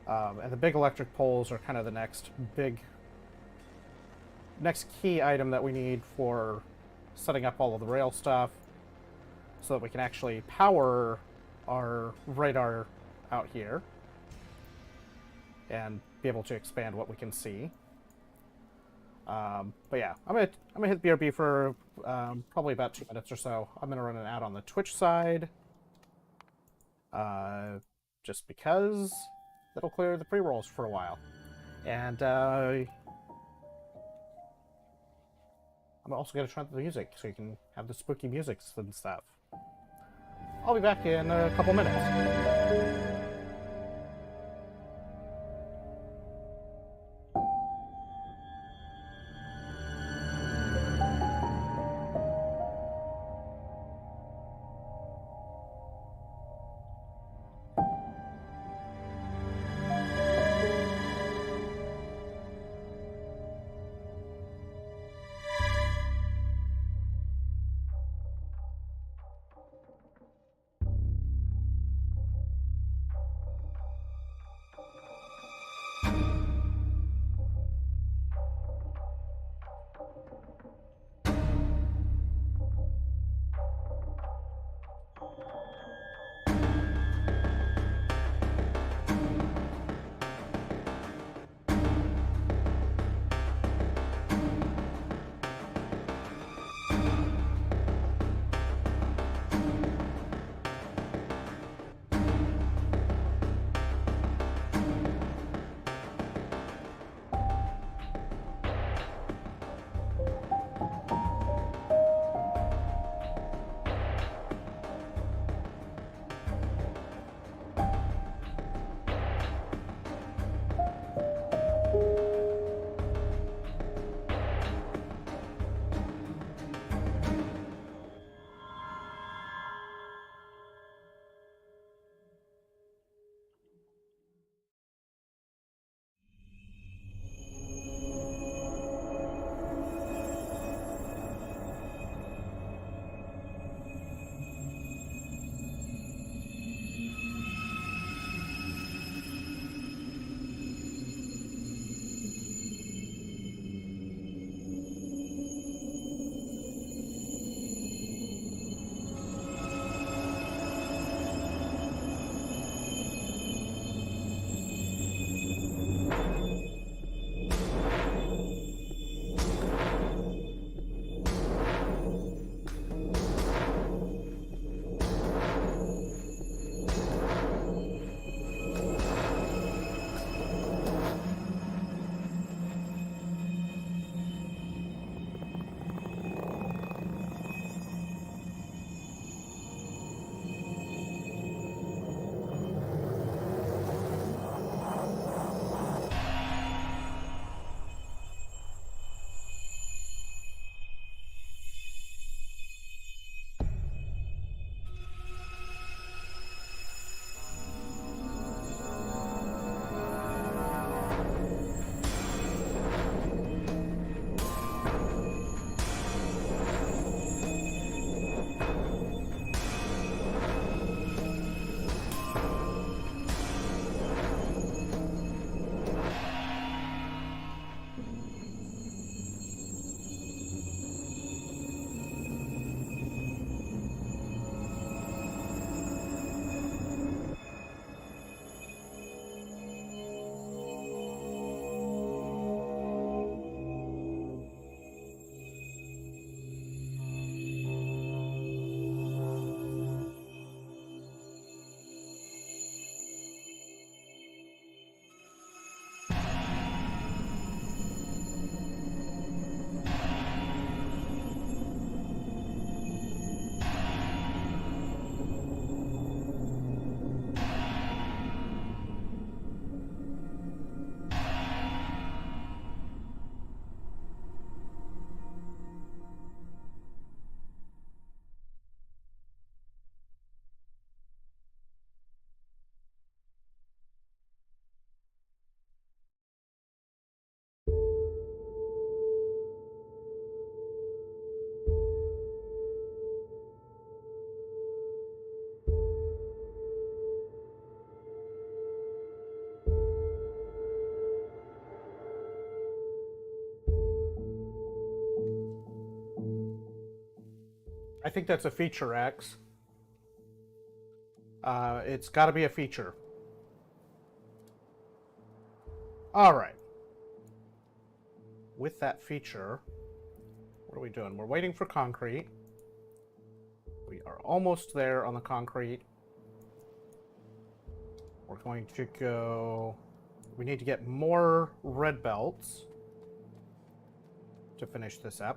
Speaker 1: And the big electric poles are kind of the next key item that we need for setting up all of the rail stuff, so that we can actually power our radar out here and be able to expand what we can see. But yeah, I'm gonna hit BRB for probably about 2 minutes or so. I'm gonna run an ad on the Twitch side, just because that'll clear the pre-rolls for a while, and I'm also gonna try the music so you can have the spooky music and stuff. I'll be back in a couple minutes. I think that's a feature X. It's got to be a feature. All right. With that feature, what are we doing? We're waiting for concrete. We are almost there on the concrete. We're going to go... We need to get more red belts to finish this up.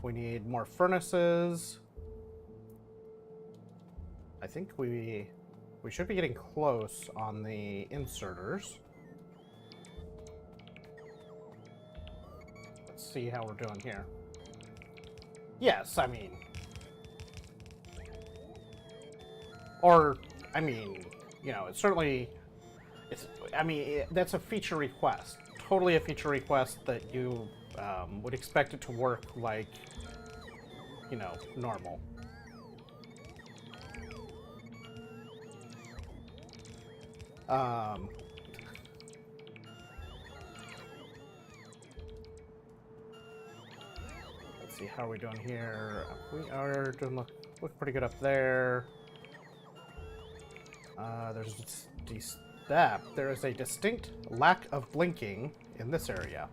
Speaker 1: We need more furnaces. I think we should be getting close on the inserters. Let's see how we're doing here. Yes, I mean... Or, I mean, you know, it's certainly... that's a feature request. Totally a feature request that you would expect it to work like, you know, normal. Let's see, how are we doing here? We are doing look pretty good up there. There is a distinct lack of blinking in this area.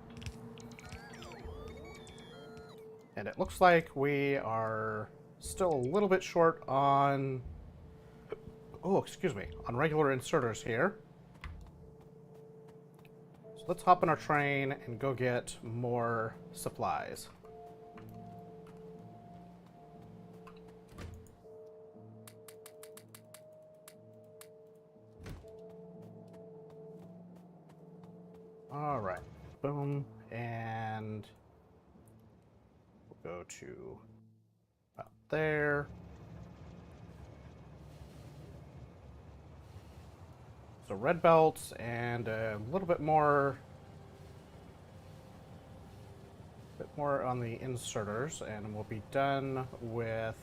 Speaker 1: And it looks like we are still a little bit short on... Oh, excuse me. On regular inserters here. So let's hop on our train and go get more supplies. All right. Boom. And we'll go to about there. So red belts and a little bit more on the inserters, and we'll be done with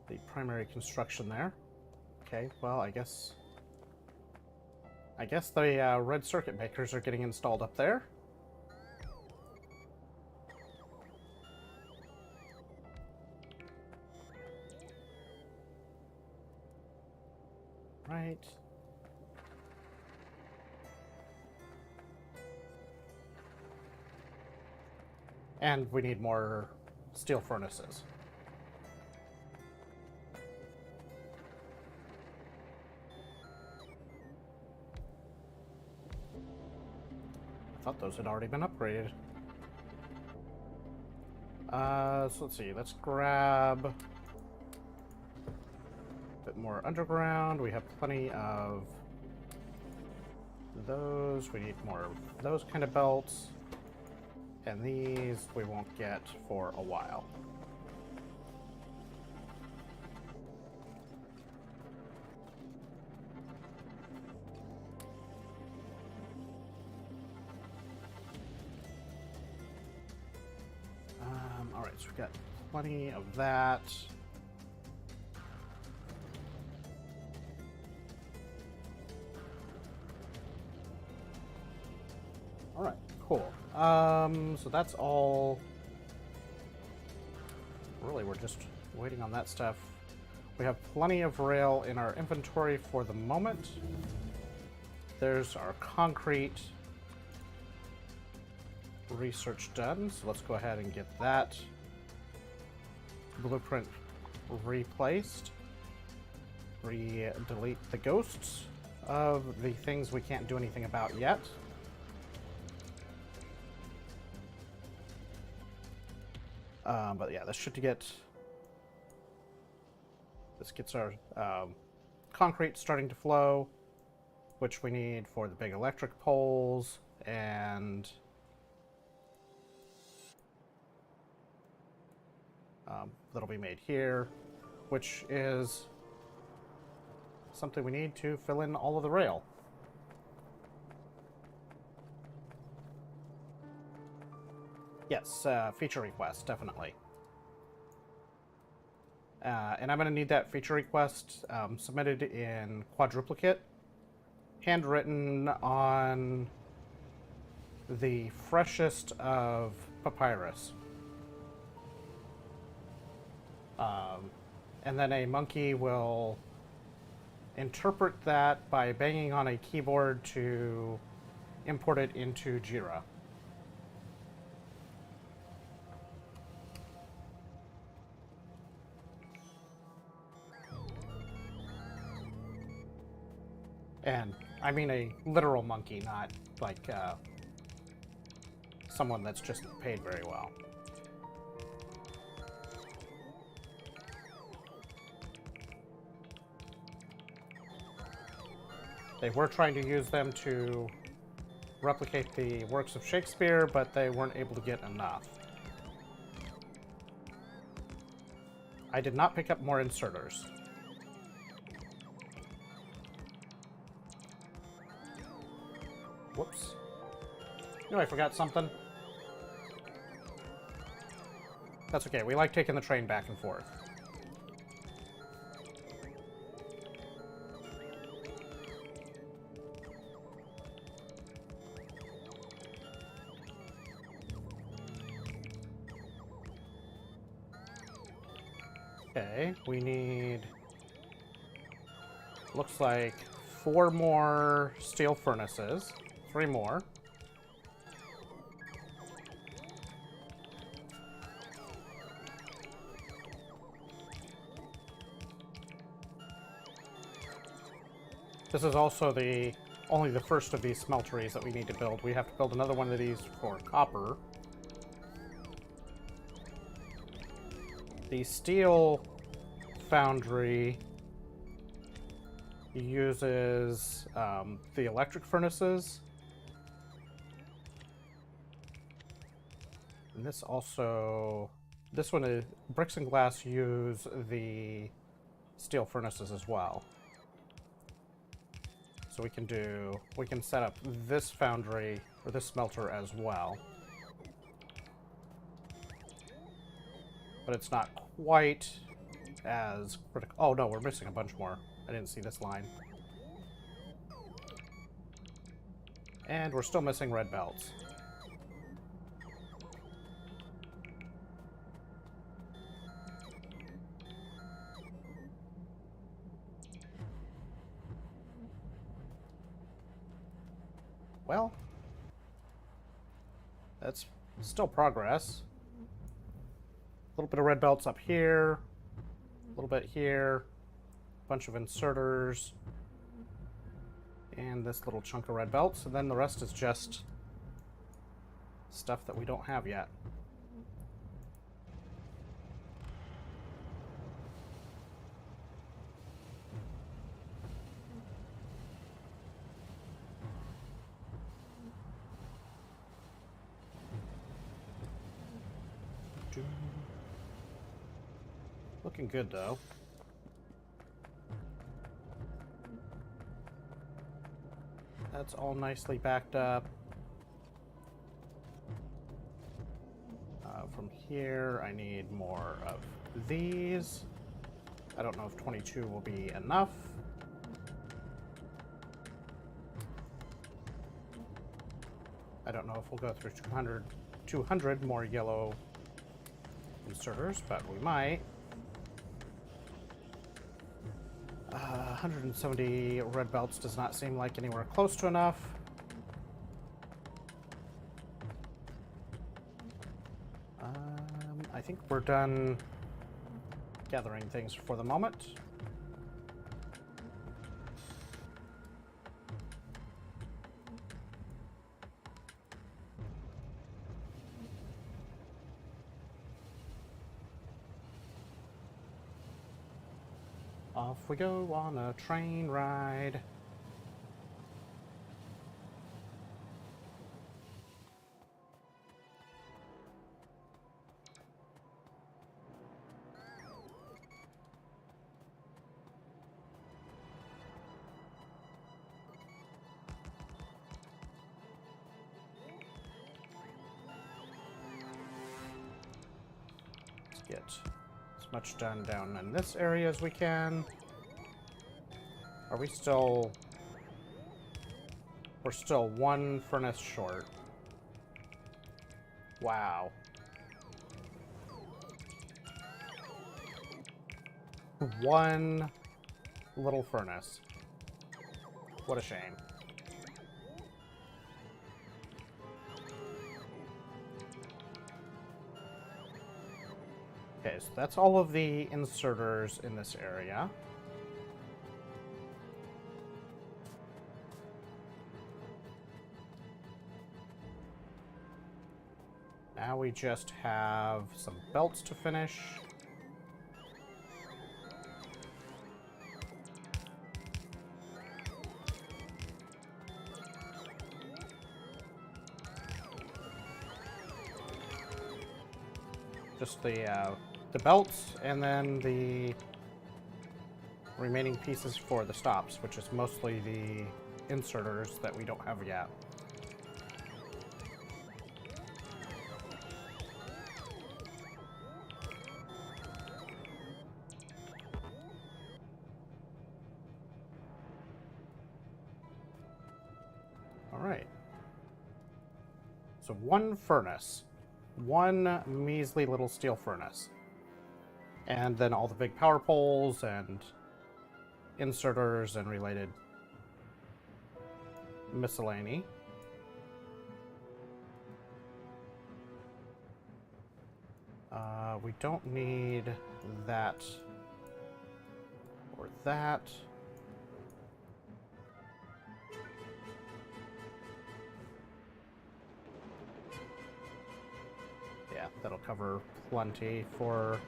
Speaker 1: the primary construction there. Okay, well, I guess the red circuit makers are getting installed up there. Right. And we need more steel furnaces. I thought those had already been upgraded. So let's see, let's grab a bit more underground. We have plenty of those. We need more of those kind of belts. And these we won't get for a while. All right, so we've got plenty of that. All right, cool. So that's all. Really, we're just waiting on that stuff. We have plenty of rail in our inventory for the moment. There's our concrete research done, so let's go ahead and get that blueprint replaced. Delete the ghosts of the things we can't do anything about yet. But yeah, this gets our concrete starting to flow, which we need for the big electric poles, and that'll be made here, which is something we need to fill in all of the rail. Yes, feature request, definitely. And I'm going to need that feature request submitted in quadruplicate, handwritten on the freshest of papyrus. And then a monkey will interpret that by banging on a keyboard to import it into Jira. And I mean a literal monkey, not like someone that's just paid very well. They were trying to use them to replicate the works of Shakespeare, but they weren't able to get enough. I did not pick up more inserters. Whoops. You know, I forgot something. That's okay, we like taking the train back and forth. Okay, we need, looks like 4 more steel furnaces, 3 more. This is also only the first of these smelteries that we need to build. We have to build another one of these for copper. The steel foundry uses the electric furnaces. And this one is, bricks and glass use the steel furnaces as well. So we can set up this foundry, or this smelter as well. But it's not quite as critical. Oh no, we're missing a bunch more. I didn't see this line. And we're still missing red belts. Well, that's still progress. A little bit of red belts up here, a little bit here, a bunch of inserters, and this little chunk of red belts, and then the rest is just stuff that we don't have yet. Looking good, though. That's all nicely backed up. From here, I need more of these. I don't know if 22 will be enough. I don't know if we'll go through 200 more yellow inserters, but we might. 170 red belts does not seem like anywhere close to enough. I think we're done gathering things for the moment. Off we go on a train ride. Let's get as much done down in this area as we can. Are we still... We're still 1 furnace short. Wow. One little furnace. What a shame. Okay, so that's all of the inserters in this area. Now we just have some belts to finish. Just the belts, and then the remaining pieces for the stops, which is mostly the inserters that we don't have yet. All right. So one furnace. One measly little steel furnace. And then all the big power poles and inserters and related miscellany. We don't need that or that. Yeah, that'll cover plenty for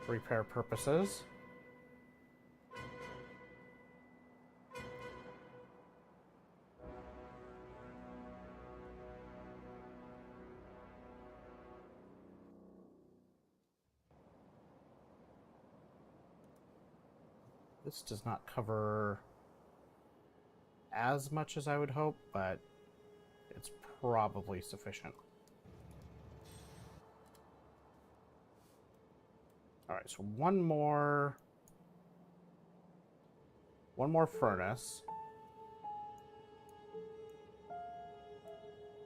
Speaker 1: repair purposes. This does not cover as much as I would hope, but it's probably sufficient. All right, so one more furnace.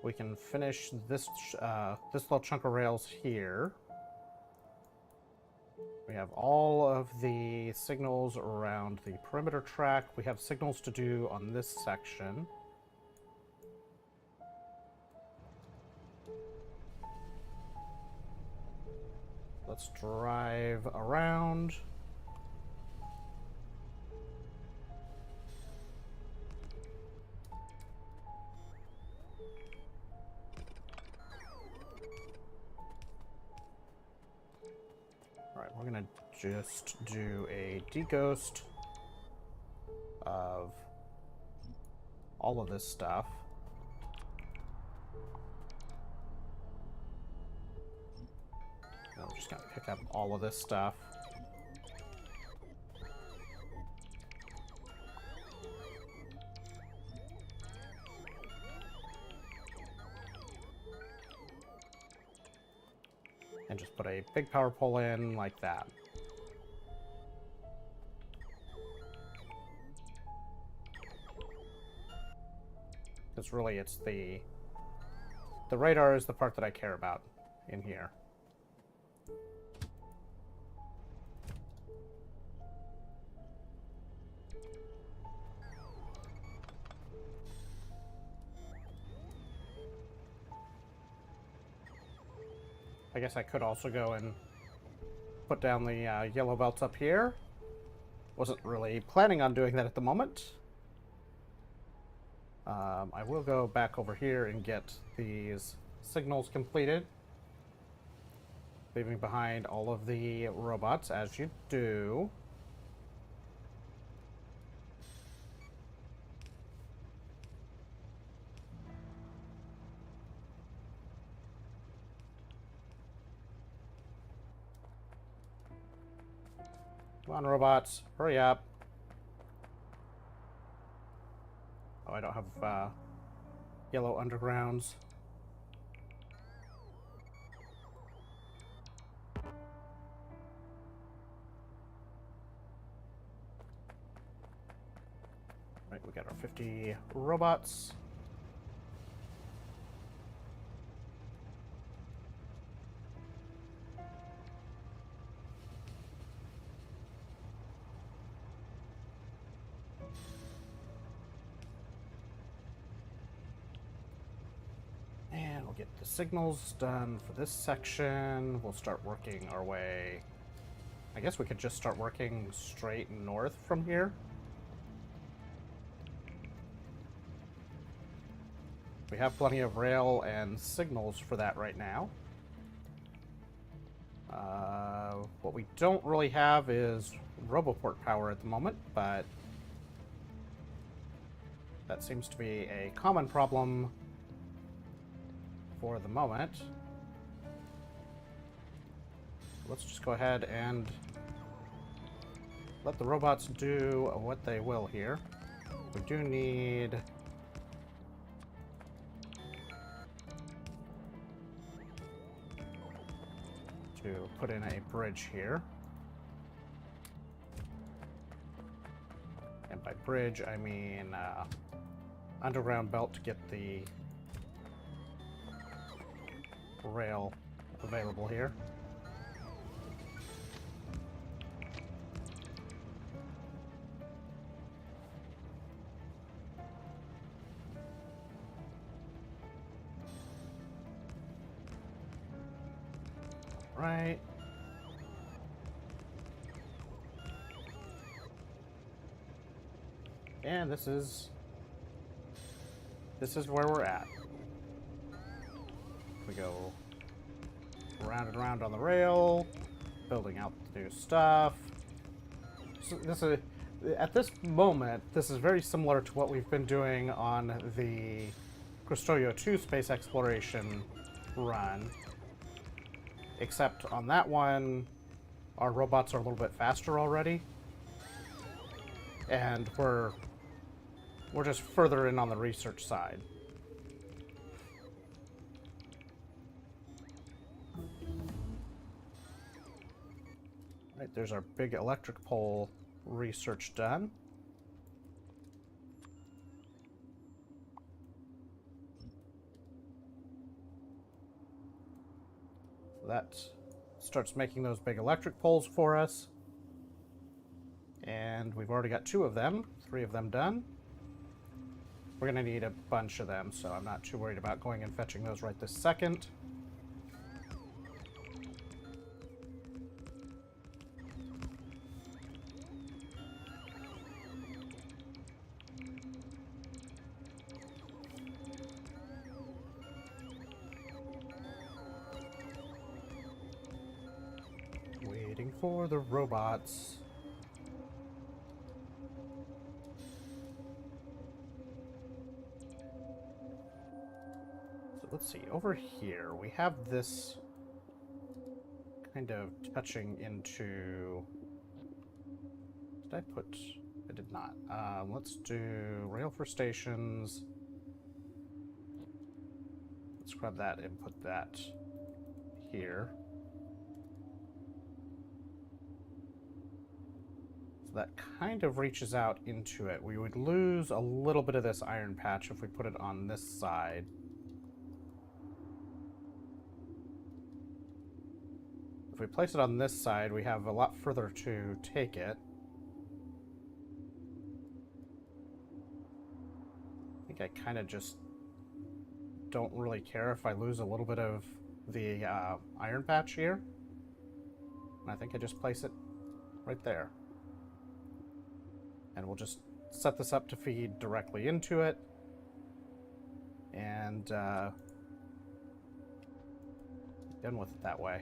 Speaker 1: We can finish this this little chunk of rails here. We have all of the signals around the perimeter track. We have signals to do on this section. Let's drive around. Alright, we're gonna just do a deghost of all of this stuff. We're just gonna pick up all of this stuff. And just put a big power pole in like that. Because really it's the radar is the part that I care about in here. I guess I could also go and put down the yellow belts up here. Wasn't really planning on doing that at the moment. I will go back over here and get these signals completed. Leaving behind all of the robots, as you do. Come on, robots, hurry up. Oh, I don't have yellow undergrounds. Right, we got our 50 robots. get the signals done for this section. We'll start working our way. I guess we could just start working straight north from here. We have plenty of rail and signals for that right now. What we don't really have is Roboport power at the moment, but that seems to be a common problem for the moment. Let's just go ahead and let the robots do what they will here. We do need to put in a bridge here. And by bridge, I mean underground belt to get the rail available here. Right. And this is where we're at. We go round and round on the rail, building out the new stuff. So this is, at this moment, this is very similar to what we've been doing on the Cristoio 2 space exploration run. Except on that one, our robots are a little bit faster already. And we're just further in on the research side. Right, there's our big electric pole research done. That starts making those big electric poles for us. And we've already got 2 of them, 3 of them done. We're going to need a bunch of them, so I'm not too worried about going and fetching those right this second. Waiting for the robots. So let's see, over here we have this kind of touching into... Did I put... I did not. Let's do rail for stations. Let's grab that and put that here. That kind of reaches out into it. We would lose a little bit of this iron patch if we put it on this side. If we place it on this side, we have a lot further to take it. I think I kind of just don't really care if I lose a little bit of the iron patch here. And I think I just place it right there. And we'll just set this up to feed directly into it. And done with it that way.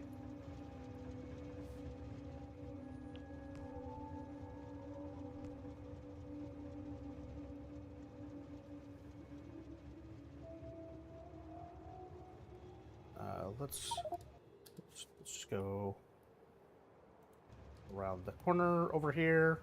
Speaker 1: Let's just go around the corner over here.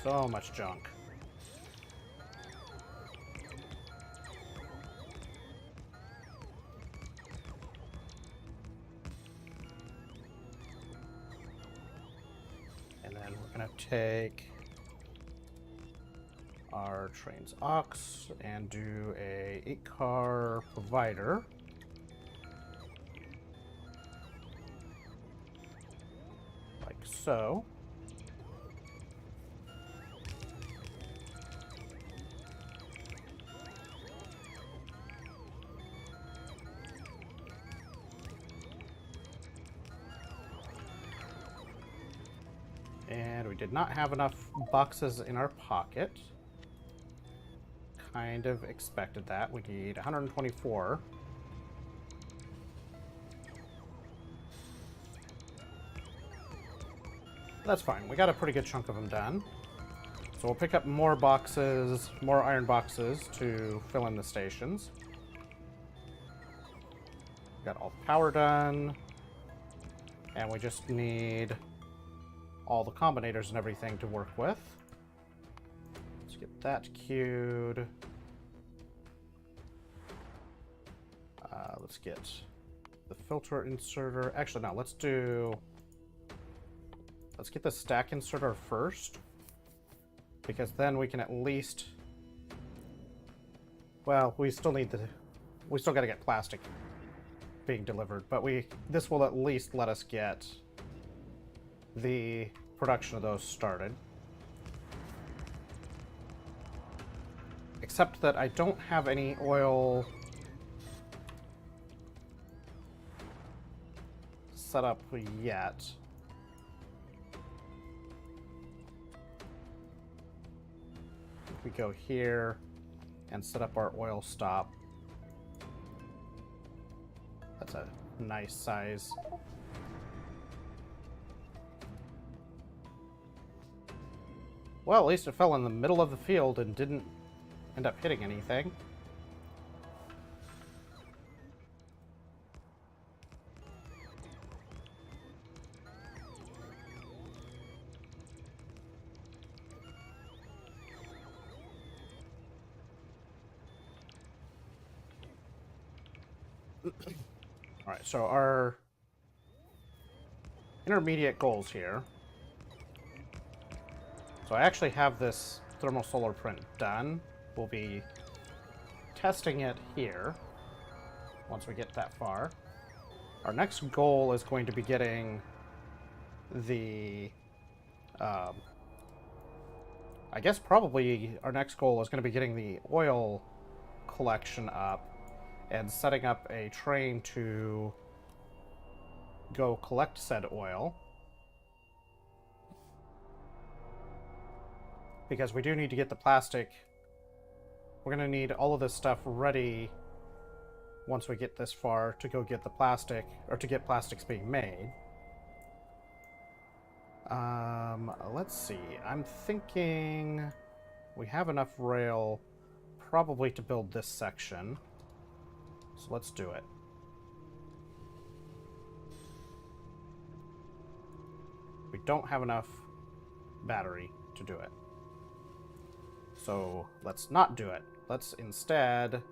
Speaker 1: So much junk. And then we're going to take our our trains ox and do a 8-car provider. Like so. And we did not have enough boxes in our pocket. Kind of expected that. We need 124. That's fine. We got a pretty good chunk of them done. So we'll pick up more boxes, more iron boxes to fill in the stations. Got all the power done. And we just need all the combinators and everything to work with. Let's get that queued. Let's get the filter inserter. Actually, no, let's get the stack inserter first, because then we can at least, well, we still got to get plastic being delivered, but this will at least let us get the production of those started. Except that I don't have any oil set up yet. We go here and set up our oil stop. That's a nice size. Well, at least it fell in the middle of the field and didn't end up hitting anything. Alright, so our intermediate goals here. So I actually have this thermal solar print done. We'll be testing it here once we get that far. Our next goal is going to be getting the... I guess probably our next goal is going to be getting the oil collection up and setting up a train to go collect said oil. Because we do need to get the plastic. We're going to need all of this stuff ready once we get this far to go get the plastic, or to get plastics being made. Let's see. I'm thinking we have enough rail probably to build this section. So let's do it. We don't have enough battery to do it. So let's not do it. Let's instead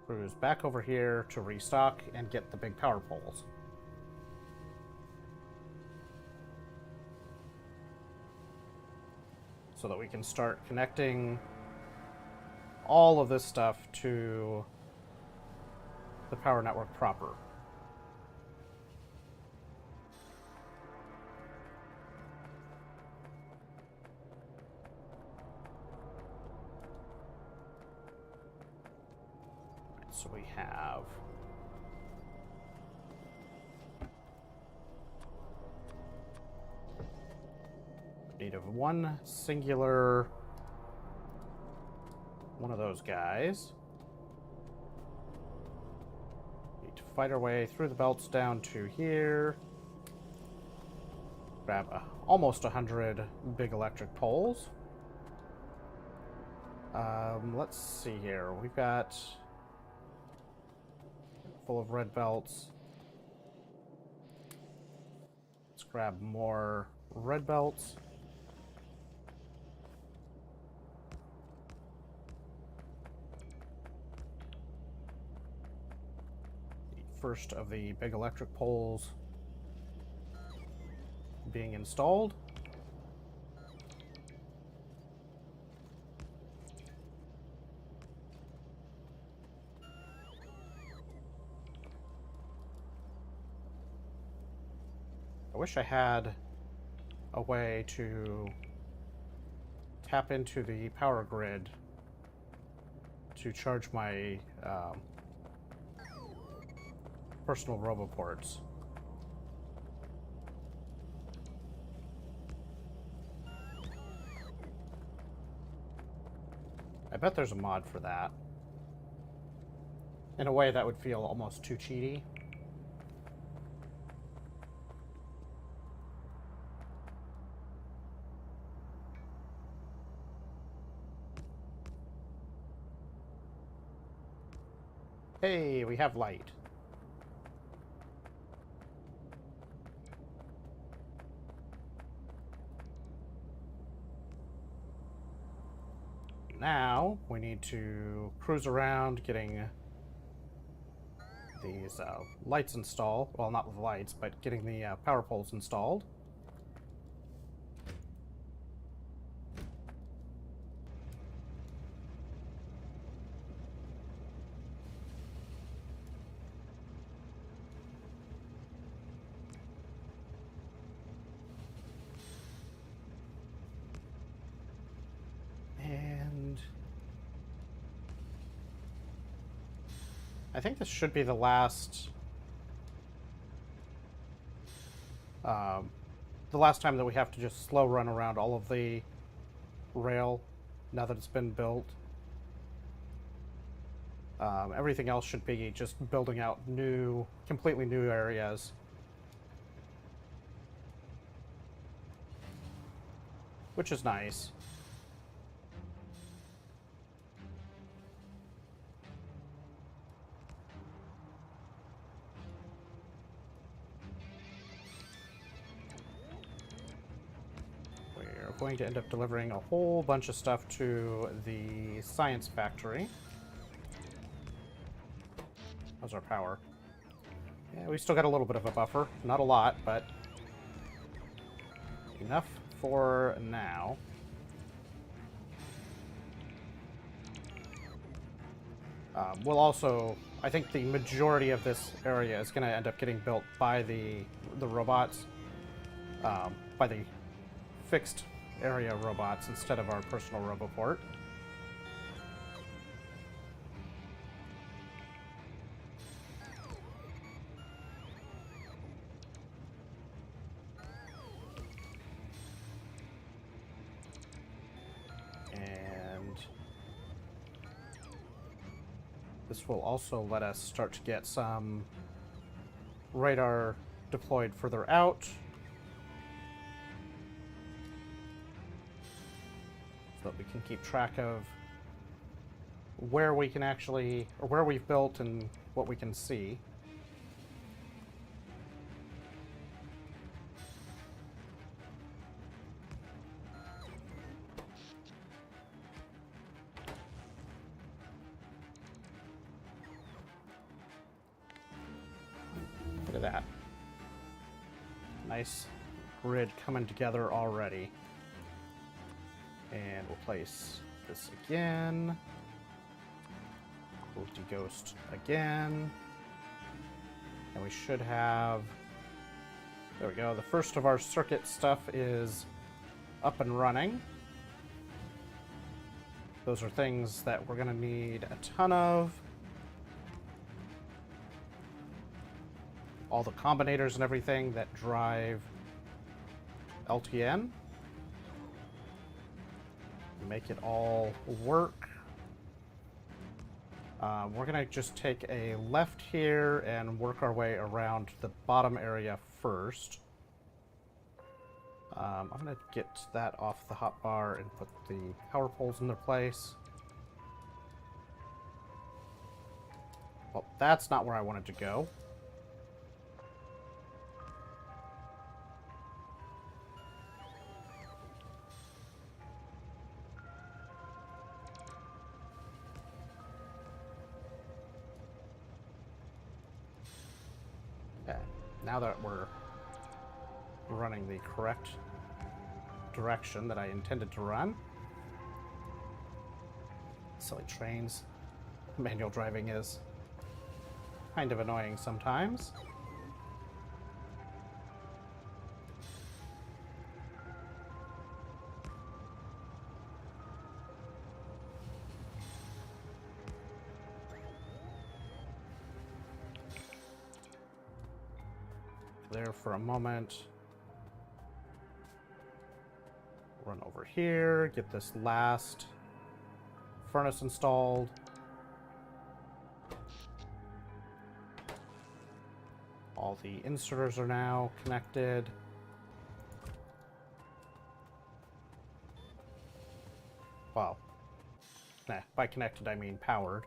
Speaker 1: cruise back over here to restock and get the big power poles. So that we can start connecting all of this stuff to the power network proper. So we have need of one singular one of those guys. Need to fight our way through the belts down to here. Grab almost 100 big electric poles. Let's see here. We've got full of red belts. Let's grab more red belts. First of the big electric poles being installed. I wish I had a way to tap into the power grid to charge my personal roboports. I bet there's a mod for that. In a way, that would feel almost too cheaty. Hey, we have light. Now, we need to cruise around getting these lights installed. Well, not the lights, but getting the power poles installed. And I think this should be the last time that we have to just slow run around all of the rail now that it's been built. Everything else should be just building out completely new areas. Which is nice. We're going to end up delivering a whole bunch of stuff to the science factory. How's our power? Yeah, we still got a little bit of a buffer. Not a lot, but enough for now. We'll also, I think the majority of this area is going to end up getting built by the robots, by the fixed area robots instead of our personal roboport. And this will also let us start to get some radar deployed further out, so that we can keep track of where we can actually, or where we've built and what we can see. Look at that. Nice grid coming together already. And we'll place this again. We'll deghost again. And we should have... There we go. The first of our circuit stuff is up and running. Those are things that we're going to need a ton of. All the combinators and everything that drive LTN. Make it all work. We're going to just take a left here and work our way around the bottom area first. I'm going to get that off the hotbar and put the power poles in their place. Well, that's not where I wanted to go. Now that we're running the correct direction that I intended to run. Silly trains. Manual driving is kind of annoying sometimes. there for a moment. Run over here, get this last furnace installed. All the inserters are now connected. Well, by connected I mean powered.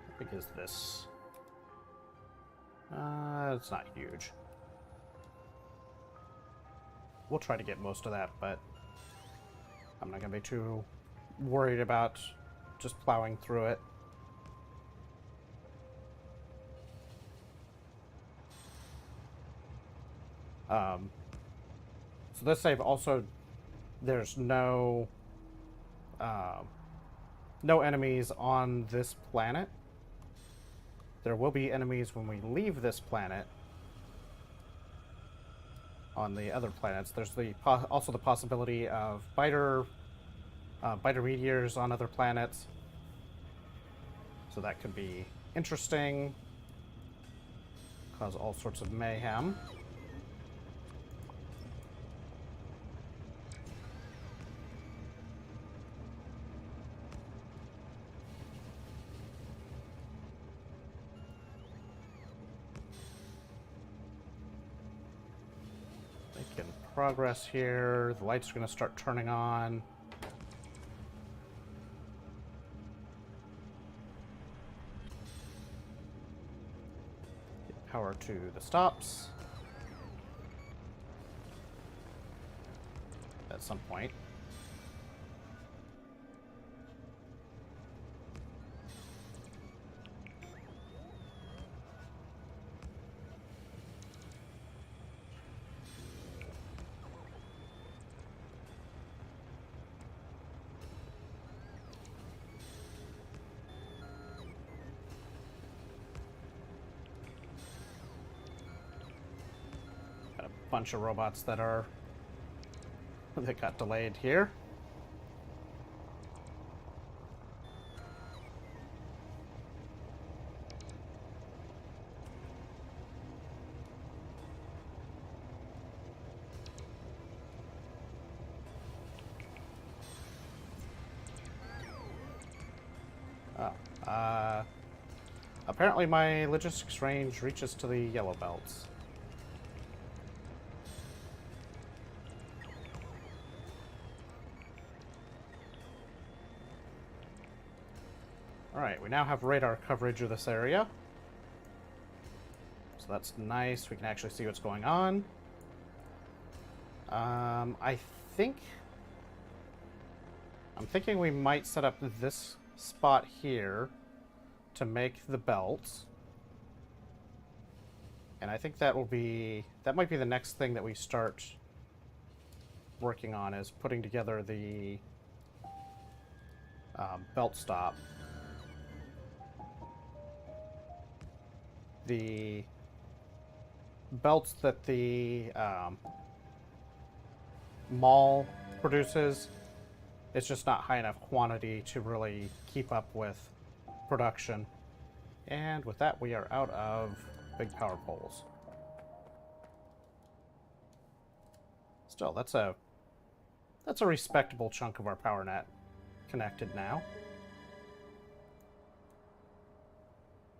Speaker 1: How big is this? It's not huge. We'll try to get most of that, but I'm not going to be too worried about just plowing through it. So this save also, there's no enemies on this planet. There will be enemies when we leave this planet. On the other planets, there's also the possibility of biter meteors on other planets. So that could be interesting. Cause all sorts of mayhem. Making progress here. The lights are going to start turning on. Power to the stops at some point. Bunch of robots that got delayed here. Apparently my logistics range reaches to the yellow belts. Alright, we now have radar coverage of this area. So that's nice. We can actually see what's going on. I'm thinking we might set up this spot here to make the belts. And I think that might be the next thing that we start working on, is putting together the belt stop. The belts that the mall produces, it's just not high enough quantity to really keep up with production. And with that, we are out of big power poles. Still, that's a respectable chunk of our power net connected now.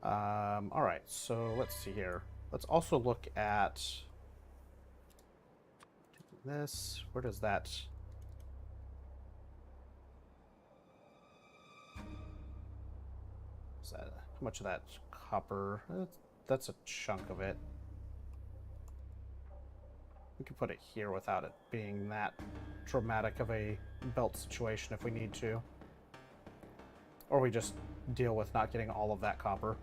Speaker 1: Alright, so let's see here. Let's also look at this. Where does that... Is that, how much of that copper? That's a chunk of it. We could put it here without it being that dramatic of a belt situation if we need to. Or we just deal with not getting all of that copper.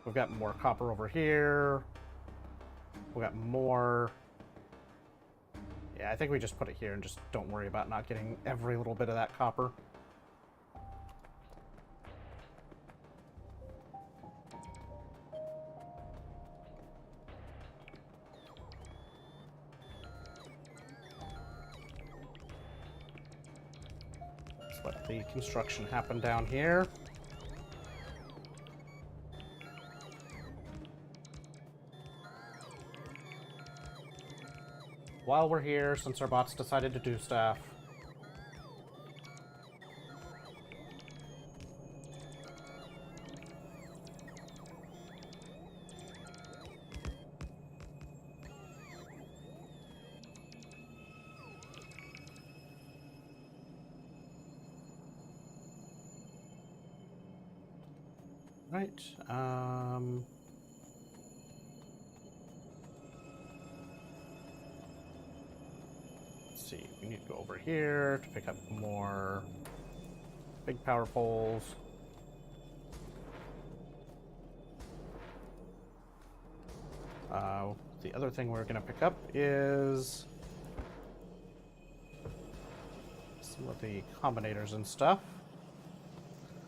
Speaker 1: We've got more copper over here. We've got more Yeah, I think we just put it here and just don't worry about not getting every little bit of that copper. Let's let the construction happen down here. While we're here, since our bots decided to do stuff. Right. Let's see. We need to go over here to pick up more big power poles. The other thing we're going to pick up is some of the combinators and stuff.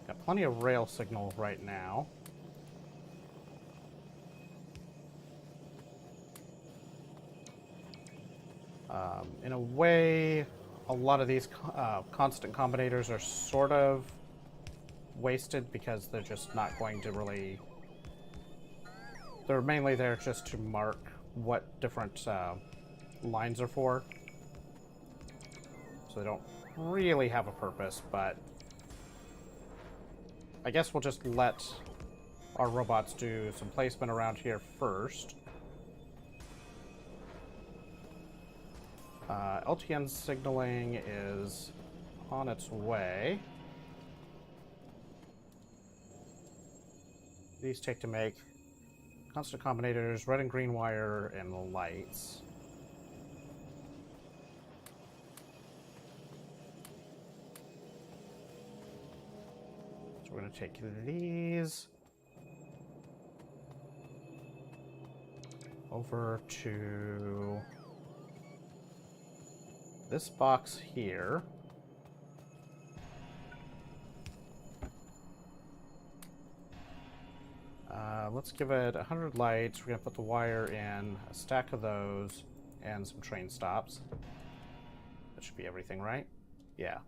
Speaker 1: Got plenty of rail signal right now. In a way, a lot of these constant combinators are sort of wasted because they're just not going to really... They're mainly there just to mark what different lines are for. So they don't really have a purpose, but I guess we'll just let our robots do some placement around here first. LTN signaling is on its way. These take to make constant combinators, red and green wire, and lights. So we're going to take these over to this box here. Let's give it 100 lights. We're going to put the wire in, a stack of those, and some train stops. That should be everything, right? Yeah.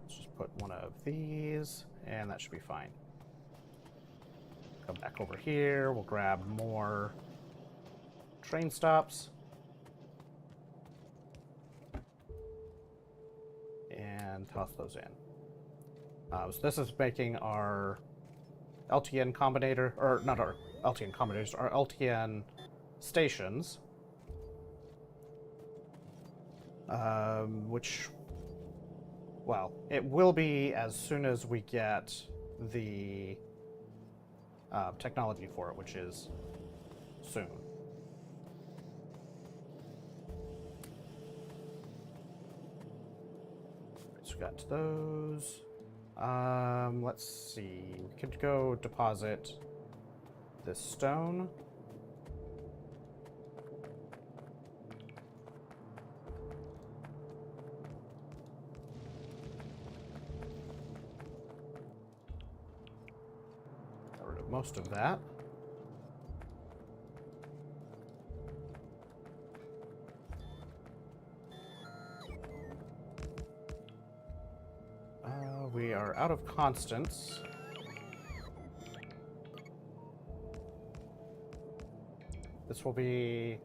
Speaker 1: Let's just put one of these, and that should be fine. Come back over here. We'll grab more train stops. And toss those in. So this is making our LTN combinator, or not our LTN combinators, our LTN stations. Which, well, it will be as soon as we get the technology for it, which is soon. So we got those. Let's see. We could go deposit this stone. Got rid of most of that. We are out of constants. This will be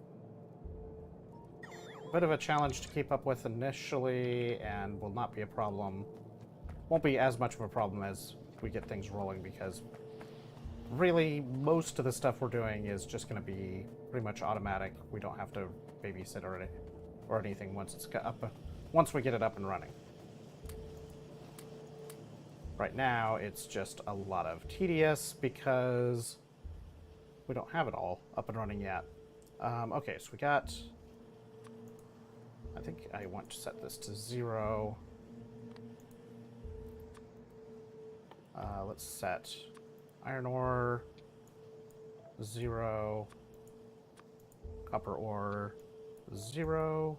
Speaker 1: a bit of a challenge to keep up with initially, and will not be a problem. Won't be as much of a problem as we get things rolling, because really most of the stuff we're doing is just going to be pretty much automatic. We don't have to babysit or anything once it's once we get it up and running. Right now, it's just a lot of tedious because we don't have it all up and running yet. Okay, so we got... I think I want to set this to 0. Let's set iron ore 0. Copper ore, 0.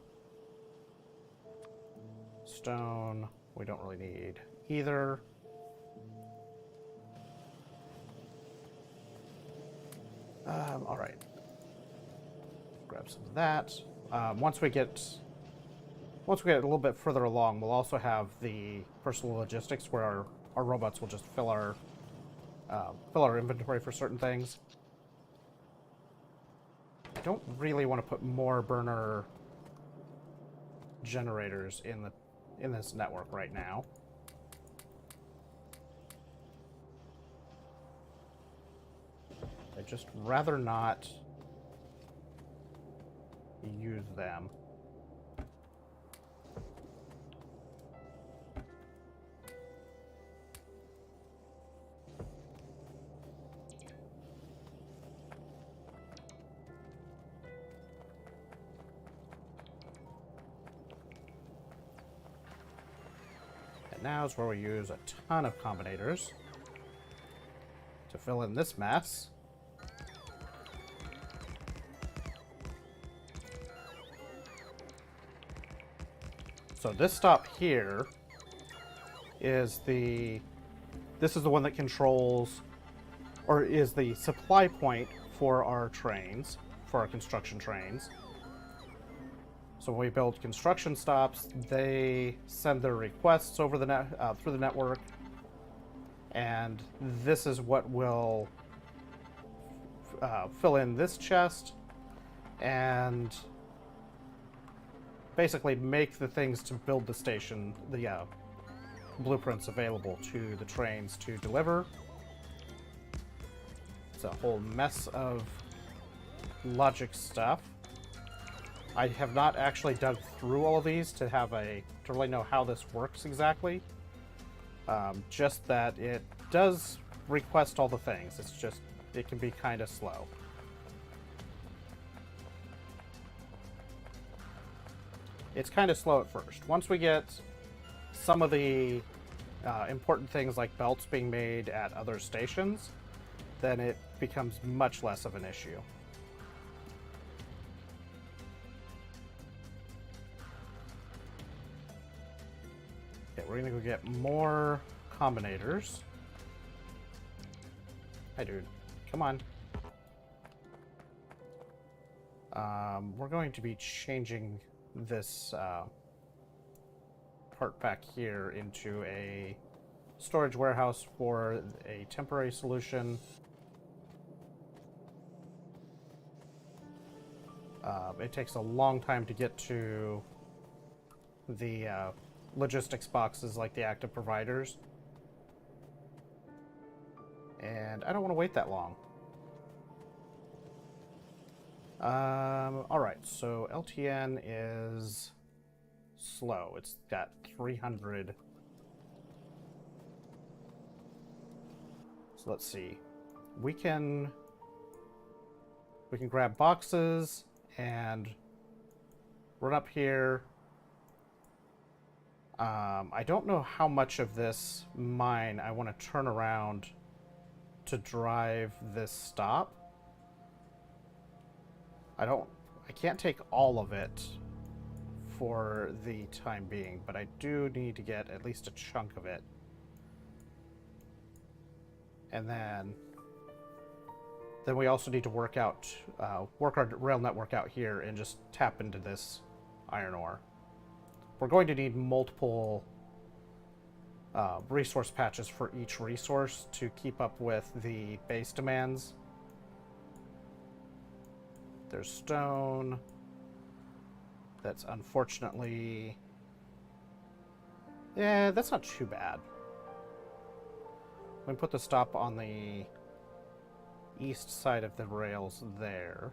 Speaker 1: Stone, we don't really need either. All right. Grab some of that. Once we get a little bit further along, we'll also have the personal logistics where our robots will just fill our inventory for certain things. I don't really want to put more burner generators in this network right now. I'd just rather not use them. And now is where we use a ton of combinators to fill in this mess. So this stop here is this is the one that controls, or is the supply point for our trains, for our construction trains. So when we build construction stops, they send their requests over the through the network, and this is what will fill in this chest and basically make the things to build the station, the blueprints available to the trains to deliver. It's a whole mess of logic stuff. I have not actually dug through all of these to really know how this works exactly. Just that it does request all the things. It's just, it can be kind of slow. It's kind of slow at first. Once we get some of the important things like belts being made at other stations, then it becomes much less of an issue. Okay, we're gonna go get more combinators. Hi, dude. Come on. We're going to be changing this part back here into a storage warehouse for a temporary solution. It takes a long time to get to the logistics boxes like the active providers, and I don't want to wait that long. Alright, so LTN is slow. It's got 300. So let's see. We can grab boxes and run up here. I don't know how much of this mine I want to turn around to drive this stop. I can't take all of it for the time being, but I do need to get at least a chunk of it. And then we also need to work our rail network out here and just tap into this iron ore. We're going to need multiple resource patches for each resource to keep up with the base demands. There's stone. That's unfortunately... Yeah, that's not too bad. We can put the stop on the east side of the rails there.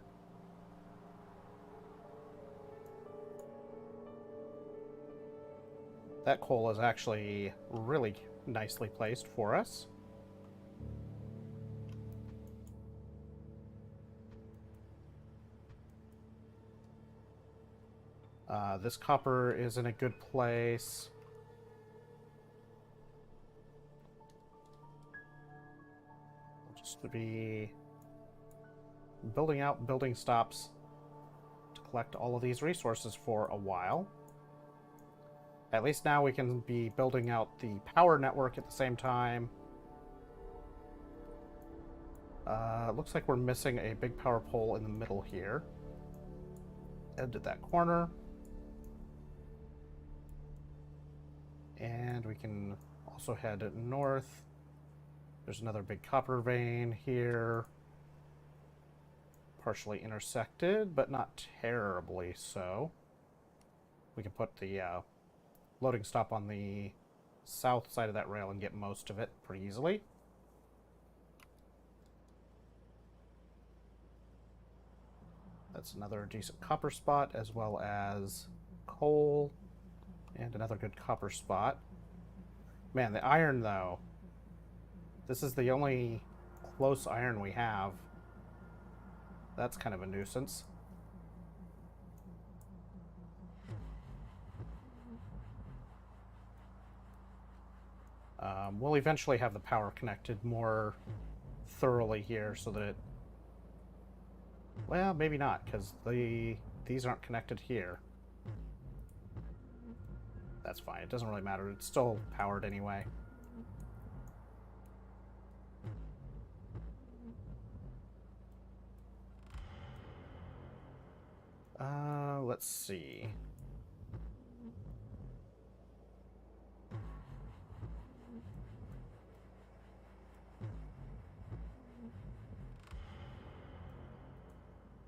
Speaker 1: That coal is actually really nicely placed for us. This copper is in a good place. Just to be building out building stops to collect all of these resources for a while. At least now we can be building out the power network at the same time. Looks like we're missing a big power pole in the middle here. End at that corner. And we can also head north. There's another big copper vein here. Partially intersected, but not terribly so. We can put the loading stop on the south side of that rail and get most of it pretty easily. That's another decent copper spot, as well as coal and another good copper spot. Man, the iron, though. This is the only close iron we have. That's kind of a nuisance. We'll eventually have the power connected more thoroughly here so that it... Well, maybe not, because these aren't connected here. That's fine. It doesn't really matter. It's still powered anyway. Let's see.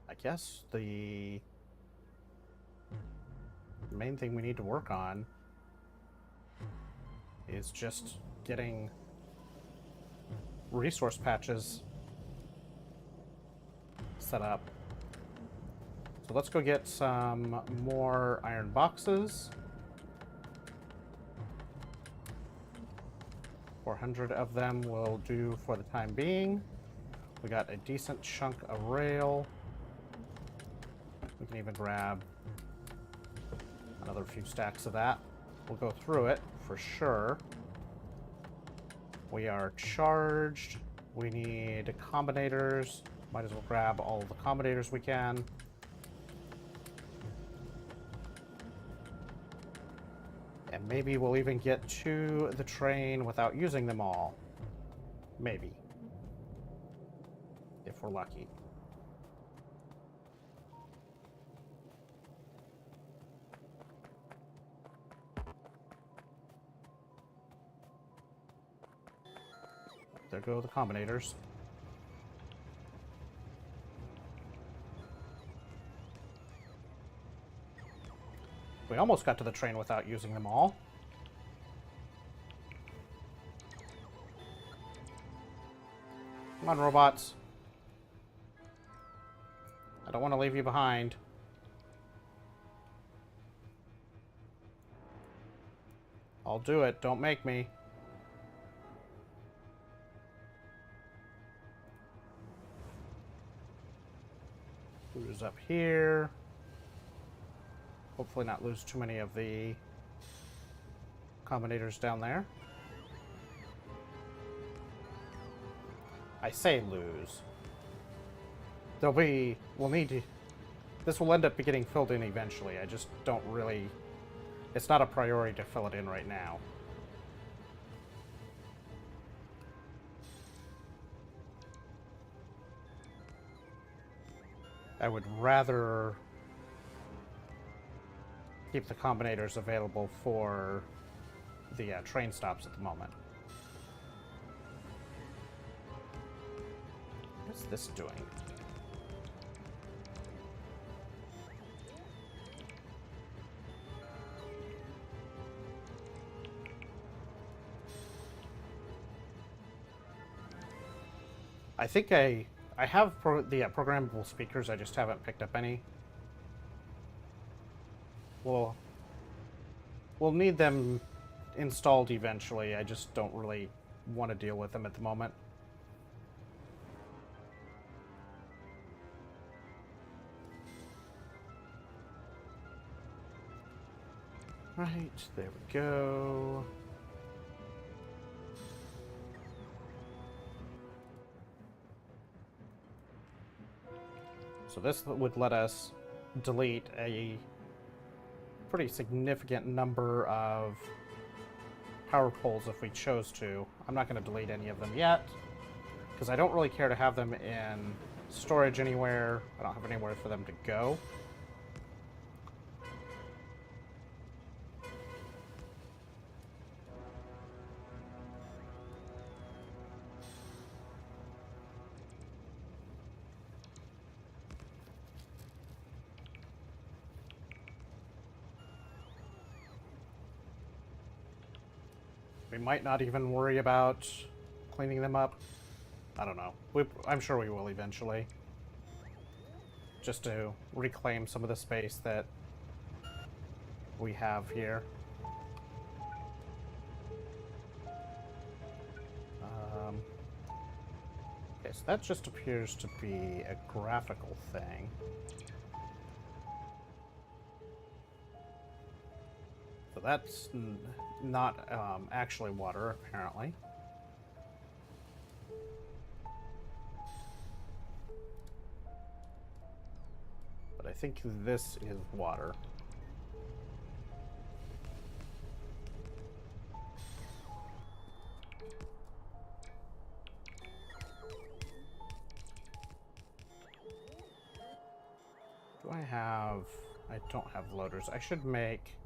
Speaker 1: I guess the main thing we need to work on is just getting resource patches set up. So let's go get some more iron boxes. 400 of them will do for the time being. We got a decent chunk of rail. We can even grab another few stacks of that. We'll go through it for sure. We are charged. We need combinators. Might as well grab all of the combinators we can. And maybe we'll even get to the train without using them all. Maybe. If we're lucky. There go the combinators. We almost got to the train without using them all. Come on, robots. I don't want to leave you behind. I'll do it. Don't make me. Who's up here? Hopefully not lose too many of the combinators down there. I say lose. We'll need to... This will end up getting filled in eventually. I just don't really... It's not a priority to fill it in right now. I would rather keep the combinators available for the train stops at the moment. What's this doing? I think I have the programmable speakers, I just haven't picked up any. We'll need them installed eventually. I just don't really want to deal with them at the moment. Right, there we go. So this would let us delete a pretty significant number of power poles if we chose to. I'm not going to delete any of them yet, because I don't really care to have them in storage anywhere. I don't have anywhere for them to go. We might not even worry about cleaning them up. I don't know. I'm sure we will eventually. Just to reclaim some of the space that we have here. Okay, so that just appears to be a graphical thing. So that's not actually water, apparently. But I think this is water. Do I have... I don't have loaders. I should make...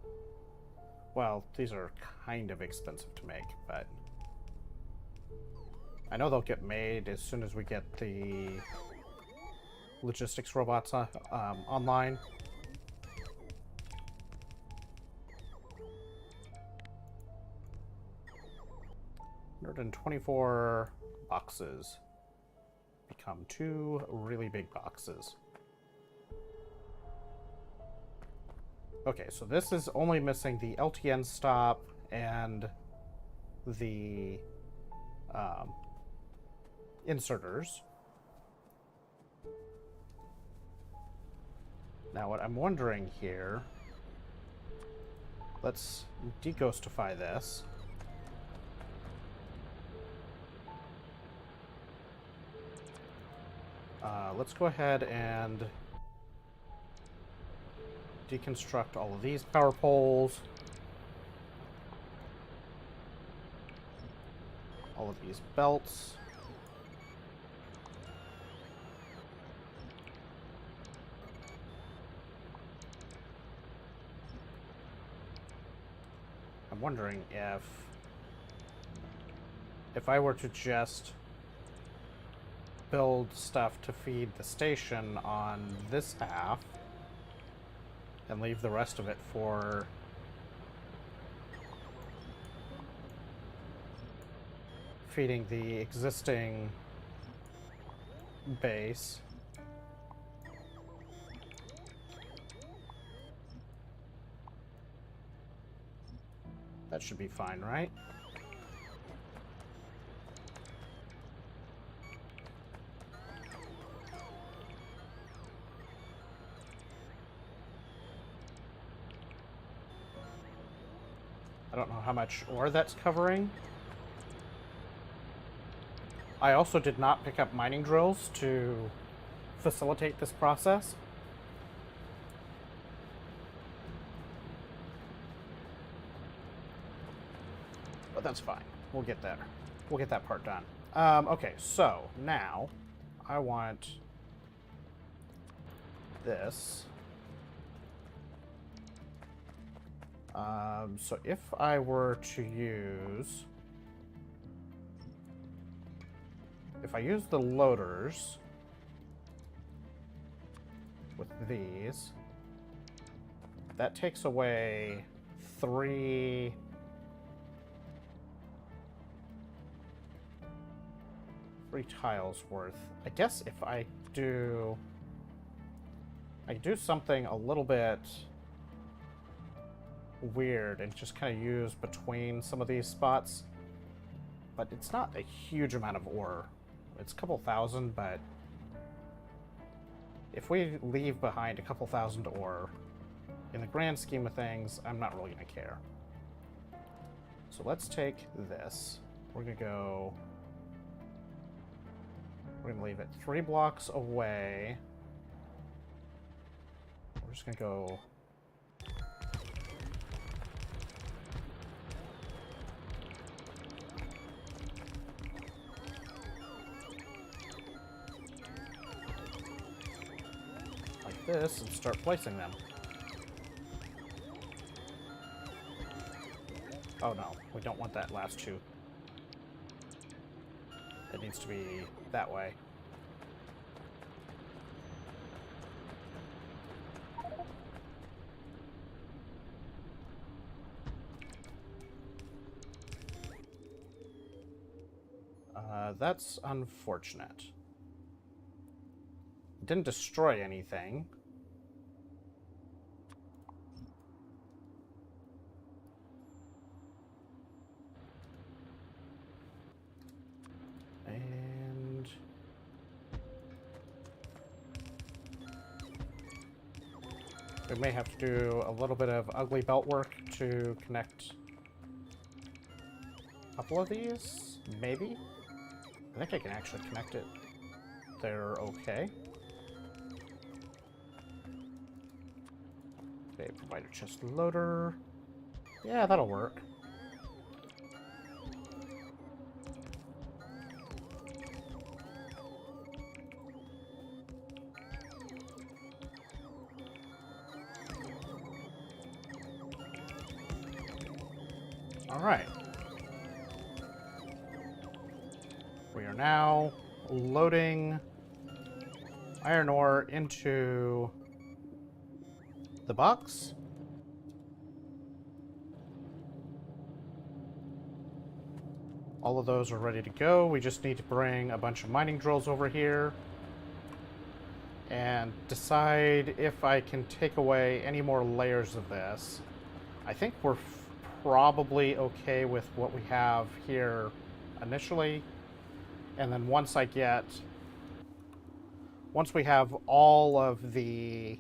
Speaker 1: Well, these are kind of expensive to make, but... I know they'll get made as soon as we get the logistics robots online. $124 boxes become 2 really big boxes. Okay, so this is only missing the LTN stop and the inserters. Now what I'm wondering here, let's deghostify this. Let's go ahead and deconstruct all of these power poles. All of these belts. I'm wondering if I were to just build stuff to feed the station on this half and leave the rest of it for feeding the existing base. That should be fine, right? I don't know how much ore that's covering. I also did not pick up mining drills to facilitate this process. But that's fine. We'll get there. We'll get that part done. Okay, so now I want this. So if I were to use... If I use the loaders with these, that takes away 3 tiles worth. I guess if I do something a little bit weird and just kind of use between some of these spots, but it's not a huge amount of ore. It's a couple thousand, but if we leave behind a couple thousand ore, in the grand scheme of things, I'm not really going to care. So let's take this. We're going to leave it 3 blocks away we're just gonna go. Like this and start placing them. Oh no, we don't want that last two. It needs to be that way. That's unfortunate. It didn't destroy anything. And we may have to do a little bit of ugly belt work to connect a couple of these, maybe? I think I can actually connect it. They're okay. Okay, provider chest loader. Yeah, that'll work. All right. We are now loading iron ore into the box. All of those are ready to go. We just need to bring a bunch of mining drills over here and decide if I can take away any more layers of this. I think we're probably okay with what we have here initially. And then once we have all of the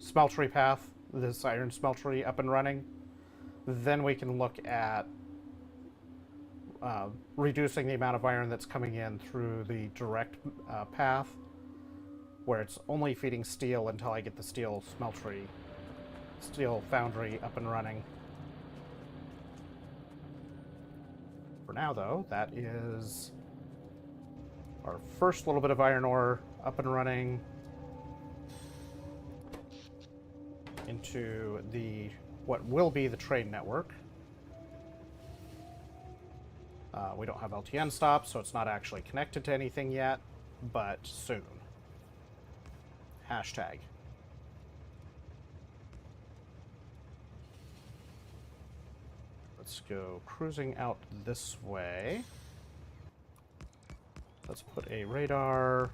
Speaker 1: smeltery path, this iron smeltery up and running, then we can look at reducing the amount of iron that's coming in through the direct path, where it's only feeding steel until I get the steel foundry up and running. For now, though, that is our first little bit of iron ore up and running into what will be the trade network. We don't have LTN stops, so it's not actually connected to anything yet, but soon. Hashtag. Let's go cruising out this way. Let's put a radar.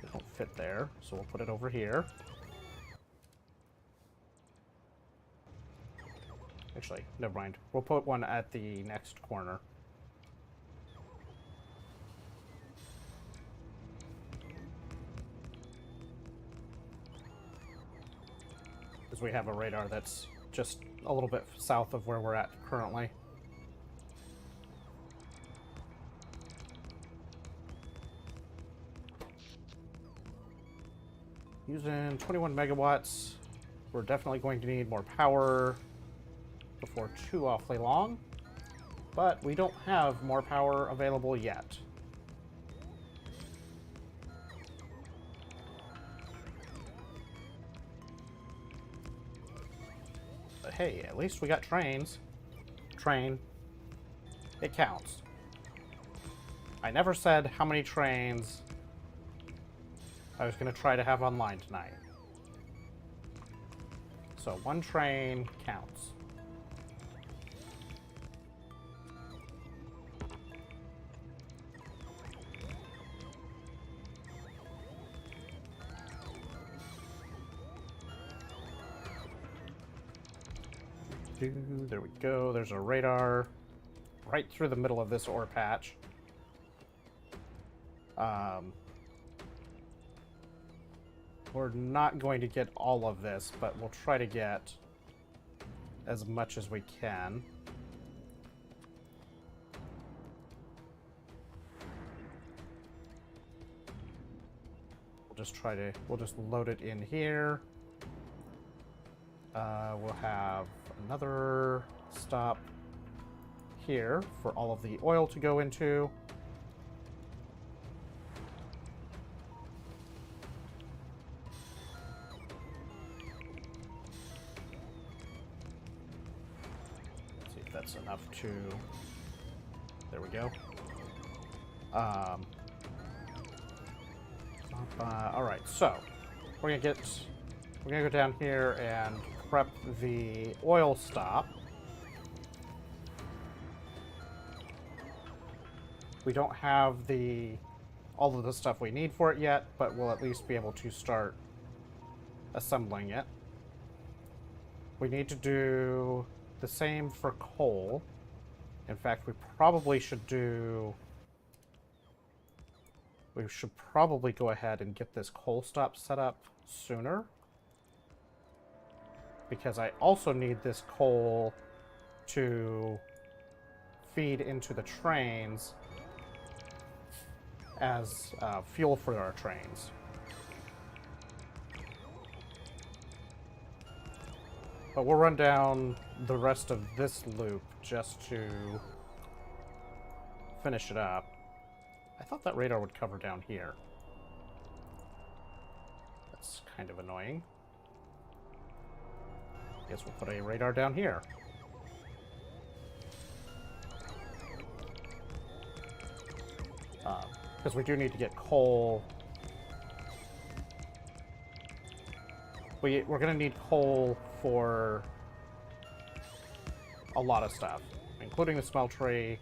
Speaker 1: It won't fit there, so we'll put it over here. Actually, never mind. We'll put one at the next corner. Because we have a radar that's just a little bit south of where we're at currently. Using 21 megawatts. We're definitely going to need more power before too awfully long, but we don't have more power available yet. But hey, at least we got trains. Train. It counts. I never said how many trains I was going to try to have online tonight. So one train counts. There we go. There's a radar right through the middle of this ore patch. We're not going to get all of this, but we'll try to get as much as we can. we'll just load it in here. We'll have another stop here for all of the oil to go into. Let's see if that's enough to... There we go. All right, so we're gonna go down here and prep the oil stop. We don't have all of the stuff we need for it yet, but we'll at least be able to start assembling it. We need to do the same for coal. In fact, we should probably go ahead and get this coal stop set up sooner, because I also need this coal to feed into the trains as fuel for our trains. But we'll run down the rest of this loop just to finish it up. I thought that radar would cover down here. That's kind of annoying. Guess we'll put a radar down here. Because we do need to get coal. We're going to need coal for a lot of stuff, including the smeltery,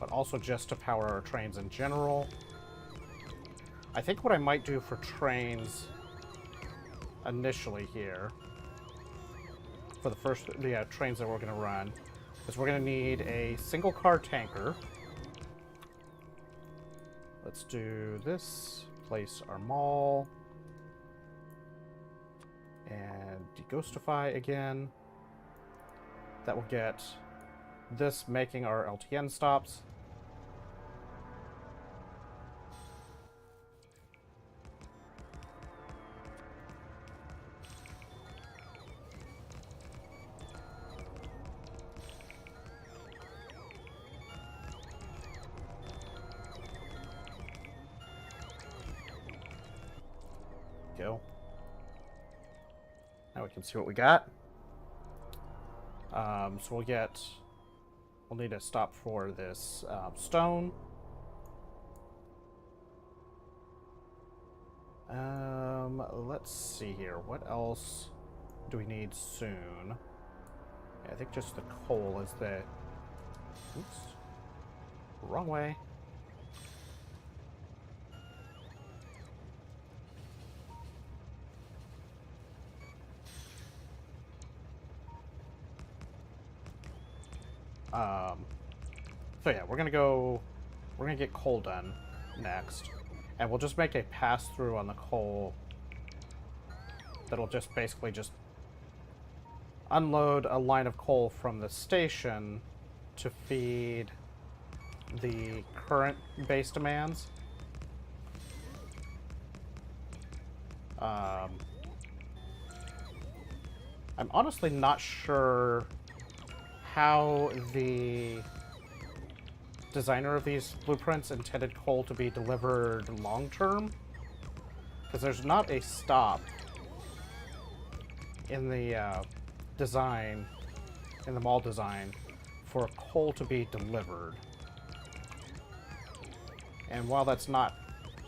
Speaker 1: but also just to power our trains in general. I think what I might do for trains initially here, for the trains that we're going to run, is we're going to need a single car tanker. Let's do this, place our mall, and deghostify again. That will get this making our LTN stops. Go. Now we can see what we got. So we'll need a stop for this stone. Let's see here. What else do we need soon? Yeah, I think just the coal is the... Oops. Wrong way. So yeah, we're gonna get coal done next, and we'll just make a pass-through on the coal that'll just basically just unload a line of coal from the station to feed the current base demands. I'm honestly not sure how the designer of these blueprints intended coal to be delivered long-term, because there's not a stop in the design, in the mall design, for coal to be delivered. And while that's not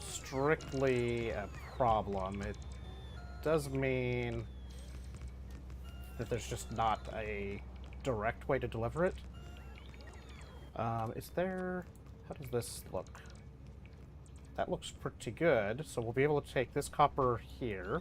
Speaker 1: strictly a problem, it does mean that there's just not a direct way to deliver it. Is there... How does this look? That looks pretty good, so we'll be able to take this copper here.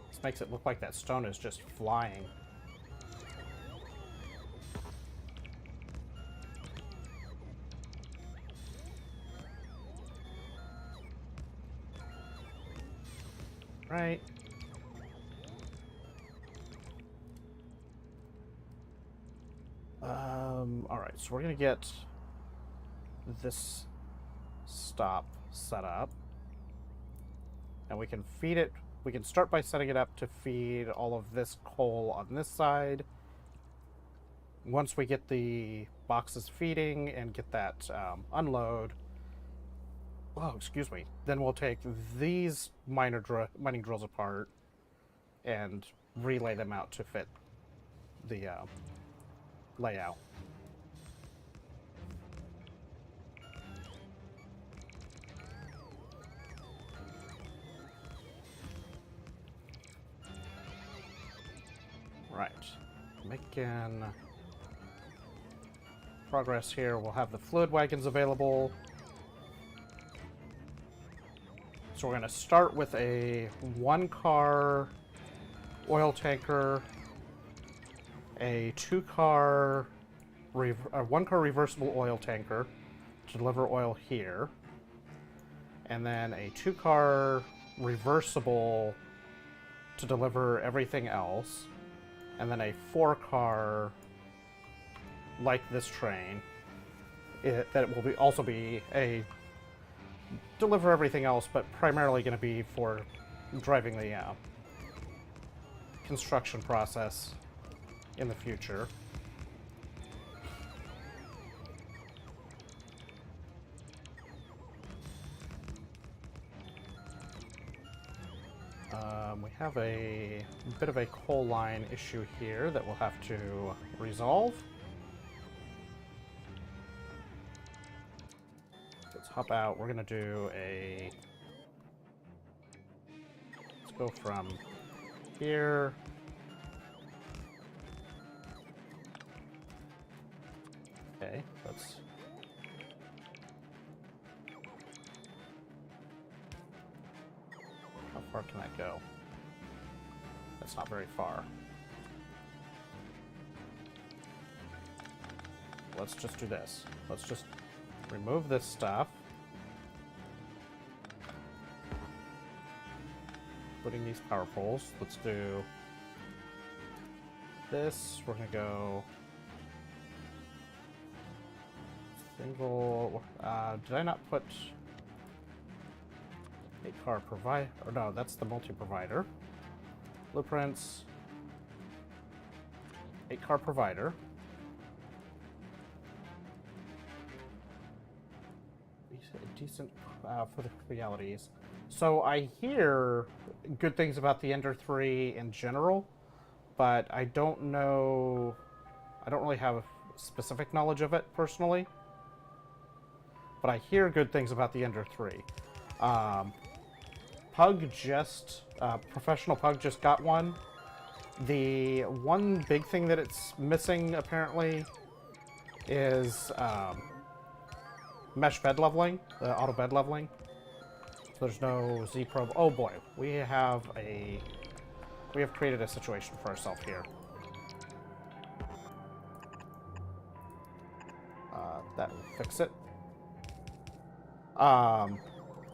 Speaker 1: This makes it look like that stone is just flying. Right. Alright, so we're going to get this stop set up. And we can feed it. We can start by setting it up to feed all of this coal on this side. Once we get the boxes feeding and get that unload, oh, excuse me, then we'll take these mining drills apart and relay them out to fit the layout. Right, making progress here. We'll have the fluid wagons available. So we're going to start with a 1-car oil tanker, a 1-car reversible oil tanker to deliver oil here, and then a 2-car reversible to deliver everything else, and then a 4-car like this train that will also be a deliver everything else, but primarily going to be for driving the construction process in the future. We have a bit of a coal line issue here that we'll have to resolve. Let's hop out. We're going to do a... Let's go from here. Okay, let's... How far can that go? That's not very far. Let's just do this. Let's just remove this stuff. Putting these power poles. Let's do this. We're gonna go single. Did I not put 8-car provider? Or no, that's the multi-provider. Blueprints. 8-car provider. Decent for the realities. So I hear good things about the Ender 3 in general, but I don't know. I don't really have specific knowledge of it personally. But I hear good things about the Ender 3. Professional Pug just got one. The one big thing that it's missing apparently is mesh bed leveling, the auto bed leveling. So there's no Z probe. Oh boy, we have created a situation for ourselves here. That will fix it.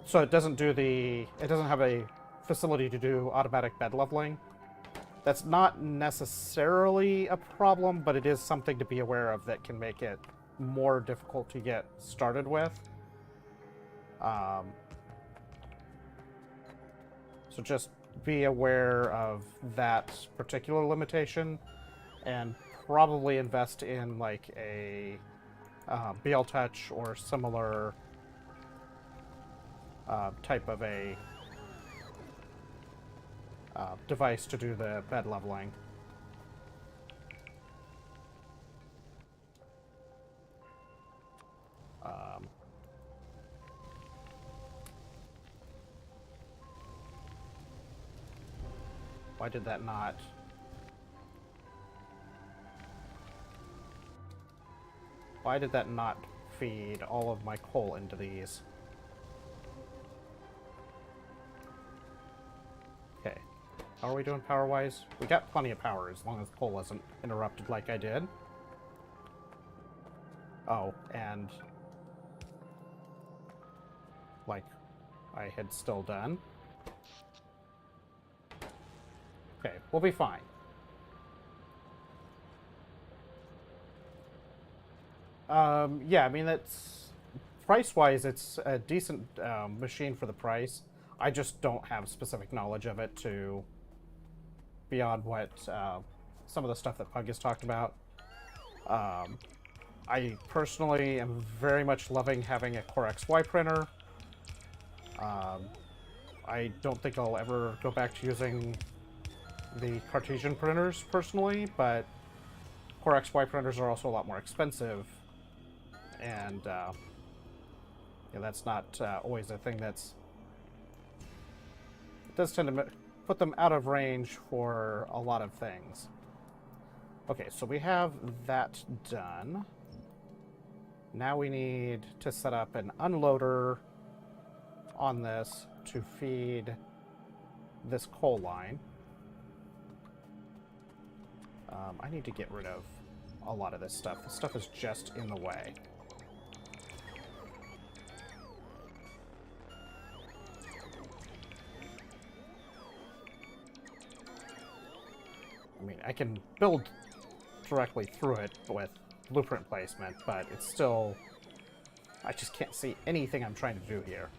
Speaker 1: So it doesn't have a facility to do automatic bed leveling. That's not necessarily a problem, but it is something to be aware of that can make it more difficult to get started with. So just be aware of that particular limitation and probably invest in like a BL Touch or similar type of a device to do the bed leveling. Why did that not? Why did that not feed all of my coal into these? Okay. How are we doing power-wise? We got plenty of power as long as coal wasn't interrupted like I did. Oh, and like I had still done. Okay, we'll be fine. Yeah, I mean, that's price-wise, it's a decent machine for the price. I just don't have specific knowledge of it to beyond what some of the stuff that Pug has talked about. Um, I personally am very much loving having a Core XY printer. Um, I don't think I'll ever go back to using the Cartesian printers personally, but Core XY printers are also a lot more expensive, and yeah, that's not always a thing that's... It does tend to put them out of range for a lot of things. Okay, so we have that done. Now we need to set up an unloader on this to feed this coal line. I need to get rid of a lot of this stuff. This stuff is just in the way. I mean, I can build directly through it with blueprint placement, but it's still... I just can't see anything I'm trying to do here.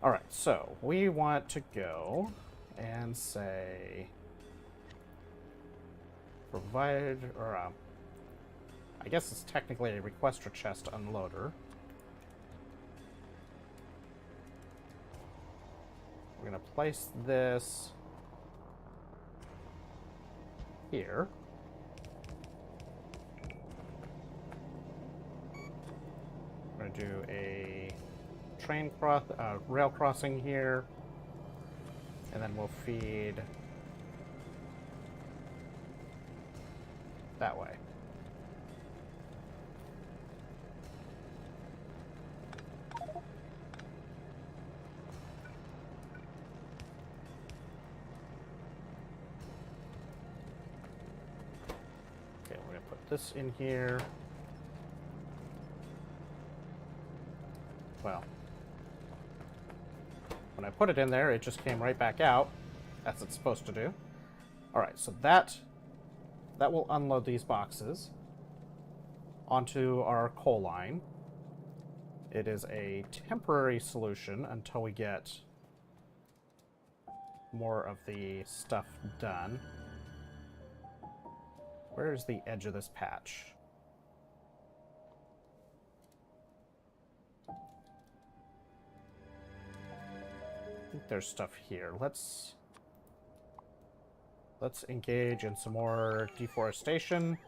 Speaker 1: Alright, so we want to go and say... Provide, or I guess it's technically a requester chest unloader. We're going to place this here. We're going to do a rail crossing here, and then we'll feed that way. Okay, we're going to put this in here. Well, when I put it in there, it just came right back out, as it's supposed to do. Alright, so that will unload these boxes onto our coal line. It is a temporary solution until we get more of the stuff done. Where is the edge of this patch? I think there's stuff here. Let's engage in some more deforestation.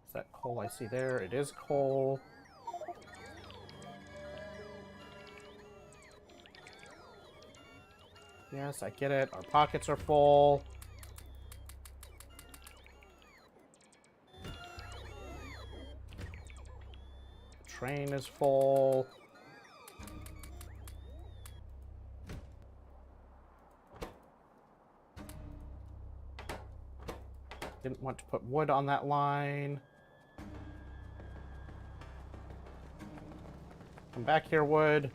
Speaker 1: Is that coal I see there? It is coal. Yes, I get it. Our pockets are full. The train is full. Didn't want to put wood on that line. Come back here, wood.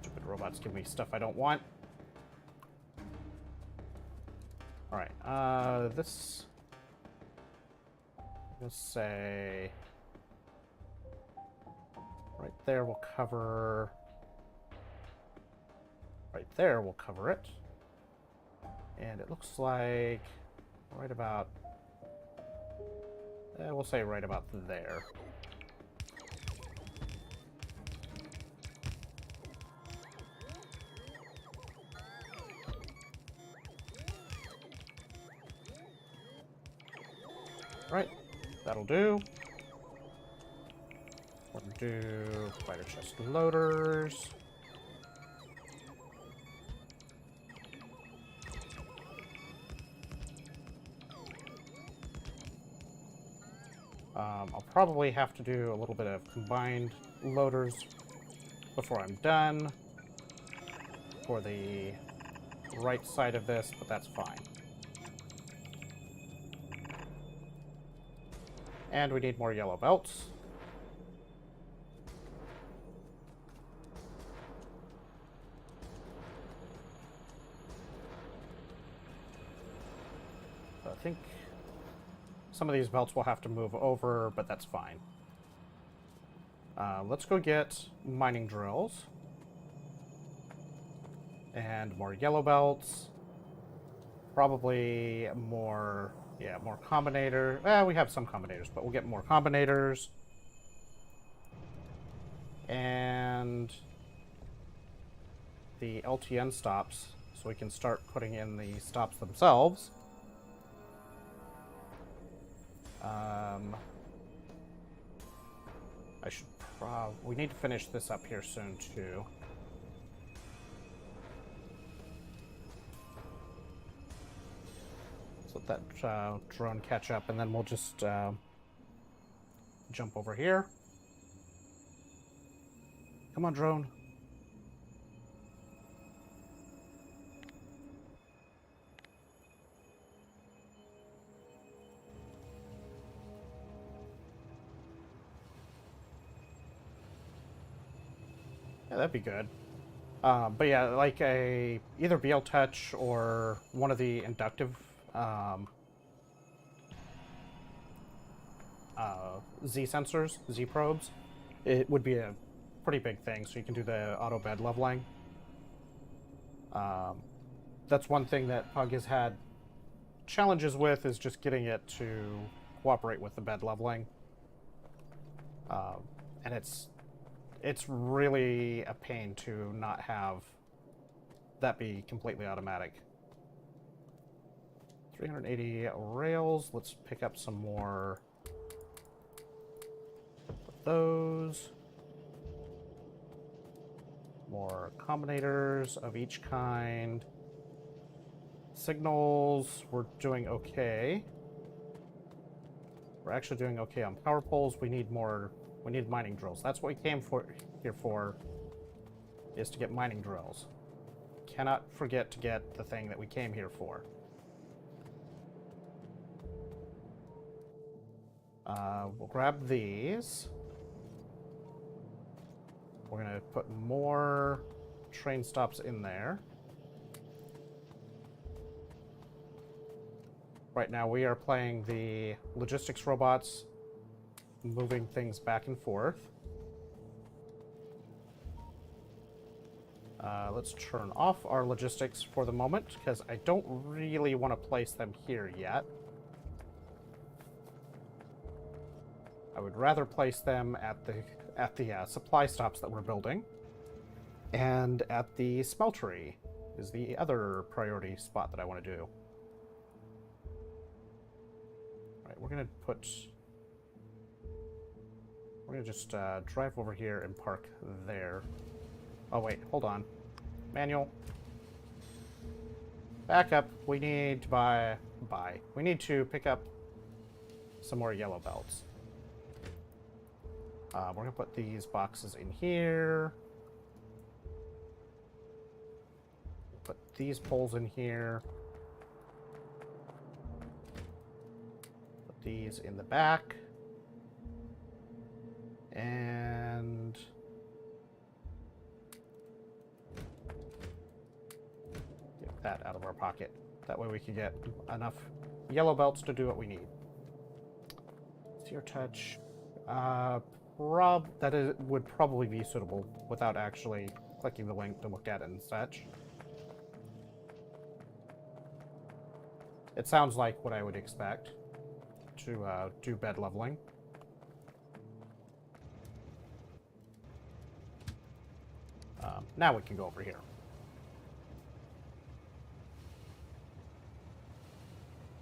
Speaker 1: Stupid robots give me stuff I don't want. Alright, this... let's say... right there will cover... right there will cover it. And it looks like right about... we'll say right about there. Right, that'll do. We'll do spider chest loaders. I'll probably have to do a little bit of combined loaders before I'm done for the right side of this, but that's fine. And we need more yellow belts. think some of these belts will have to move over, but that's fine. Let's go get mining drills. And more yellow belts. Probably more, yeah, more combinator. Well, we have some combinators, but we'll get more combinators. And the LTN stops, so we can start putting in the stops themselves. We need to finish this up here soon, too. So let that drone catch up, and then we'll just jump over here. Come on, drone. Yeah, that'd be good. But yeah, like either BL Touch or one of the inductive Z sensors, Z probes, it would be a pretty big thing. So you can do the auto bed leveling. That's one thing that Pug has had challenges with, is just getting it to cooperate with the bed leveling. And it's really a pain to not have that be completely automatic. 380 rails. Let's pick up some more of those. More combinators of each kind. Signals, we're doing okay. We're actually doing okay on power poles. We need more. We need mining drills. That's what we came here for, is to get mining drills. Cannot forget to get the thing that we came here for. We'll grab these. We're going to put more train stops in there. Right now we are playing the logistics robots, moving things back and forth. Let's turn off our logistics for the moment, because I don't really want to place them here yet. I would rather place them at the supply stops that we're building, and at the smeltery is the other priority spot that I want to do. All right, we're gonna just drive over here and park there. Oh wait, hold on. Manual. Back up. We need to we need to pick up some more yellow belts. We're gonna put these boxes in here. Put these poles in here. Put these in the back. And get that out of our pocket. That way we can get enough yellow belts to do what we need. Zero touch. Would probably be suitable without actually clicking the link to look at it and such. It sounds like what I would expect to do bed leveling. Now we can go over here.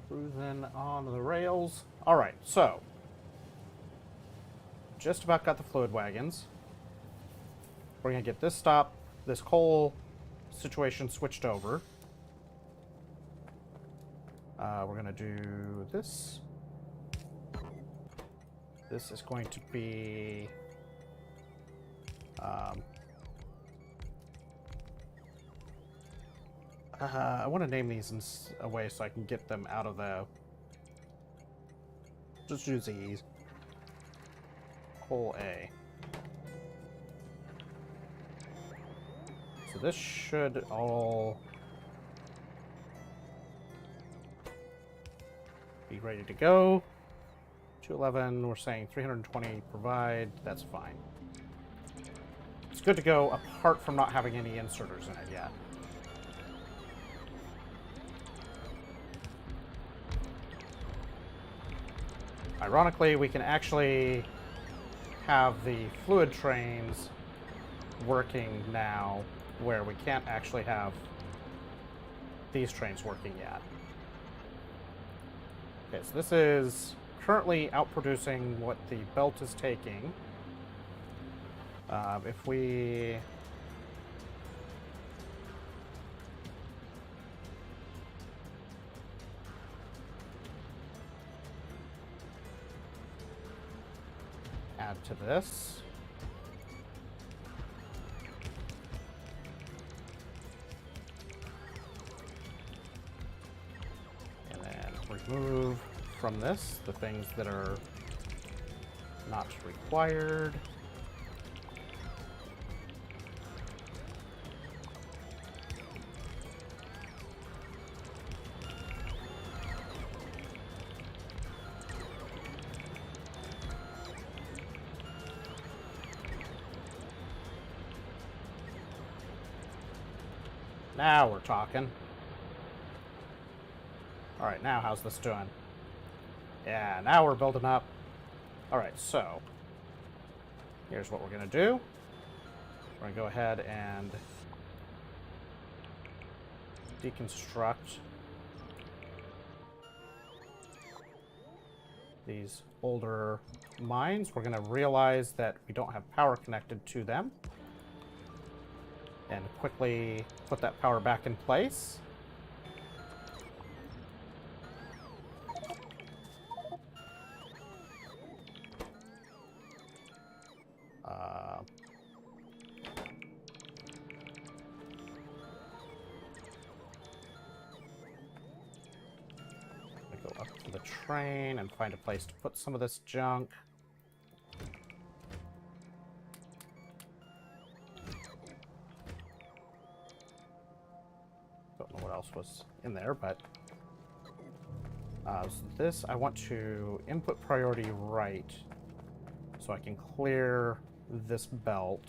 Speaker 1: Cruising on the rails. Alright, so just about got the fluid wagons. We're going to get this coal situation switched over. We're going to do this. This is going to be I want to name these in a way so I can get them out of the... Just use these. Coal A. So this should all... be ready to go. 211, we're saying 320 provide. That's fine. It's good to go, apart from not having any inserters in it yet. Ironically, we can actually have the fluid trains working now, where we can't actually have these trains working yet. Okay, so this is currently outproducing what the belt is taking. If we... add to this. And then remove from this the things that are not required. Now we're talking. Alright, now how's this doing? Yeah, now we're building up. Alright, so here's what we're going to do. We're going to go ahead and deconstruct these older mines. We're going to realize that we don't have power connected to them, and quickly put that power back in place. Go up to the train and find a place to put some of this junk. Don't know what else was in there, but so this I want to input priority right, so I can clear this belt.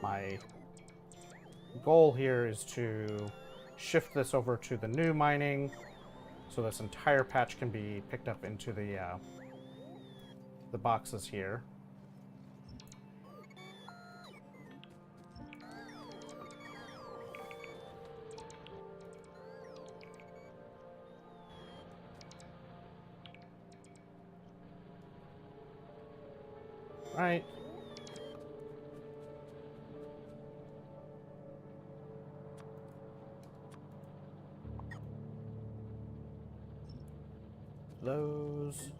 Speaker 1: My goal here is to shift this over to the new mining, so this entire patch can be picked up into the boxes here. All right. Those.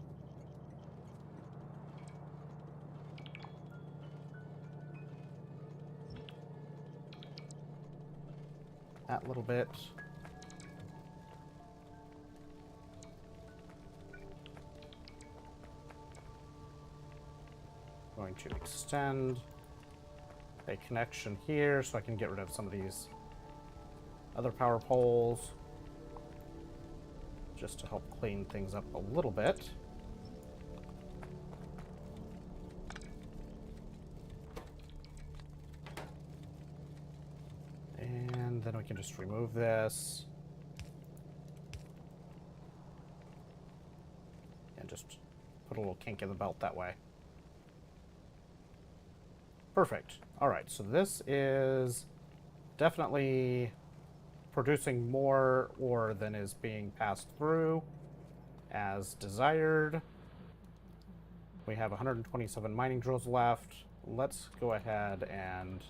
Speaker 1: That little bit. Going to extend a connection here so I can get rid of some of these other power poles, just to help clean things up a little bit. And then we can just remove this. And just put a little kink in the belt that way. Perfect. All right, so this is definitely producing more ore than is being passed through as desired. We have 127 mining drills left. Let's go ahead and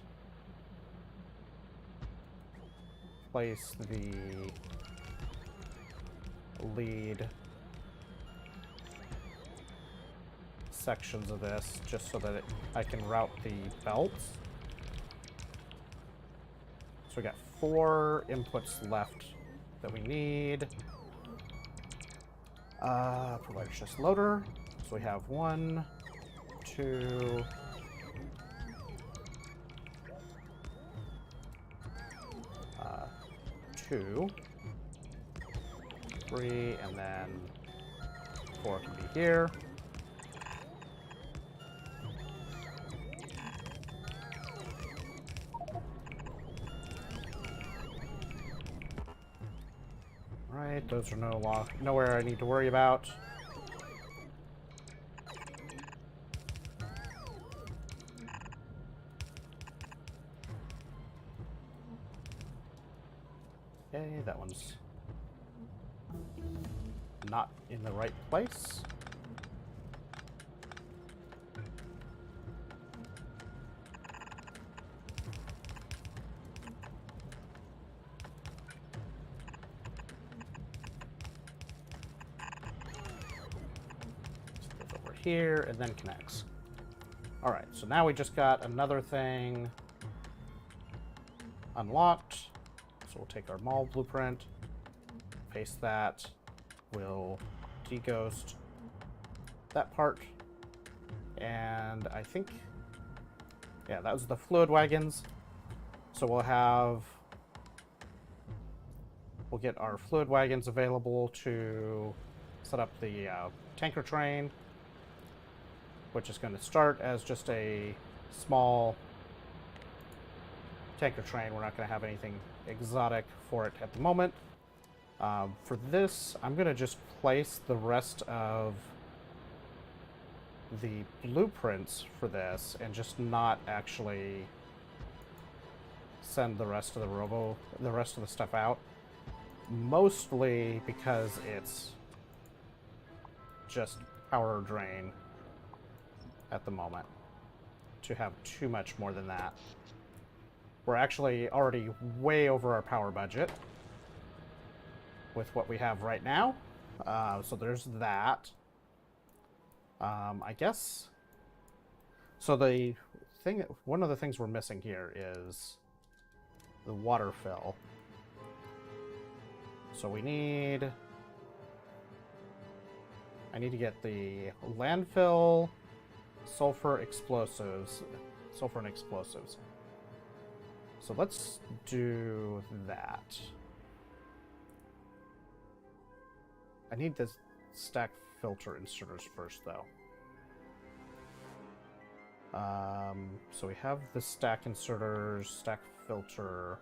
Speaker 1: place the lead sections of this just so that I can route the belts. So we got 4 inputs left that we need. Provider chest loader. So we have 1, 2. 2. 3, and then 4 can be here. Right, those are nowhere I need to worry about. Okay, that one's not in the right place. Over here and then connects. All right, so now we just got another thing unlocked. So we'll take our mall blueprint, paste that. We'll deghost that part. And I think, yeah, that was the fluid wagons. So we'll get our fluid wagons available to set up the tanker train, which is going to start as just a small tanker train. We're not going to have anything exotic for it at the moment. For this, I'm going to just place the rest of the blueprints for this and just not actually send the rest of the stuff out. Mostly because it's just power drain at the moment to have too much more than that. We're actually already way over our power budget with what we have right now. So there's that. I guess. So one of the things we're missing here is the water fill. So I need to get the landfill, sulfur and explosives. So let's do that. I need the stack filter inserters first, though. So we have the stack inserters, stack filter.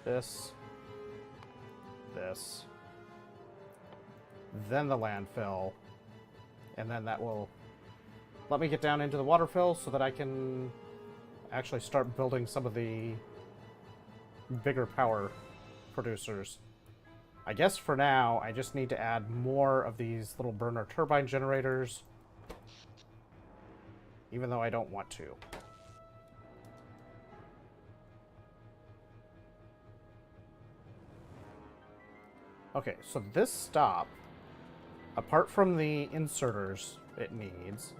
Speaker 1: This. Then the landfill. And then that will let me get down into the water fill so that I can actually start building some of the bigger power producers. I guess for now, I just need to add more of these little burner turbine generators, even though I don't want to. Okay, so this stop, apart from the inserters it needs,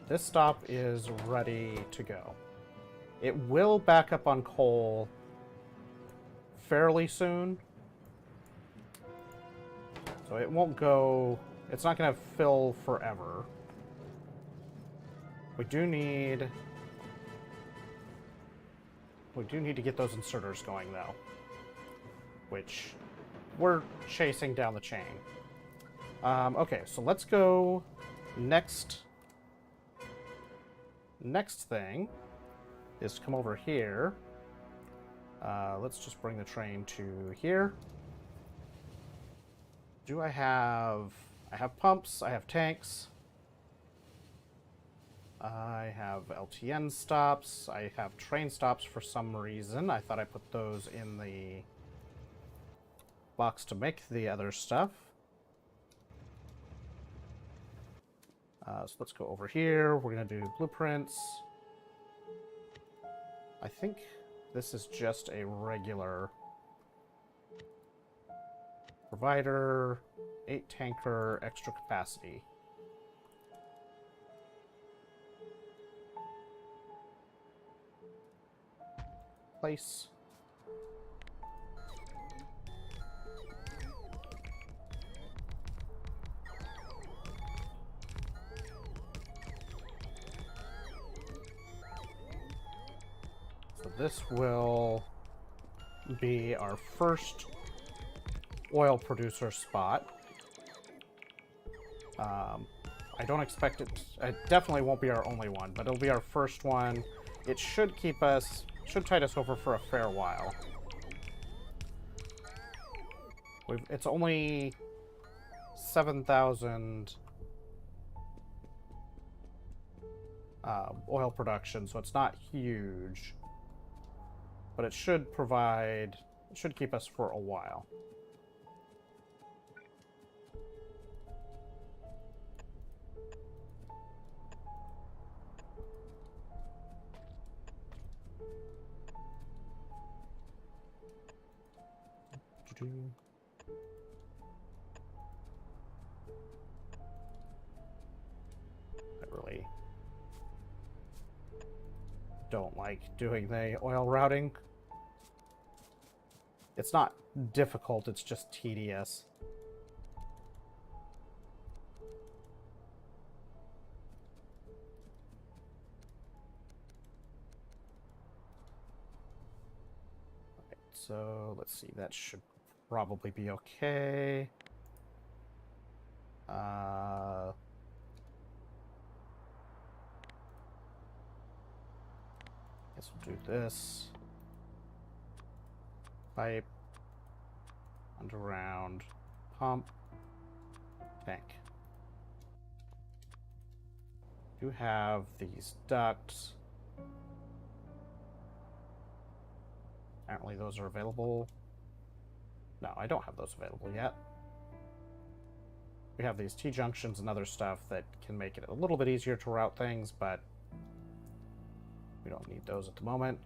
Speaker 1: this stop is ready to go. It will back up on coal fairly soon. So it won't go... It's not going to fill forever. We do need to get those inserters going, though. Which we're chasing down the chain. Okay, so let's go next thing is to come over here. Let's just bring the train to here. I have pumps, I have tanks, I have LTN stops, I have train stops for some reason. I thought I put those in the box to make the other stuff. So let's go over here. We're going to do blueprints. I think this is just a regular provider, 8 tanker, extra capacity. Place. this will be our first oil producer spot. I don't expect it. It definitely won't be our only one, but it'll be our first one. It should tide us over for a fair while. It's only 7,000 oil production, so it's not huge, but it should keep us for a while. I really don't like doing the oil routing. It's not difficult, it's just tedious. Alright, so let's see, that should probably be okay. Guess we'll do this. Pipe. Underground. Pump. Tank. Do have these ducts. Apparently those are available. No, I don't have those available yet. We have these T-junctions and other stuff that can make it a little bit easier to route things, but we don't need those at the moment.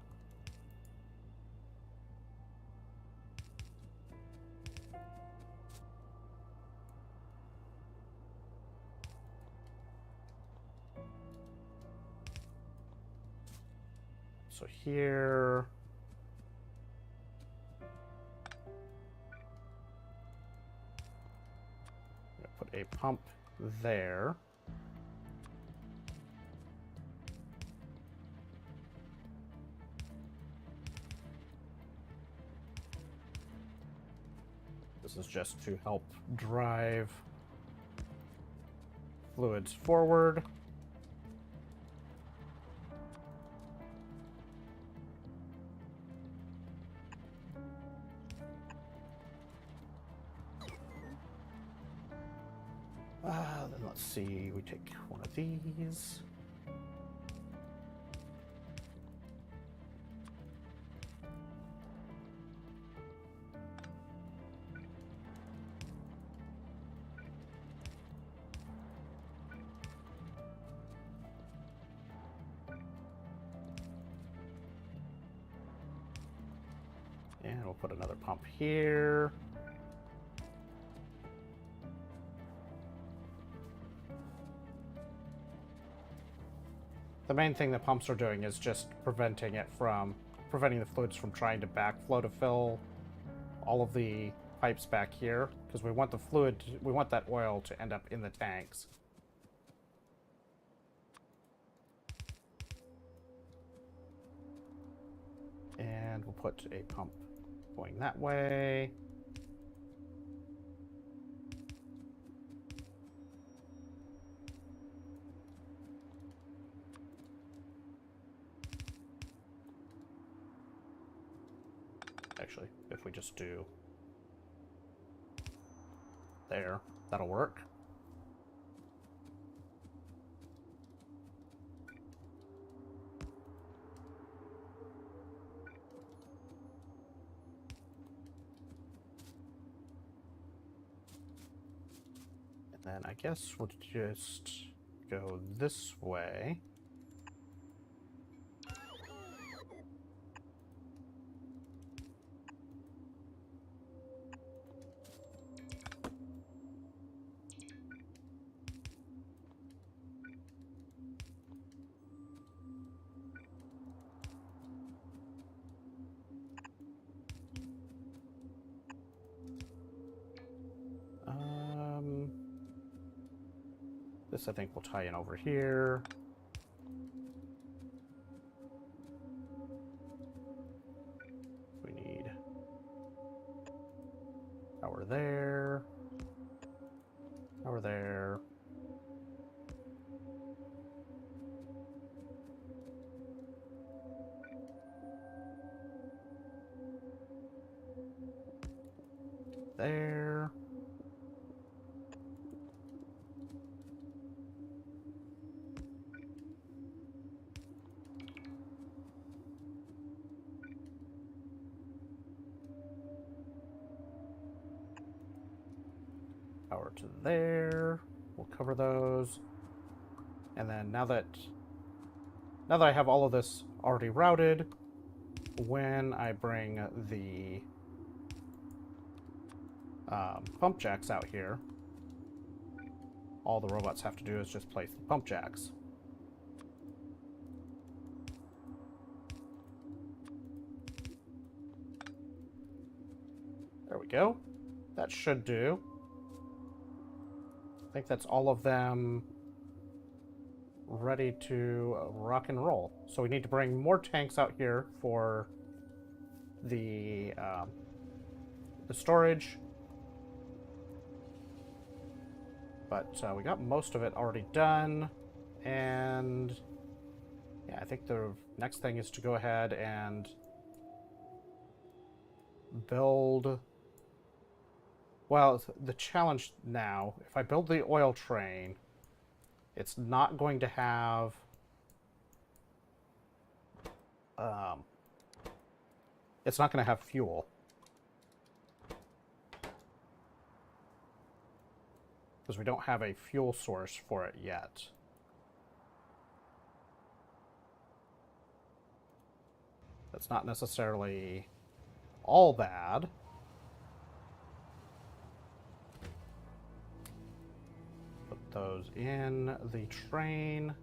Speaker 1: So here... put a pump there. This is just to help drive fluids forward. Then let's see, we take one of these. And we'll put another pump here. The main thing the pumps are doing is just preventing the fluids from trying to backflow to fill all of the pipes back here, because we want that oil to end up in the tanks. And we'll put a pump going that way. Actually, if we just do there, that'll work. And then I guess we'll just go this way. This I think will tie in over here. Power there. Power there. There. Power to there. We'll cover those. And then now that I have all of this already routed, when I bring the pump jacks out here, all the robots have to do is just place the pump jacks. There we go. That should do. I think that's all of them ready to rock and roll. So we need to bring more tanks out here for the storage. But we got most of it already done. And yeah, I think the next thing is to go ahead and build... Well, the challenge now, if I build the oil train, it's not going to have... it's not going to have fuel. Because we don't have a fuel source for it yet. That's not necessarily all bad. Put those in the train.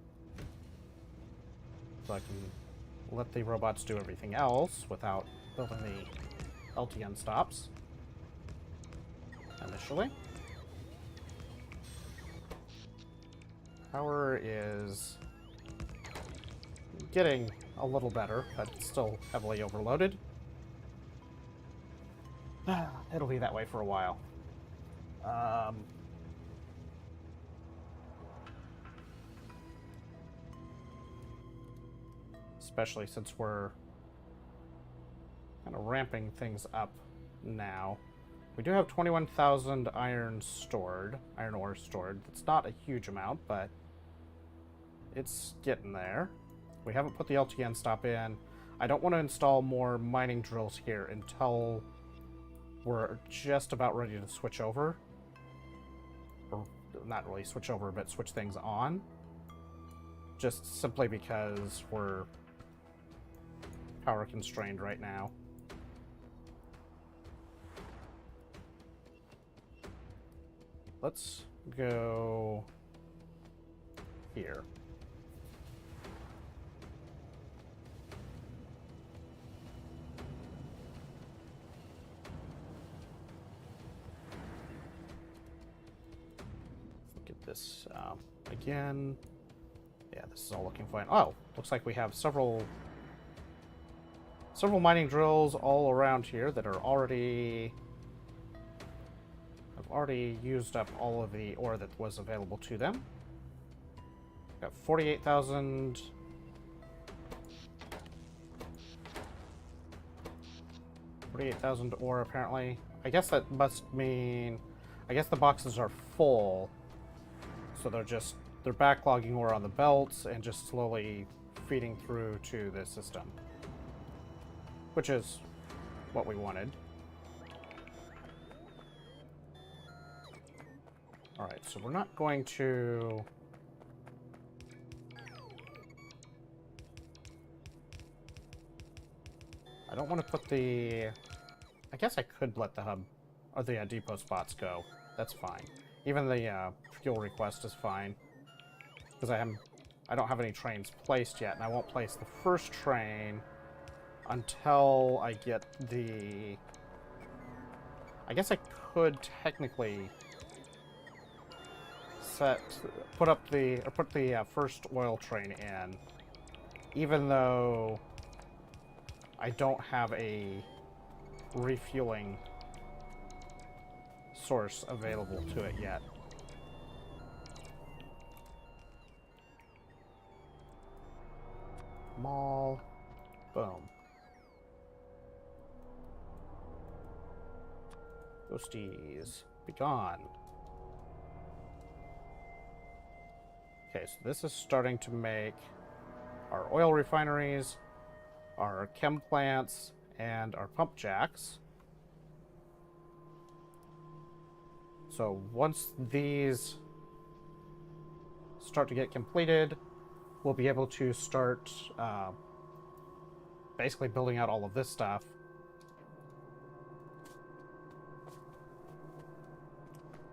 Speaker 1: So I can let the robots do everything else without building the LTN stops initially. Power is getting a little better, but it's still heavily overloaded. It'll be that way for a while. Especially since we're kind of ramping things up now. We do have 21,000 iron ore stored. It's not a huge amount, but it's getting there. We haven't put the LTN stop in. I don't want to install more mining drills here until we're just about ready to switch over. Or not really switch over, but switch things on. Just simply because we're power constrained right now. Let's go here. Look at this again. Yeah, this is all looking fine. Oh, looks like we have several mining drills all around here that are already... I've already used up all of the ore that was available to them. Got 48,000... 48,000 ore, apparently. I guess that must mean... I guess the boxes are full. So they're backlogging ore on the belts and just slowly feeding through to the system. Which is what we wanted. Alright, so we're not going to... I don't want to put the... I guess I could let the hub, or the depot spots go. That's fine. Even the fuel request is fine. Because I don't have any trains placed yet, and I won't place the first train until I get the... I guess I could technically put the first oil train in, even though I don't have a refueling source available to it yet. Mall. Boom. Ghosties. Be gone. Okay, so this is starting to make our oil refineries, our chem plants, and our pump jacks. So once these start to get completed, we'll be able to start basically building out all of this stuff.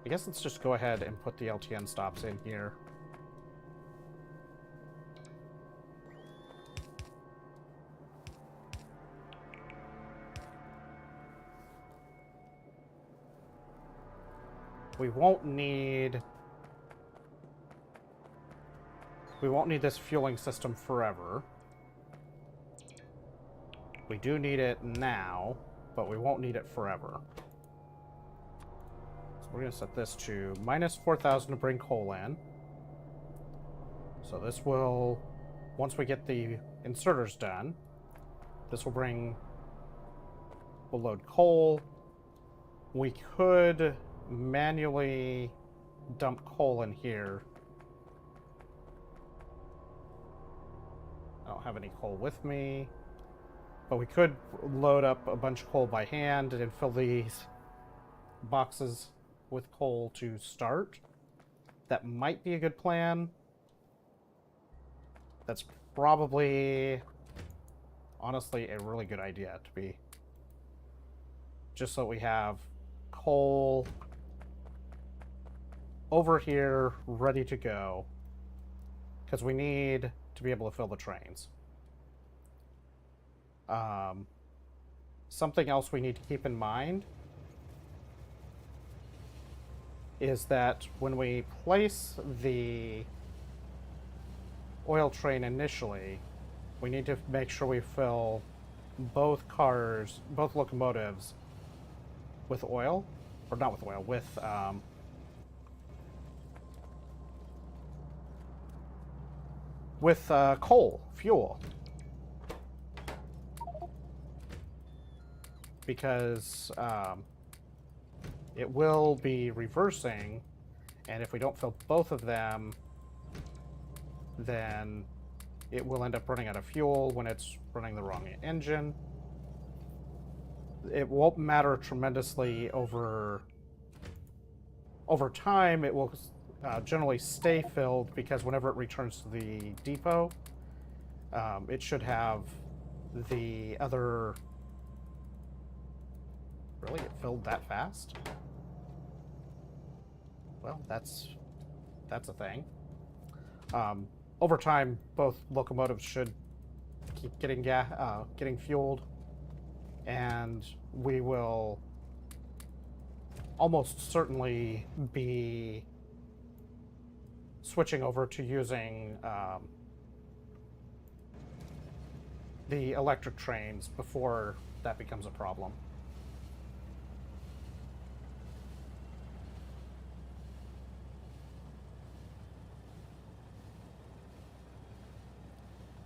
Speaker 1: I guess let's just go ahead and put the LTN stops in here. We won't need this fueling system forever. We do need it now, but we won't need it forever. So we're going to set this to minus 4,000 to bring coal in. So this will, once we get the inserters done, this will we'll load coal. We could manually dump coal in here. I don't have any coal with me, but we could load up a bunch of coal by hand and fill these boxes with coal to start. That might be a good plan. That's probably, honestly, a really good idea to be. Just so we have coal over here ready to go, because we need to be able to fill the trains. Something else we need to keep in mind is that when we place the oil train initially, we need to make sure we fill both locomotives with oil, or not with oil, with coal, fuel. Because it will be reversing, and if we don't fill both of them, then it will end up running out of fuel when it's running the wrong engine. It won't matter tremendously over time. It will generally stay filled, because whenever it returns to the depot, it should have the other... Really? It filled that fast? Well, that's a thing. Over time, both locomotives should keep getting fueled, and we will almost certainly be switching over to using the electric trains before that becomes a problem.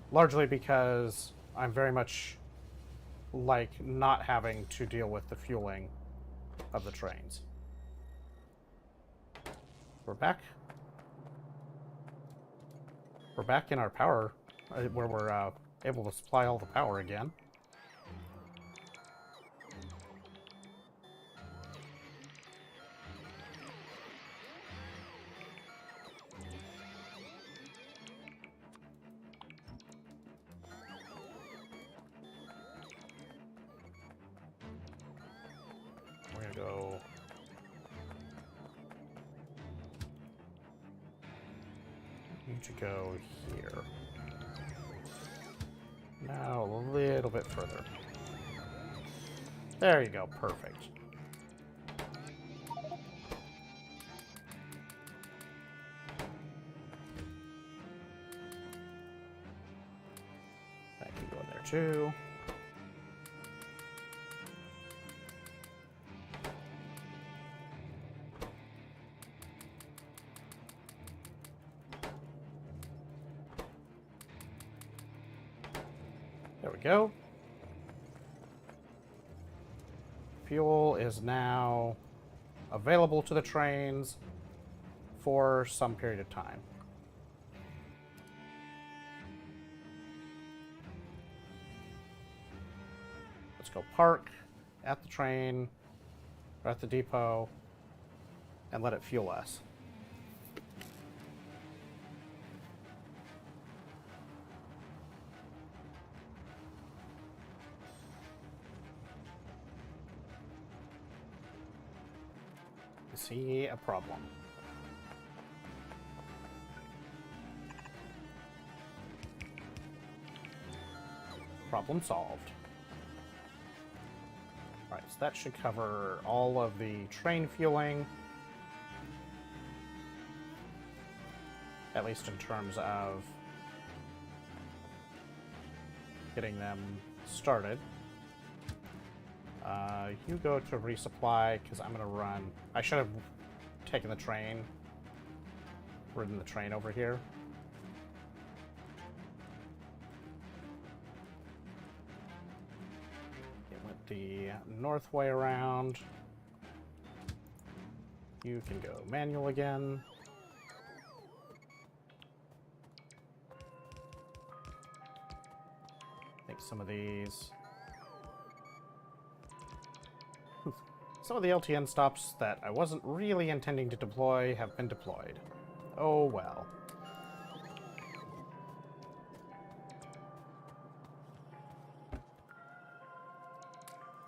Speaker 1: Largely because I'm very much like not having to deal with the fueling of the trains. We're back. We're back in our power, where we're able to supply all the power again. We're gonna go... need to go here. Now a little bit further. There you go, perfect. That can go in there too. we go. Fuel is now available to the trains for some period of time. Let's go park at the train or at the depot and let it fuel us. See a problem. Problem solved. Alright, so that should cover all of the train fueling. At least in terms of getting them started. You go to resupply, because I'm going to run... I should have taken the train, ridden the train over here. It went the north way around. You can go manual again. I think some of these... Some of the LTN stops that I wasn't really intending to deploy have been deployed. Oh well.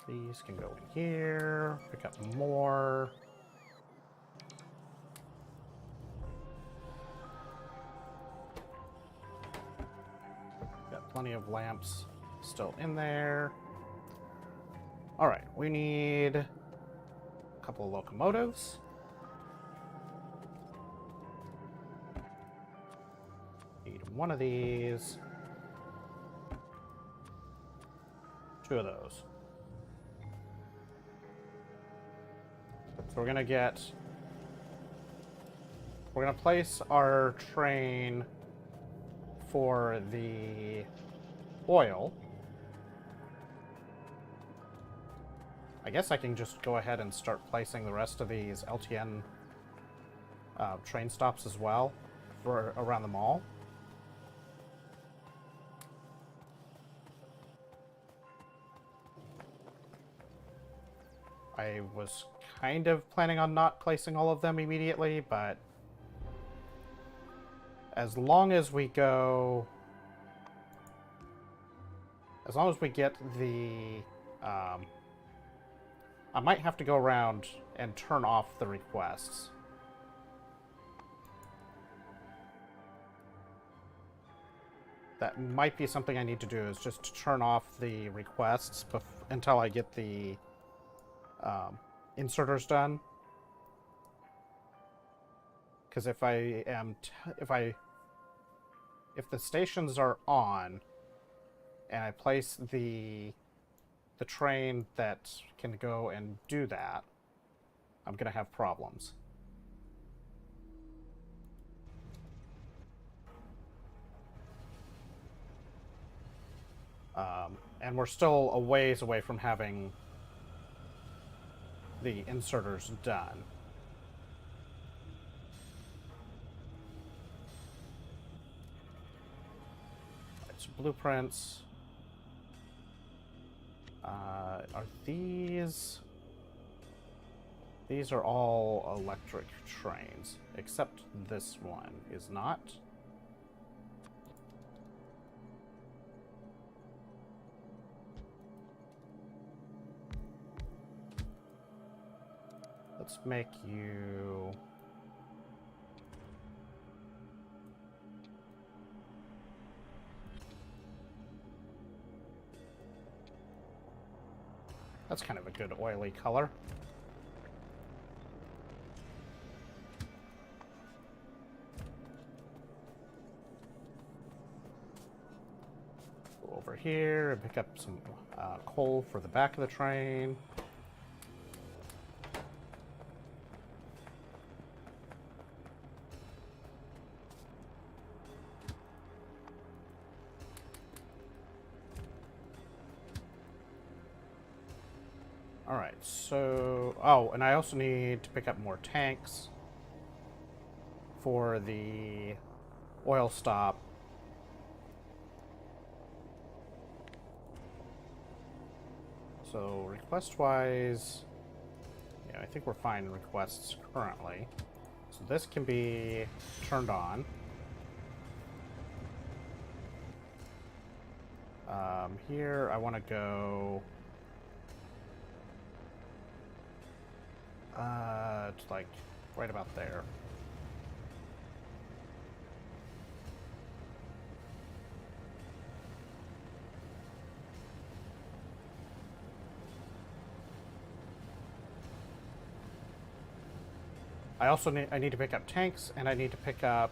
Speaker 1: These can go in here, pick up more. Got plenty of lamps still in there. Alright, we need... couple of locomotives. Need one of these. Two of those. So we're gonna get... we're gonna place our train for the oil. I guess I can just go ahead and start placing the rest of these LTN train stops as well for around the mall. I was kind of planning on not placing all of them immediately, but as long as we go... as long as we get the... I might have to go around and turn off the requests. That might be something I need to do, is just to turn off the requests until I get the inserters done. Because if I am if the stations are on and I place the train that can go and do that, I'm gonna have problems. And we're still a ways away from having the inserters done. It's blueprints. Are these... These are all electric trains, except this one is not. Let's make you... That's kind of a good oily color. Go over here and pick up some coal for the back of the train. Alright, so... Oh, and I also need to pick up more tanks for the oil stop. So, request-wise... Yeah, I think we're fine in requests currently. So this can be turned on. Here, I want to go... it's like right about there. I also need to pick up tanks, and I need to pick up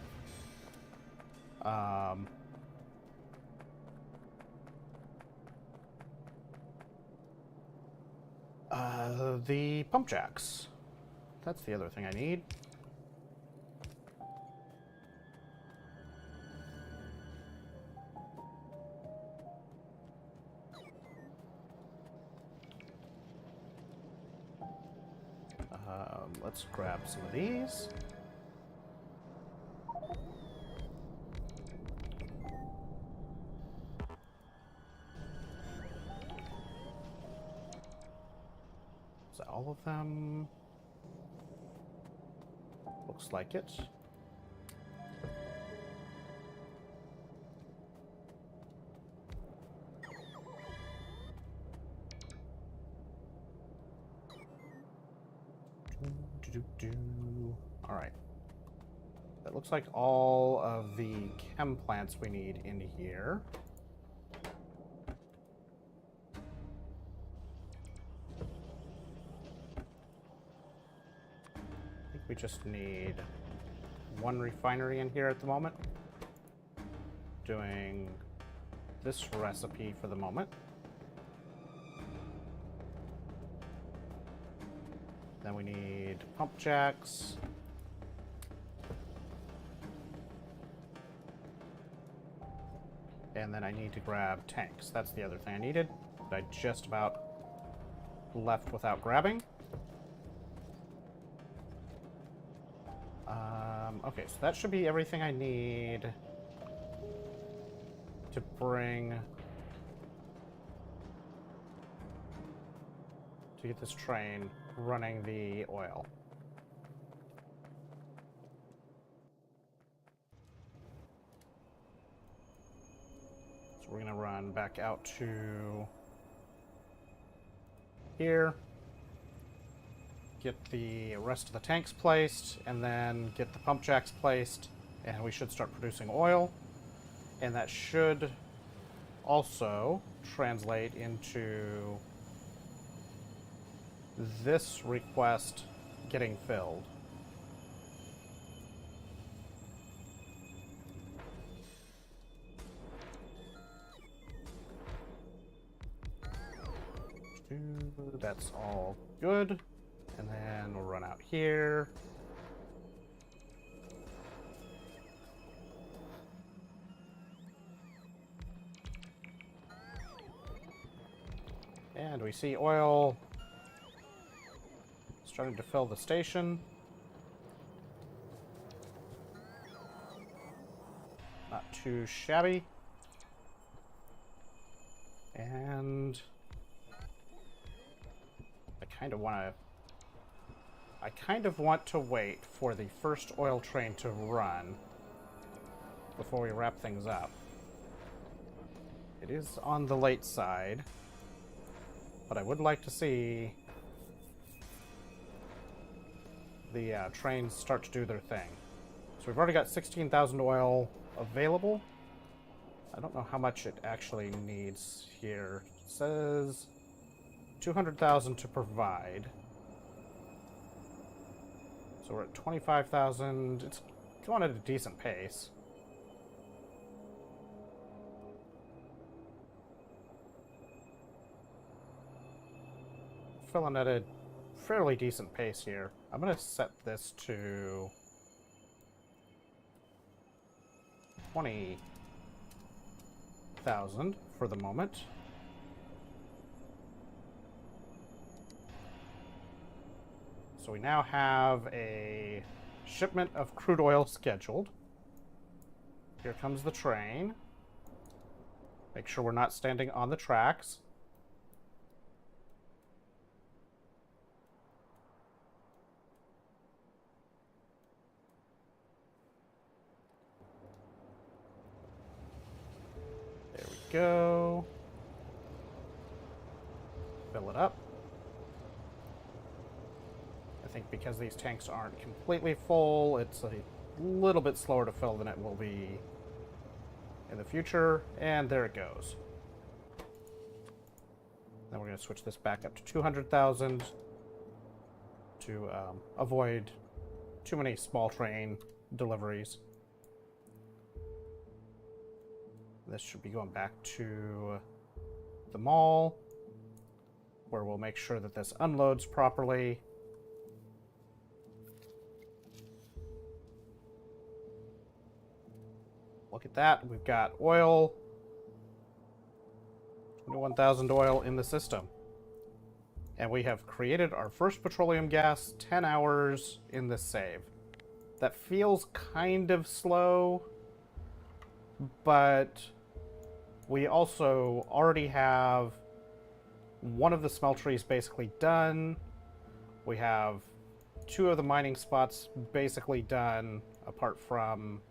Speaker 1: the pump jacks. That's the other thing I need. Let's grab some of these. Is that all of them? Looks like it. Alright. That looks like all of the chem plants we need in here. I think we just need one refinery in here at the moment. Doing this recipe for the moment. Then we need pump jacks. And then I need to grab tanks. That's the other thing I needed that I just about left without grabbing. Okay, so that should be everything I need to bring to get this train running the oil. So we're gonna run back out to here, get the rest of the tanks placed, and then get the pump jacks placed, and we should start producing oil. And that should also translate into this request getting filled. That's all good. And then we'll run out here. And we see oil starting to fill the station. Not too shabby. And I kind of want to wait for the first oil train to run before we wrap things up. It is on the late side, but I would like to see the trains start to do their thing. So we've already got 16,000 oil available. I don't know how much it actually needs here. It says 200,000 to provide. So we're at 25,000. It's going at a decent pace. Filling at a fairly decent pace here. I'm going to set this to 20,000 for the moment. So we now have a shipment of crude oil scheduled. Here comes the train. Make sure we're not standing on the tracks. There we go. Fill it up. I think because these tanks aren't completely full, it's a little bit slower to fill than it will be in the future. And there it goes. Then we're going to switch this back up to 200,000 to avoid too many small train deliveries. This should be going back to the mall, where we'll make sure that this unloads properly. Look at that. We've got oil. 21,000 oil in the system. And we have created our first petroleum gas 10 hours in this save. That feels kind of slow, but we also already have one of the smelteries basically done. We have 2 of the mining spots basically done, apart from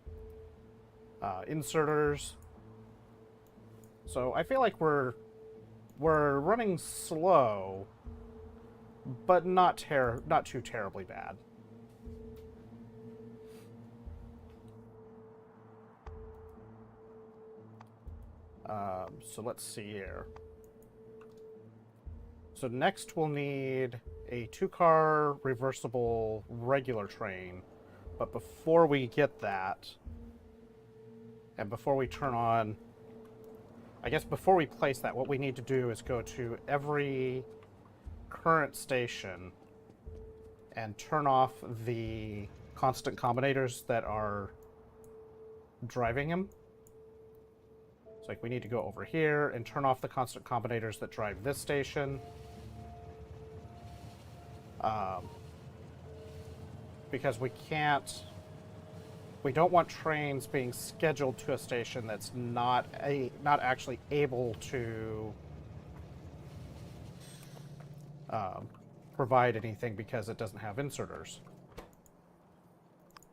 Speaker 1: inserters. So I feel like we're running slow, but not too terribly bad. So let's see here. So next we'll need a 2-car reversible regular train. But before we get that, and before we turn on, I guess before we place that, what we need to do is go to every current station and turn off the constant combinators that are driving them. So like we need to go over here and turn off the constant combinators that drive this station. Because we don't want trains being scheduled to a station that's not actually able to provide anything because it doesn't have inserters.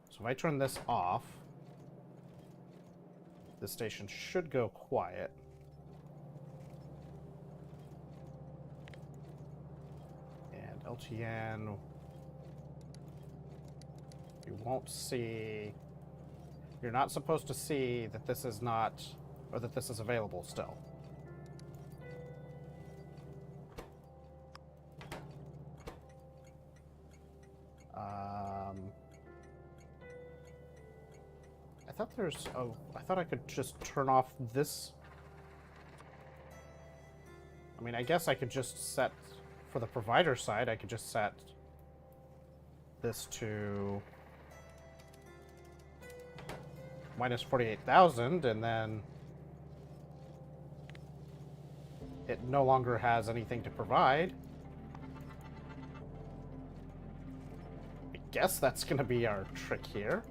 Speaker 1: So if I turn this off, the station should go quiet. And LTN, you won't see, you're not supposed to see that this is not, or that this is available still. I thought I could just turn off this. I mean, I guess I could just set, for the provider side, I could just set this to minus 48,000, and then it no longer has anything to provide. I guess that's going to be our trick here.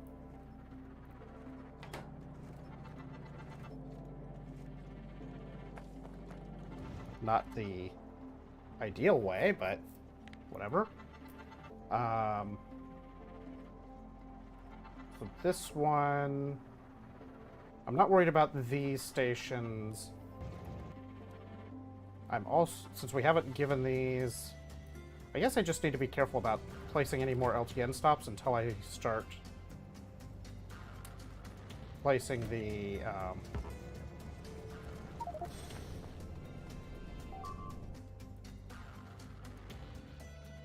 Speaker 1: Not the ideal way, but whatever. So this one, I'm not worried about these stations. I'm also, since we haven't given these, I guess I just need to be careful about placing any more LTN stops until I start placing the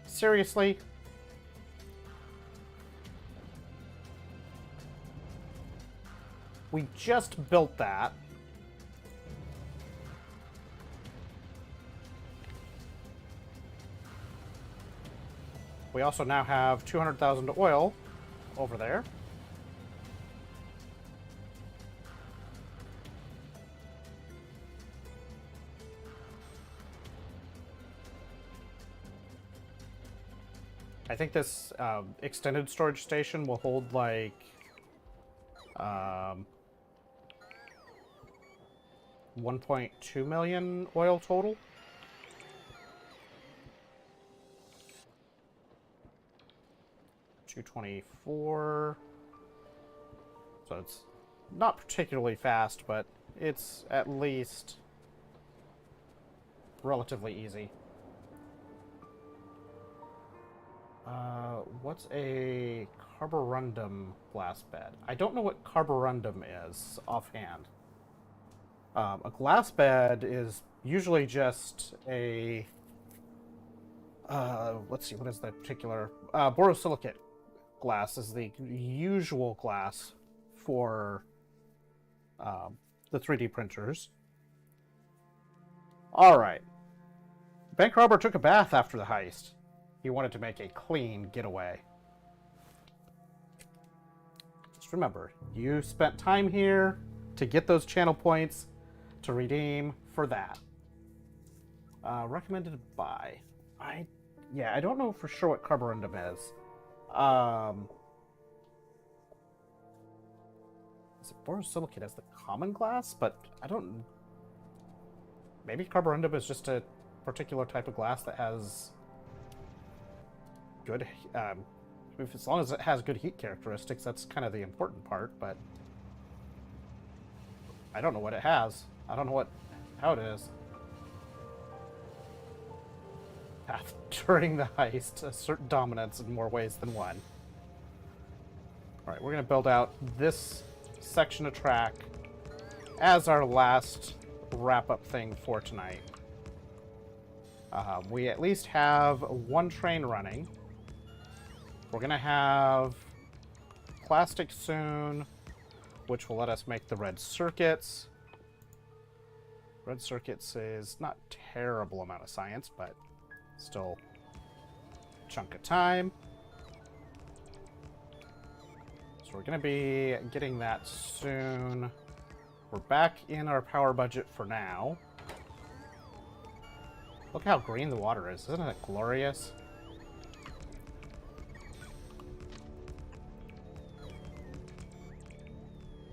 Speaker 1: seriously? We just built that. We also now have 200,000 oil over there. I think this extended storage station will hold like 1.2 million oil total. $224. So it's not particularly fast, but it's at least relatively easy. What's a carborundum glass bed? I don't know what carborundum is offhand. A glass bed is usually just a let's see, what is that particular borosilicate glass is the usual glass for the 3D printers. All right. Bank robber took a bath after the heist. He wanted to make a clean getaway. Just remember, you spent time here to get those channel points to redeem for that. Recommended to buy. I don't know for sure what carborundum is. Is it borosilicate as the common glass? But I don't... Maybe carborundum is just a particular type of glass that has good... as long as it has good heat characteristics, that's kind of the important part, but... I don't know what it has. I don't know how it is. Path during the heist, assert dominance in more ways than one. Alright, we're going to build out this section of track as our last wrap-up thing for tonight. We at least have one train running. We're going to have plastic soon, which will let us make the red circuits. Red circuits is not a terrible amount of science, but still a chunk of time. So we're going to be getting that soon. We're back in our power budget for now. Look how green the water is. Isn't it glorious?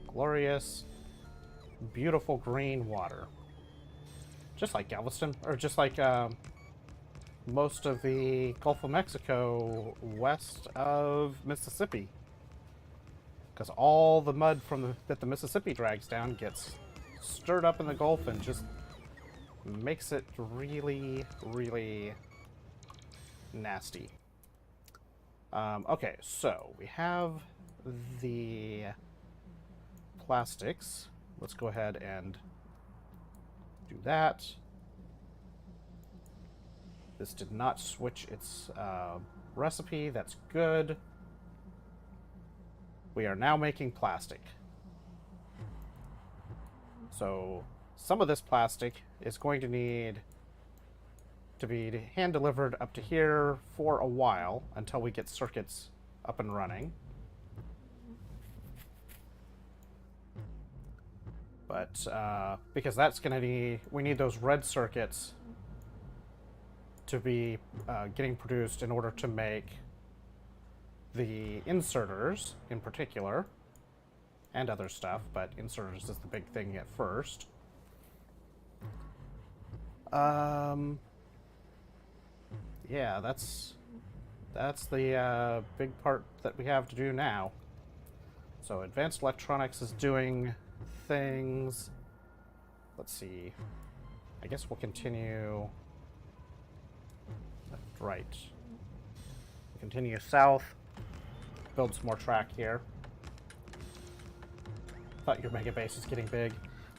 Speaker 1: Glorious, beautiful green water. Just like Galveston, or just like most of the Gulf of Mexico west of Mississippi. Because all the mud that the Mississippi drags down gets stirred up in the Gulf and just makes it really, really nasty. Okay, so we have the plastics. Let's go ahead and do that. This did not switch its recipe. That's good. We are now making plastic. So some of this plastic is going to need to be hand-delivered up to here for a while until we get circuits up and running. But because that's going to be, we need those red circuits to be getting produced in order to make the inserters in particular, and other stuff, but inserters is the big thing at first. Yeah, that's the big part that we have to do now. So advanced electronics is doing things. Let's see. I guess we'll continue left, right. Continue south. Build some more track here. Thought your mega base is getting big.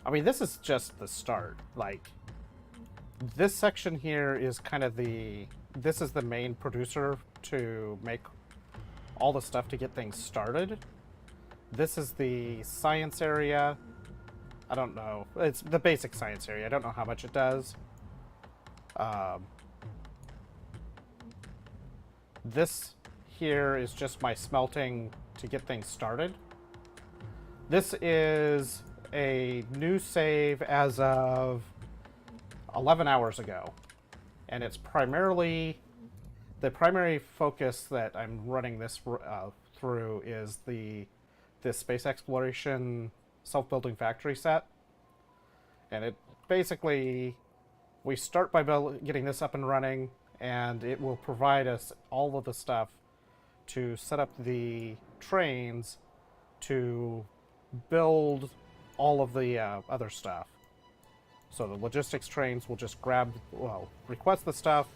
Speaker 1: I mean, this is just the start. Like, this section here is kind of this is the main producer to make all the stuff to get things started. This is the science area. I don't know. It's the basic science area. I don't know how much it does. This here is just my smelting to get things started. This is a new save as of 11 hours ago. And it's primarily the primary focus that I'm running this through is this space exploration self-building factory set, and it basically we start by getting this up and running, and it will provide us all of the stuff to set up the trains to build all of the other stuff. So the logistics trains will just request the stuff,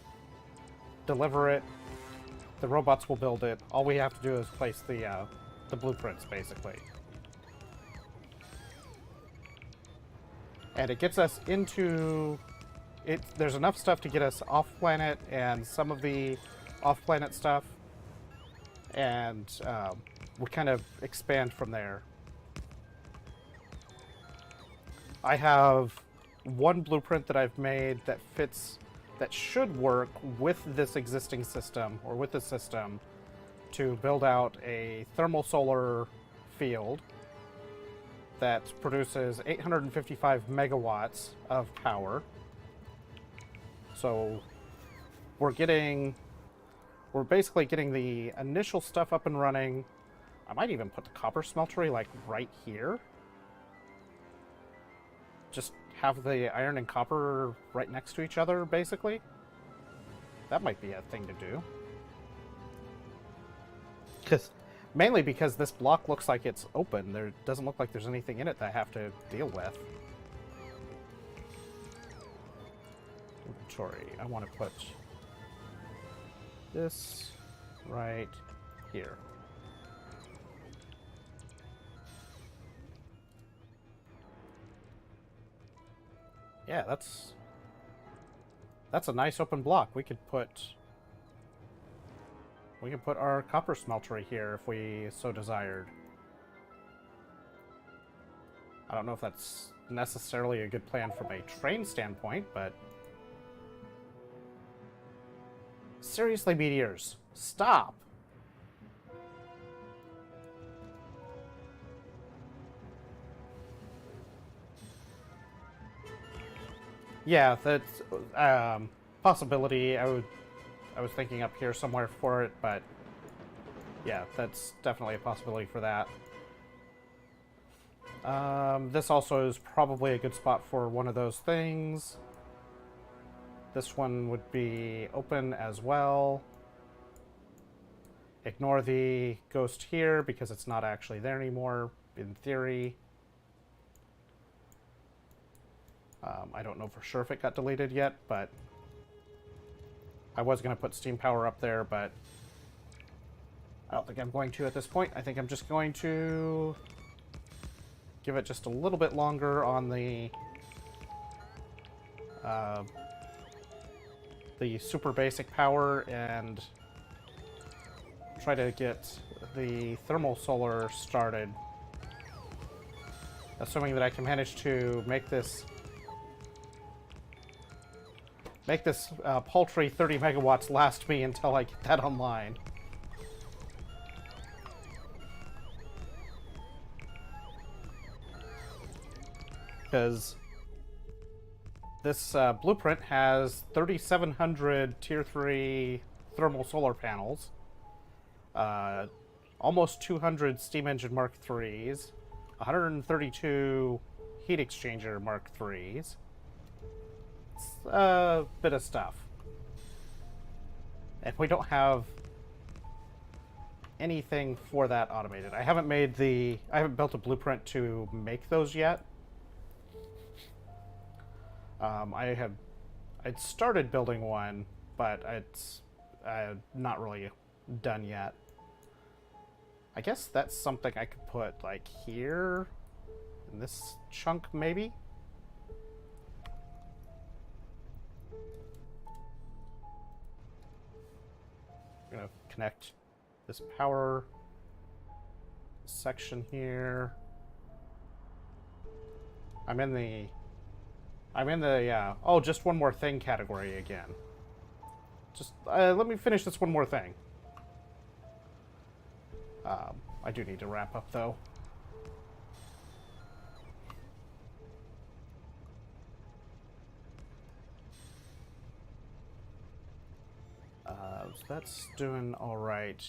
Speaker 1: deliver it, the robots will build it. All we have to do is place the blueprints, basically. And it gets us into it. There's enough stuff to get us off planet and some of the off planet stuff, and we kind of expand from there. I have one blueprint that I've made that should work with this existing system, or with the system, to build out a thermal solar field that produces 855 megawatts of power. So we're basically getting the initial stuff up and running. I might even put the copper smeltery like right here. Just have the iron and copper right next to each other, basically. That might be a thing to do. Mainly because this block looks like it's open. There doesn't look like there's anything in it that I have to deal with. Inventory. I want to put this right here. Yeah, that's a nice open block. We could put our copper smeltery here if we so desired. I don't know if that's necessarily a good plan from a train standpoint, but seriously, meteors, stop. Yeah, that's possibility. I was thinking up here somewhere for it, but yeah, that's definitely a possibility for that. This also is probably a good spot for one of those things. This one would be open as well. Ignore the ghost here because it's not actually there anymore, in theory. I don't know for sure if it got deleted yet, but I was going to put steam power up there, but I don't think I'm going to at this point. I think I'm just going to give it just a little bit longer on the super basic power and try to get the thermal solar started. Assuming that I can manage to make this paltry 30 megawatts last me until I get that online. Because this blueprint has 3,700 tier 3 thermal solar panels, almost 200 steam engine Mark IIIs, 132 heat exchanger Mark IIIs. It's a bit of stuff. And we don't have anything for that automated. I haven't built a blueprint to make those yet. I'd started building one, but it's not really done yet. I guess that's something I could put like here in this chunk, maybe. I'm gonna connect this power section here. I'm in the oh, just one more thing category again. Just let me finish this one more thing. I do need to wrap up though. So that's doing all right.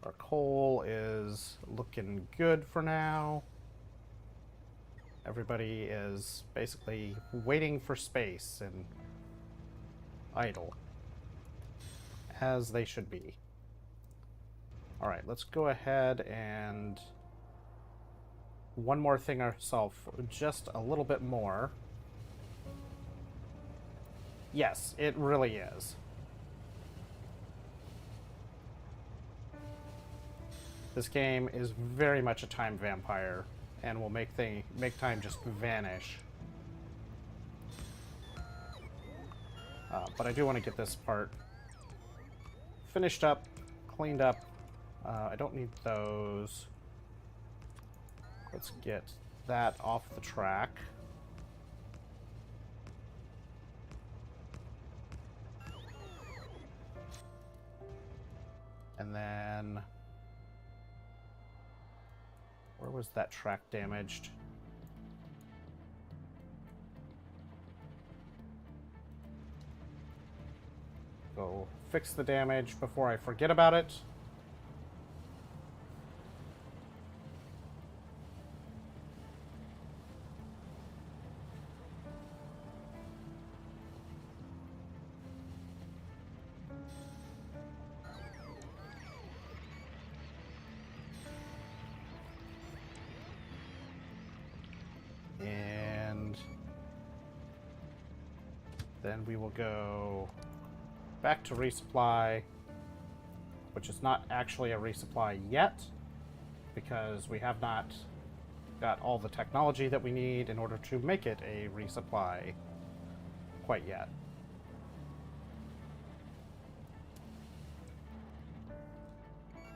Speaker 1: Our coal is looking good for now. Everybody is basically waiting for space and idle, as they should be. All right, let's go ahead and one more thing ourselves, just a little bit more. Yes, it really is. This game is very much a time vampire and will make time just vanish. But I do want to get this part finished up, cleaned up. I don't need those. Let's get that off the track. And then... where was that track damaged? Go fix the damage before I forget about it. And then we will go back to resupply, which is not actually a resupply yet, because we have not got all the technology that we need in order to make it a resupply quite yet.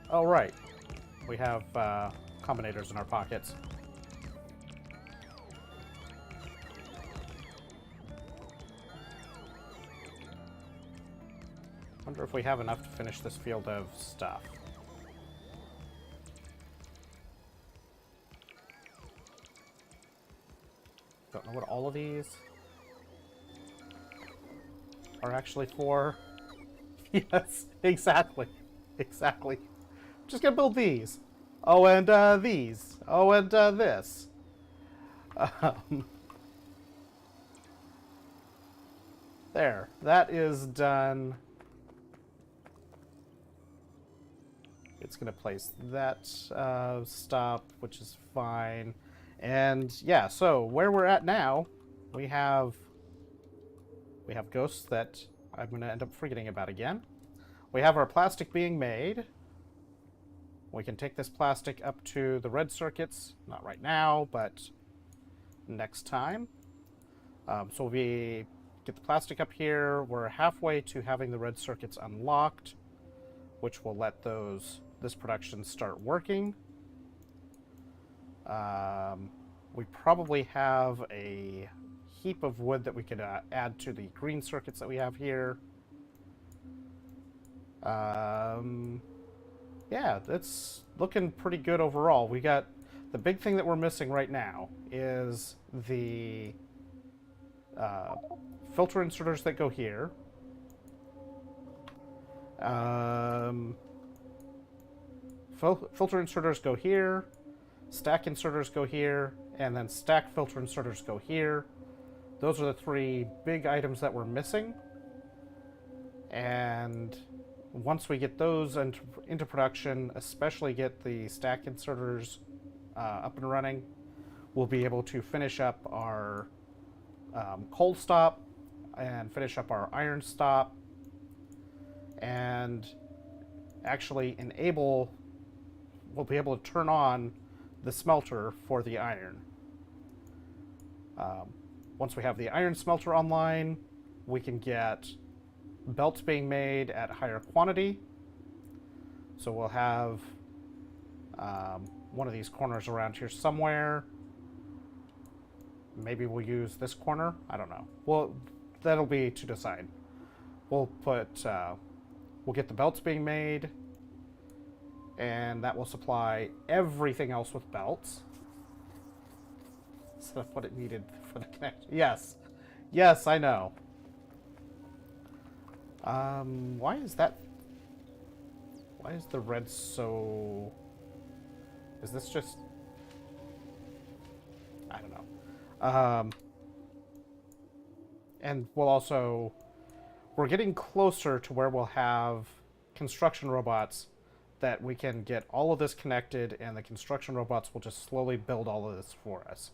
Speaker 1: Oh, right. We have combinators in our pockets. Wonder if we have enough to finish this field of stuff. Don't know what all of these are actually for. Yes, exactly. Exactly. Just gonna build these. Oh, and these. Oh, and this. There. That is done. It's going to place that stop, which is fine. And yeah, so where we're at now, we have ghosts that I'm going to end up forgetting about again. We have our plastic being made. We can take this plastic up to the red circuits. Not right now, but next time. So we get the plastic up here. We're halfway to having the red circuits unlocked, which will let this production start working. We probably have a heap of wood that we could add to the green circuits that we have here. Yeah, it's looking pretty good overall. We got the big thing that we're missing right now is the filter inserters that go here. Filter inserters go here, stack inserters go here, and then stack filter inserters go here. Those are the three big items that we're missing. And once we get those into production, especially get the stack inserters up and running, we'll be able to finish up our coal stop and finish up our iron stop and actually we'll be able to turn on the smelter for the iron. Once we have the iron smelter online, we can get belts being made at higher quantity. So we'll have one of these corners around here somewhere. Maybe we'll use this corner. I don't know. Well, that'll be to decide. We'll get the belts being made, and that will supply everything else with belts. Instead of what it needed for the connection. Yes. Yes, I know. Why is that? Why is the red so... Is this just... I don't know. And we'll also... We're getting closer to where we'll have construction robots that we can get all of this connected, and the construction robots will just slowly build all of this for us.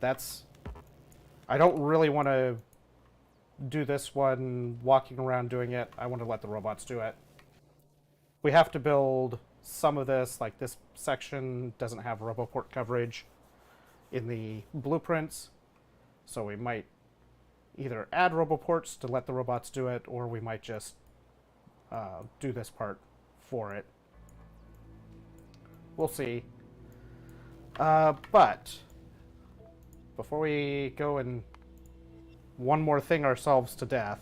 Speaker 1: That's... I don't really want to do this one walking around doing it. I want to let the robots do it. We have to build some of this, like this section doesn't have RoboPort coverage in the blueprints, so we might either add RoboPorts to let the robots do it, or we might just do this part for it. We'll see. But before we go and one more thing ourselves to death,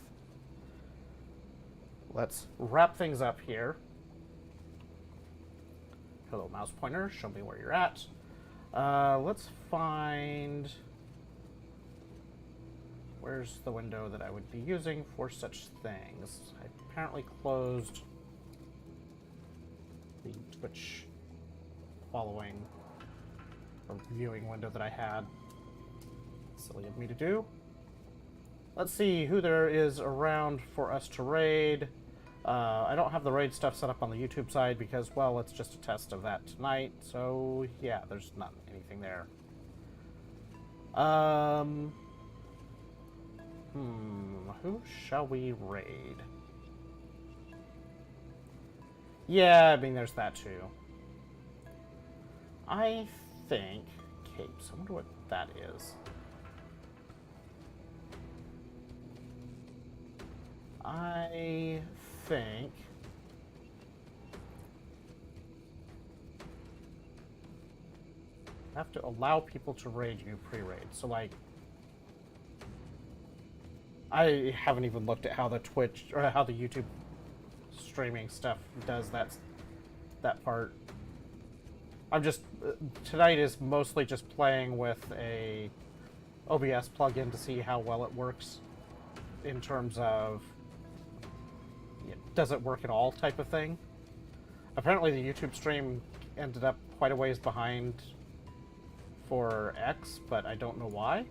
Speaker 1: let's wrap things up here. Hello, mouse pointer. Show me where you're at. Let's find... Where's the window that I would be using for such things? I apparently closed the Twitch following or viewing window that I had. Silly of me to do. Let's see who there is around for us to raid. I don't have the raid stuff set up on the YouTube side because, well, it's just a test of that tonight. So, yeah, there's not anything there. Who shall we raid? Yeah, I mean, there's that too. I think... Capes, I wonder what that is. I think... I have to allow people to raid you pre-raid. So, like... I haven't even looked at how the Twitch, or how the YouTube streaming stuff does that part. I'm just... tonight is mostly just playing with a OBS plugin to see how well it works in terms of... does it work at all type of thing. Apparently the YouTube stream ended up quite a ways behind for X, but I don't know why.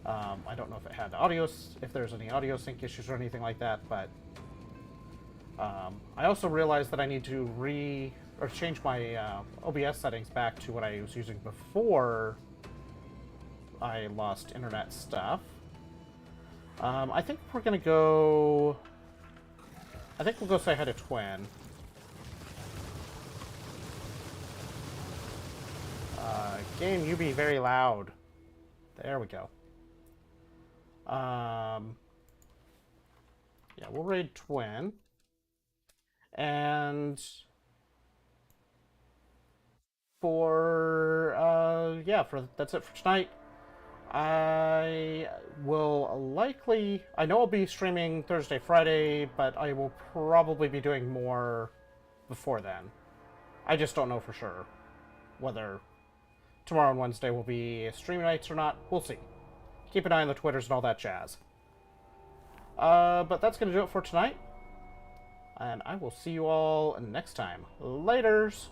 Speaker 1: I don't know if it had audio, if there's any audio sync issues or anything like that, but I also realized that I need to change my OBS settings back to what I was using before I lost internet stuff. I think we're gonna go... I think we'll go say hi to Twin. Game, you be very loud. There we go. Yeah, we'll raid Twin. And for, that's it for tonight. I will likely... I know I'll be streaming Thursday, Friday, but I will probably be doing more before then. I just don't know for sure whether tomorrow and Wednesday will be streaming nights or not. We'll see. Keep an eye on the Twitters and all that jazz. But that's going to do it for tonight. And I will see you all next time. Laters!